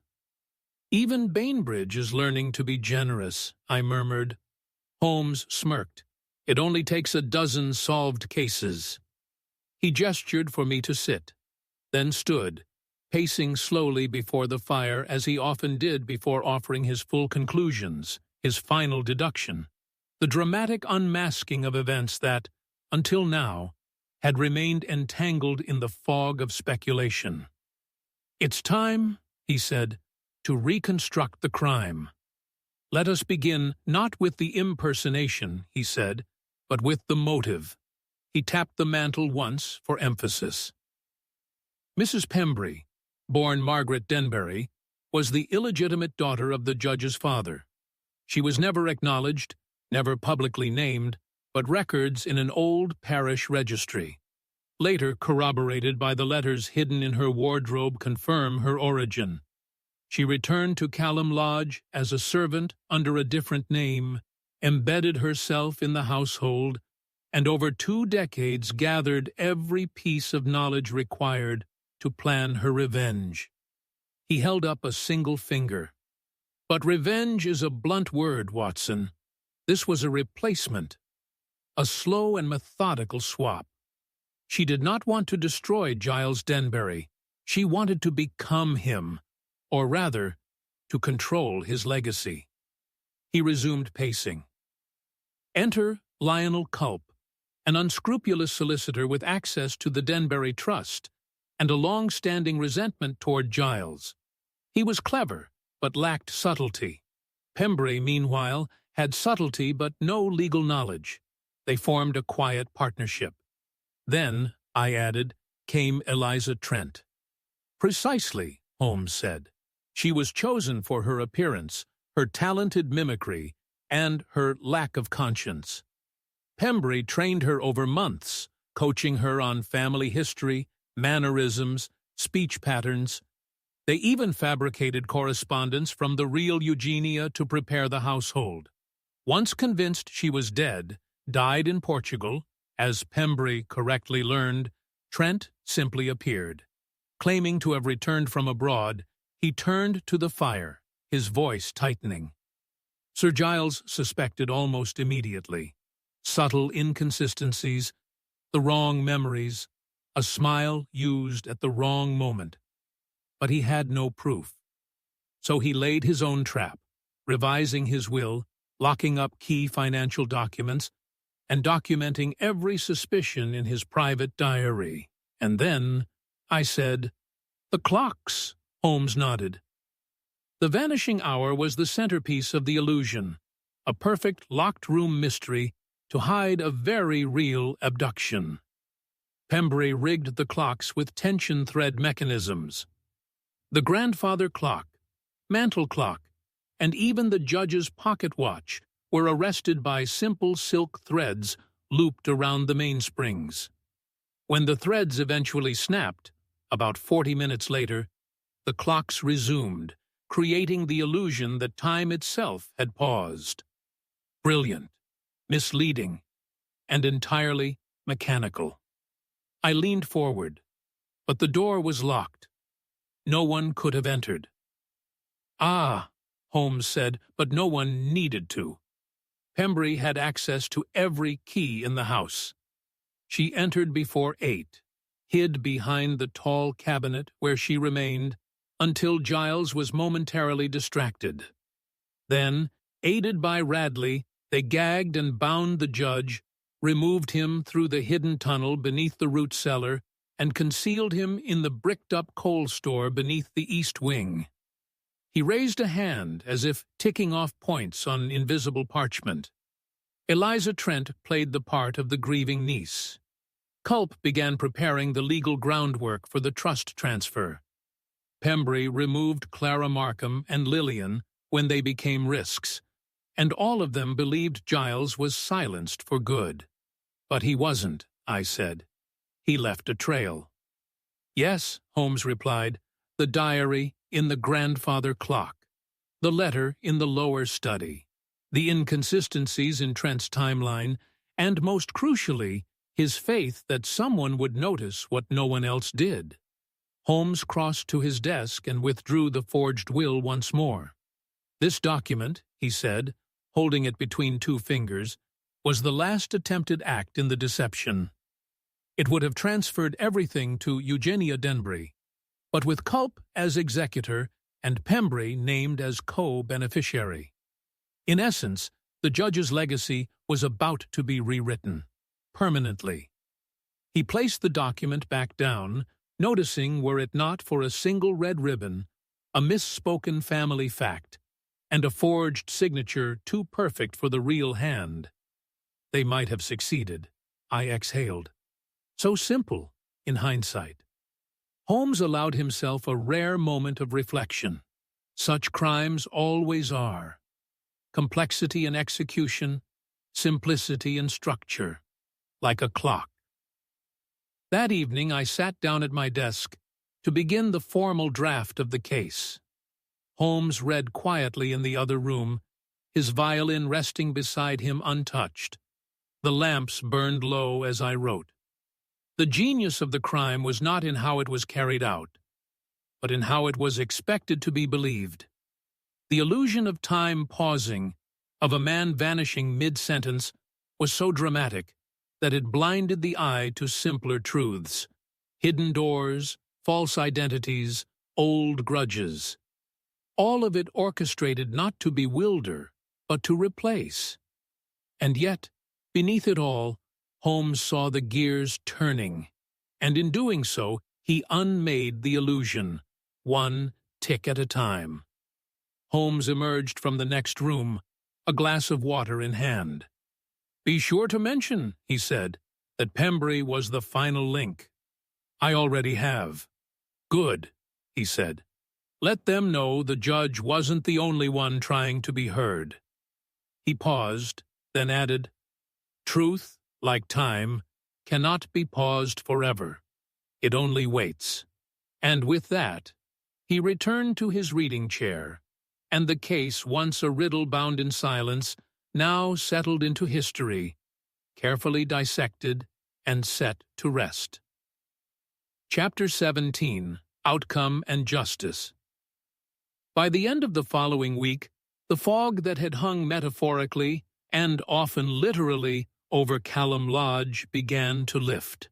Even Bainbridge is learning to be generous, I murmured. Holmes smirked. It only takes a dozen solved cases. He gestured for me to sit, then stood, pacing slowly before the fire as he often did before offering his full conclusions, his final deduction, the dramatic unmasking of events that, until now, had remained entangled in the fog of speculation. It's time, he said, to reconstruct the crime. Let us begin not with the impersonation, he said, but with the motive. He tapped the mantel once for emphasis. Mrs. Pembry, born Margaret Denbury, was the illegitimate daughter of the judge's father. She was never acknowledged, never publicly named, but records in an old parish registry. Later corroborated by the letters hidden in her wardrobe confirm her origin. She returned to Callum Lodge as a servant under a different name, embedded herself in the household, and over 2 decades gathered every piece of knowledge required to plan her revenge. He held up a single finger. But revenge is a blunt word, Watson. This was a replacement, a slow and methodical swap. She did not want to destroy Giles Denbury. She wanted to become him, or rather, to control his legacy. He resumed pacing. Enter Lionel Culp, an unscrupulous solicitor with access to the Denbury Trust and a long-standing resentment toward Giles. He was clever, but lacked subtlety. Pembry, meanwhile, had subtlety but no legal knowledge. They formed a quiet partnership. Then, I added, came Eliza Trent. Precisely, Holmes said. She was chosen for her appearance, her talented mimicry, and her lack of conscience. Pembry trained her over months, coaching her on family history, mannerisms, speech patterns. They even fabricated correspondence from the real Eugenia to prepare the household. Once convinced she was dead, died in Portugal, as Pembry correctly learned, Trent simply appeared. Claiming to have returned from abroad, he turned to the fire, his voice tightening. Sir Giles suspected almost immediately. Subtle inconsistencies, the wrong memories, a smile used at the wrong moment. But he had no proof. So he laid his own trap, revising his will, locking up key financial documents, and documenting every suspicion in his private diary. And then, I said, "The clocks," Holmes nodded. The vanishing hour was the centerpiece of the illusion, a perfect locked-room mystery to hide a very real abduction. Pembry rigged the clocks with tension thread mechanisms. The grandfather clock, mantel clock, and even the judge's pocket watch were arrested by simple silk threads looped around the mainsprings. When the threads eventually snapped, about 40 minutes later, the clocks resumed, creating the illusion that time itself had paused. Brilliant, misleading, and entirely mechanical. I leaned forward, but the door was locked. No one could have entered. "Ah," Holmes said, but no one needed to. Pembry had access to every key in the house. She entered before 8, hid behind the tall cabinet where she remained until Giles was momentarily distracted. Then, aided by Radley, they gagged and bound the judge, removed him through the hidden tunnel beneath the root cellar, and concealed him in the bricked-up coal store beneath the east wing. He raised a hand as if ticking off points on invisible parchment. Eliza Trent played the part of the grieving niece. Culp began preparing the legal groundwork for the trust transfer. Pembry removed Clara Markham and Lillian when they became risks, and all of them believed Giles was silenced for good. But he wasn't, I said. He left a trail. "Yes," Holmes replied, "the diary in the grandfather clock, the letter in the lower study, the inconsistencies in Trent's timeline, and most crucially, his faith that someone would notice what no one else did." Holmes crossed to his desk and withdrew the forged will once more. "This document," he said, holding it between two fingers, "was the last attempted act in the deception. It would have transferred everything to Eugenia Denbury, but with Culp as executor and Pembry named as co-beneficiary. In essence, the judge's legacy was about to be rewritten, permanently." He placed the document back down, noticing, were it not for a single red ribbon, a misspoken family fact, and a forged signature too perfect for the real hand. They might have succeeded, I exhaled. So simple, in hindsight. Holmes allowed himself a rare moment of reflection. Such crimes always are. Complexity in execution, simplicity in structure, like a clock. That evening I sat down at my desk to begin the formal draft of the case. Holmes read quietly in the other room, his violin resting beside him untouched. The lamps burned low as I wrote. The genius of the crime was not in how it was carried out, but in how it was expected to be believed. The illusion of time pausing, of a man vanishing mid-sentence, was so dramatic that it blinded the eye to simpler truths. Hidden doors, false identities, old grudges. All of it orchestrated not to bewilder, but to replace. And yet, beneath it all, Holmes saw the gears turning, and in doing so, he unmade the illusion, one tick at a time. Holmes emerged from the next room, a glass of water in hand. "Be sure to mention," he said, "that Pembry was the final link." "I already have." "Good," he said. "Let them know the judge wasn't the only one trying to be heard." He paused, then added, "Truth, like time, cannot be paused forever. It only waits." And with that, he returned to his reading chair, and the case, once a riddle bound in silence, now settled into history, carefully dissected and set to rest. Chapter 17. Outcome and Justice. By the end of the following week, the fog that had hung metaphorically, and often literally, over Callum Lodge began to lift.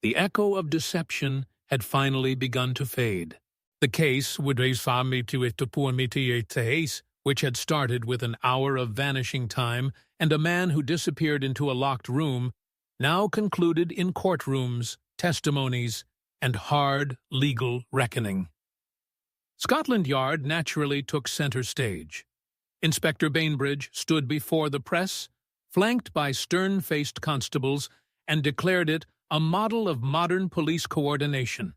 The echo of deception had finally begun to fade. The case, which had started with an hour of vanishing time and a man who disappeared into a locked room, now concluded in courtrooms, testimonies, and hard legal reckoning. Scotland Yard naturally took center stage. Inspector Bainbridge stood before the press, flanked by stern-faced constables, and declared it a model of modern police coordination,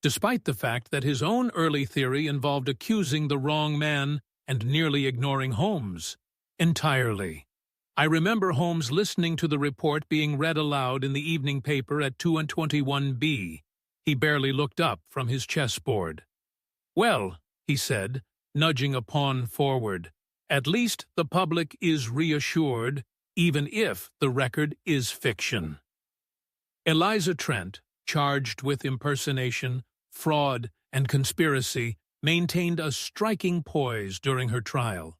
despite the fact that his own early theory involved accusing the wrong man and nearly ignoring Holmes entirely. I remember Holmes listening to the report being read aloud in the evening paper at 2:21b. He barely looked up from his chessboard. "Well," he said, nudging a pawn forward, "at least the public is reassured even if the record is fiction. Eliza Trent, charged with impersonation, fraud, and conspiracy, maintained a striking poise during her trial.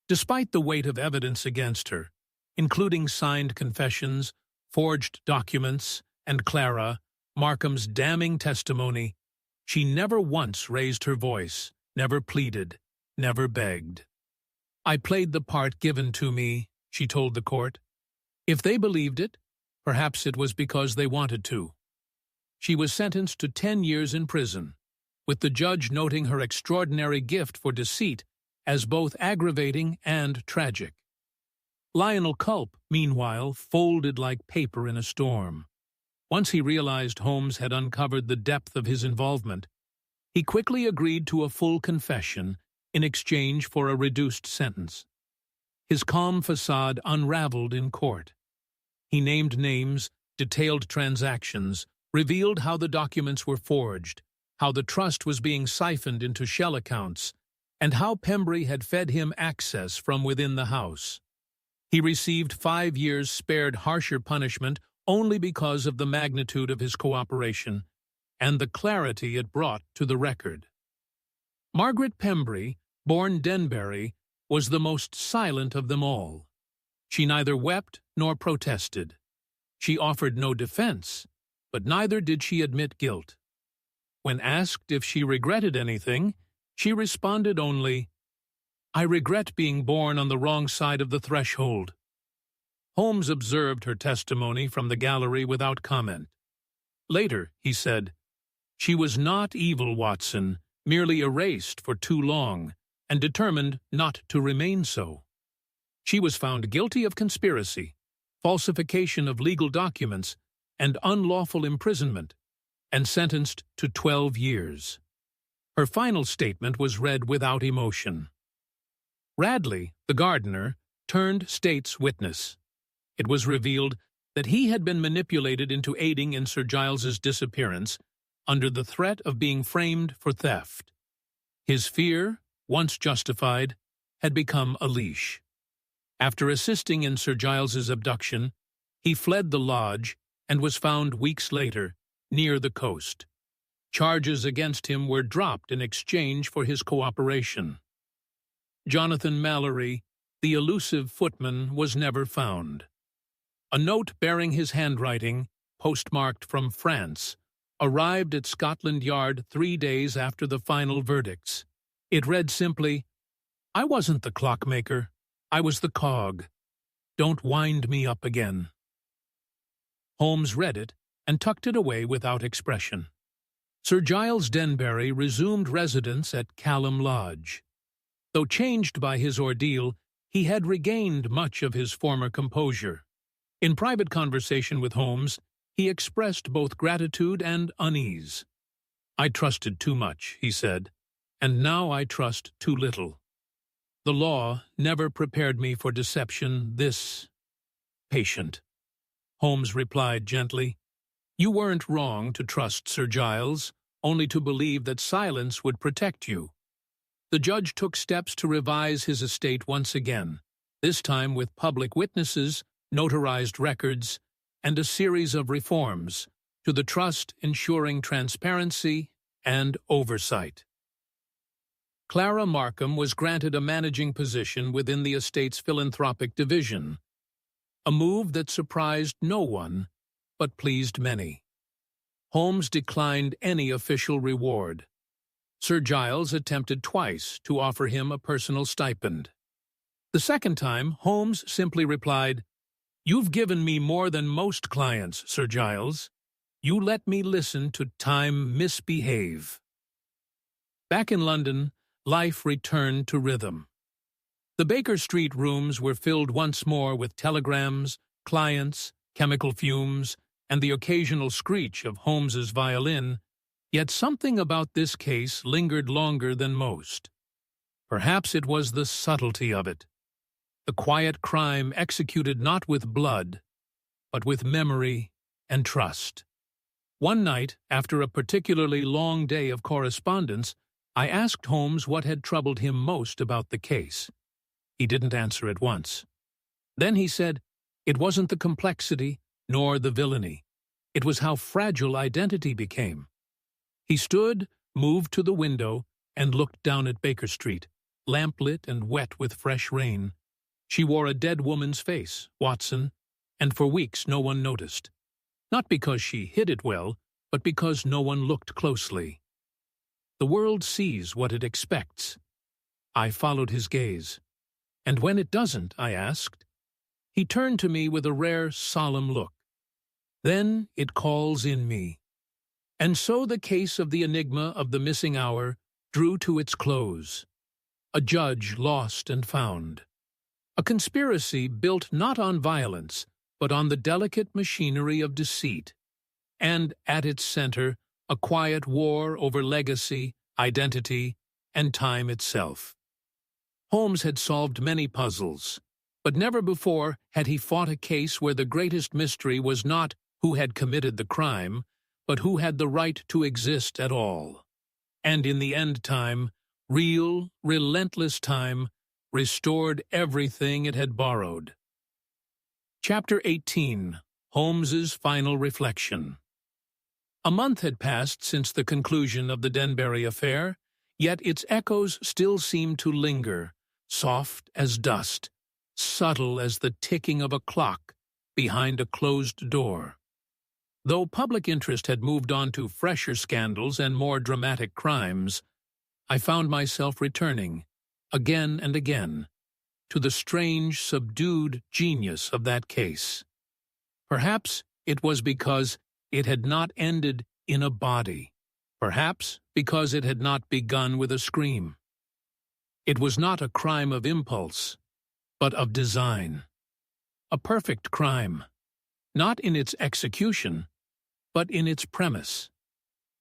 Despite the weight of evidence against her, including signed confessions, forged documents, and Clara, Markham's damning testimony, she never once raised her voice, never pleaded, never begged. "I played the part given to me," she told the court. If they believed it, perhaps it was because they wanted to. She was sentenced to 10 years in prison, with the judge noting her extraordinary gift for deceit as both aggravating and tragic. Lionel Culp, meanwhile, folded like paper in a storm. Once he realized Holmes had uncovered the depth of his involvement, he quickly agreed to a full confession in exchange for a reduced sentence. His calm facade unraveled in court. He named names, detailed transactions, revealed how the documents were forged, how the trust was being siphoned into shell accounts, and how Pembry had fed him access from within the house. He received 5 years spared harsher punishment only because of the magnitude of his cooperation and the clarity it brought to the record. Margaret Pembry, born Denbury, was the most silent of them all. She neither wept nor protested. She offered no defense, but neither did she admit guilt. When asked if she regretted anything, she responded only, "I regret being born on the wrong side of the threshold." Holmes observed her testimony from the gallery without comment. Later, he said, "She was not evil, Watson, merely erased for too long, and determined not to remain so. She was found guilty of conspiracy, falsification of legal documents, and unlawful imprisonment, and sentenced to 12 years. Her final statement was read without emotion. Radley, the gardener, turned state's witness. It was revealed that he had been manipulated into aiding in Sir Giles's disappearance under the threat of being framed for theft. His fear, once justified, had become a leash. After assisting in Sir Giles's abduction, he fled the lodge and was found weeks later, near the coast. Charges against him were dropped in exchange for his cooperation. Jonathan Mallory, the elusive footman, was never found. A note bearing his handwriting, postmarked from France, arrived at Scotland Yard 3 days after the final verdicts. It read simply, "I wasn't the clockmaker. I was the cog. Don't wind me up again." Holmes read it and tucked it away without expression. Sir Giles Denbury resumed residence at Callum Lodge. Though changed by his ordeal, he had regained much of his former composure. In private conversation with Holmes, he expressed both gratitude and unease. "I trusted too much," he said, "and now I trust too little. The law never prepared me for deception this patient." Holmes replied gently, "You weren't wrong to trust Sir Giles, only to believe that silence would protect you." The judge took steps to revise his estate once again, this time with public witnesses, notarized records, and a series of reforms to the trust ensuring transparency and oversight. Clara Markham was granted a managing position within the estate's philanthropic division, a move that surprised no one but pleased many. Holmes declined any official reward. Sir Giles attempted twice to offer him a personal stipend. The second time, Holmes simply replied, "You've given me more than most clients, Sir Giles. You let me listen to time misbehave." Back in London, life returned to rhythm. The Baker Street rooms were filled once more with telegrams, clients, chemical fumes, and the occasional screech of Holmes's violin, yet something about this case lingered longer than most. Perhaps it was the subtlety of it, the quiet crime executed not with blood, but with memory and trust. One night, after a particularly long day of correspondence, I asked Holmes what had troubled him most about the case. He didn't answer at once. Then he said, it wasn't the complexity nor the villainy. It was how fragile identity became. He stood, moved to the window, and looked down at Baker Street, lamplit and wet with fresh rain. She wore a dead woman's face, Watson, and for weeks no one noticed. Not because she hid it well, but because no one looked closely. The world sees what it expects. I followed his gaze. And when it doesn't, I asked. He turned to me with a rare, solemn look. Then it calls in me. And so the case of the enigma of the missing hour drew to its close. A judge lost and found. A conspiracy built not on violence, but on the delicate machinery of deceit. And at its center, a quiet war over legacy, identity, and time itself. Holmes had solved many puzzles, but never before had he fought a case where the greatest mystery was not who had committed the crime, but who had the right to exist at all. And in the end time, real, relentless time, restored everything it had borrowed. Chapter 18. Holmes's Final Reflection. A month had passed since the conclusion of the Denbury affair, yet its echoes still seemed to linger, soft as dust, subtle as the ticking of a clock behind a closed door. Though public interest had moved on to fresher scandals and more dramatic crimes, I found myself returning, again and again, to the strange, subdued genius of that case. Perhaps it was because it had not ended in a body. Perhaps because it had not begun with a scream. It was not a crime of impulse, but of design. A perfect crime, not in its execution, but in its premise.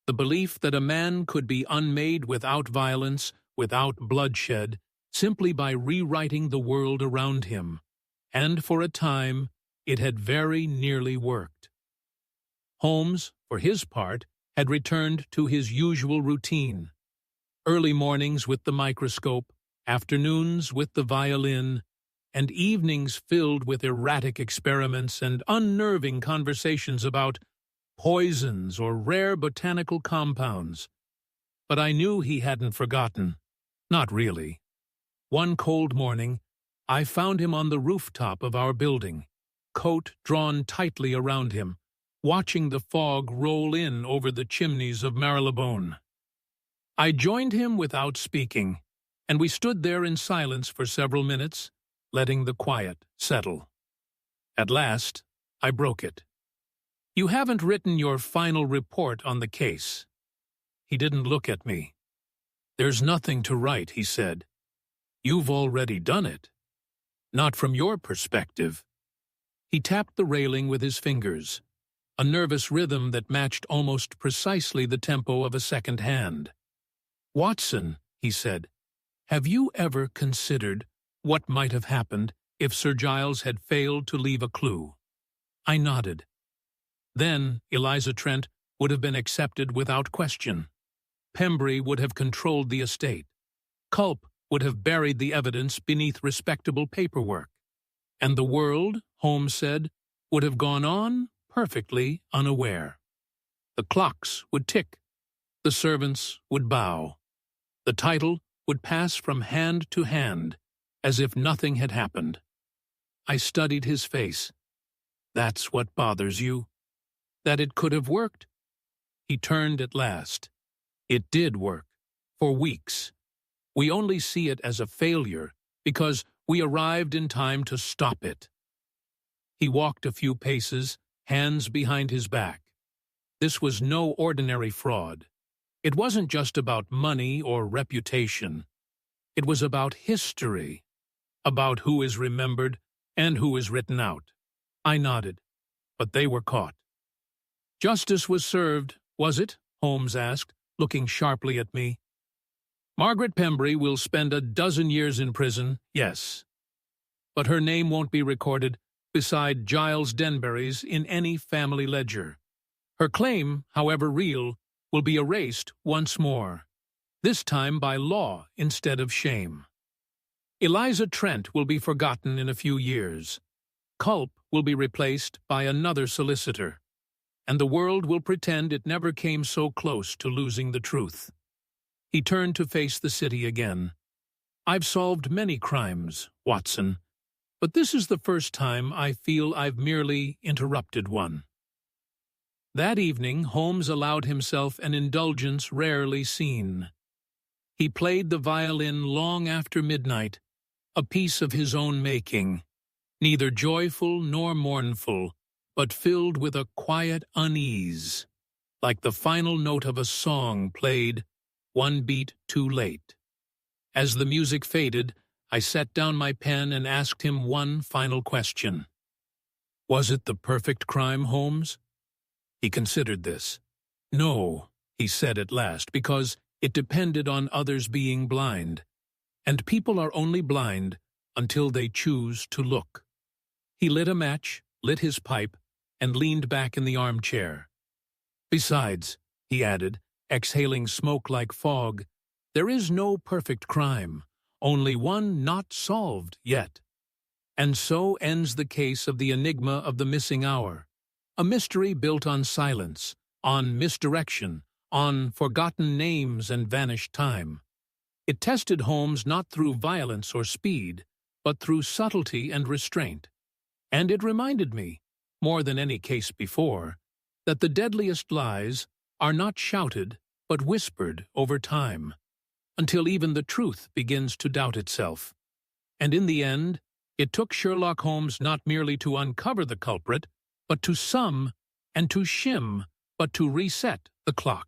The belief that a man could be unmade without violence, without bloodshed, simply by rewriting the world around him. And for a time, it had very nearly worked. Holmes, for his part, had returned to his usual routine. Early mornings with the microscope, afternoons with the violin, and evenings filled with erratic experiments and unnerving conversations about poisons or rare botanical compounds. But I knew he hadn't forgotten. Not really. One cold morning, I found him on the rooftop of our building, coat drawn tightly around him, watching the fog roll in over the chimneys of Marylebone. I joined him without speaking, and we stood there in silence for several minutes, letting the quiet settle. At last, I broke it. "You haven't written your final report on the case." He didn't look at me. "There's nothing to write," he said. "You've already done it. Not from your perspective." He tapped the railing with his fingers, a nervous rhythm that matched almost precisely the tempo of a second hand. "Watson," he said, "have you ever considered what might have happened if Sir Giles had failed to leave a clue?" I nodded. Then Eliza Trent would have been accepted without question. Pembry would have controlled the estate. Culp would have buried the evidence beneath respectable paperwork. And the world, Holmes said, would have gone on perfectly unaware. The clocks would tick. The servants would bow. The title would pass from hand to hand, as if nothing had happened. I studied his face. "That's what bothers you? That it could have worked?" He turned at last. "It did work. For weeks. We only see it as a failure because we arrived in time to stop it." He walked a few paces, hands behind his back. This was no ordinary fraud. It wasn't just about money or reputation. It was about history, about who is remembered and who is written out. I nodded, but they were caught. "Justice was served, was it?" Holmes asked, looking sharply at me. "Margaret Pembry will spend a dozen years in prison, yes. But her name won't be recorded beside Giles Denbury's in any family ledger. Her claim, however real, will be erased once more, this time by law instead of shame. Eliza Trent will be forgotten in a few years, culp will be replaced by another solicitor, and the world will pretend it never came so close to losing the truth. He turned to face the city again. I've solved many crimes, Watson, but this is the first time I feel I've merely interrupted one. That evening, Holmes allowed himself an indulgence rarely seen. He played the violin long after midnight, a piece of his own making, neither joyful nor mournful, but filled with a quiet unease, like the final note of a song played one beat too late. As the music faded, I set down my pen and asked him one final question. Was it the perfect crime, Holmes? He considered this. No, he said at last, because it depended on others being blind, and people are only blind until they choose to look. He lit a match, lit his pipe, and leaned back in the armchair. Besides, he added, exhaling smoke like fog, there is no perfect crime, only one not solved yet. And so ends the case of the enigma of the missing hour, a mystery built on silence, on misdirection, on forgotten names and vanished time. It tested Holmes not through violence or speed, but through subtlety and restraint. And it reminded me, more than any case before, that the deadliest lies are not shouted but whispered over time, until even the truth begins to doubt itself. And in the end, it took Sherlock Holmes not merely to uncover the culprit, but to sum, and to shim, but to reset the clock.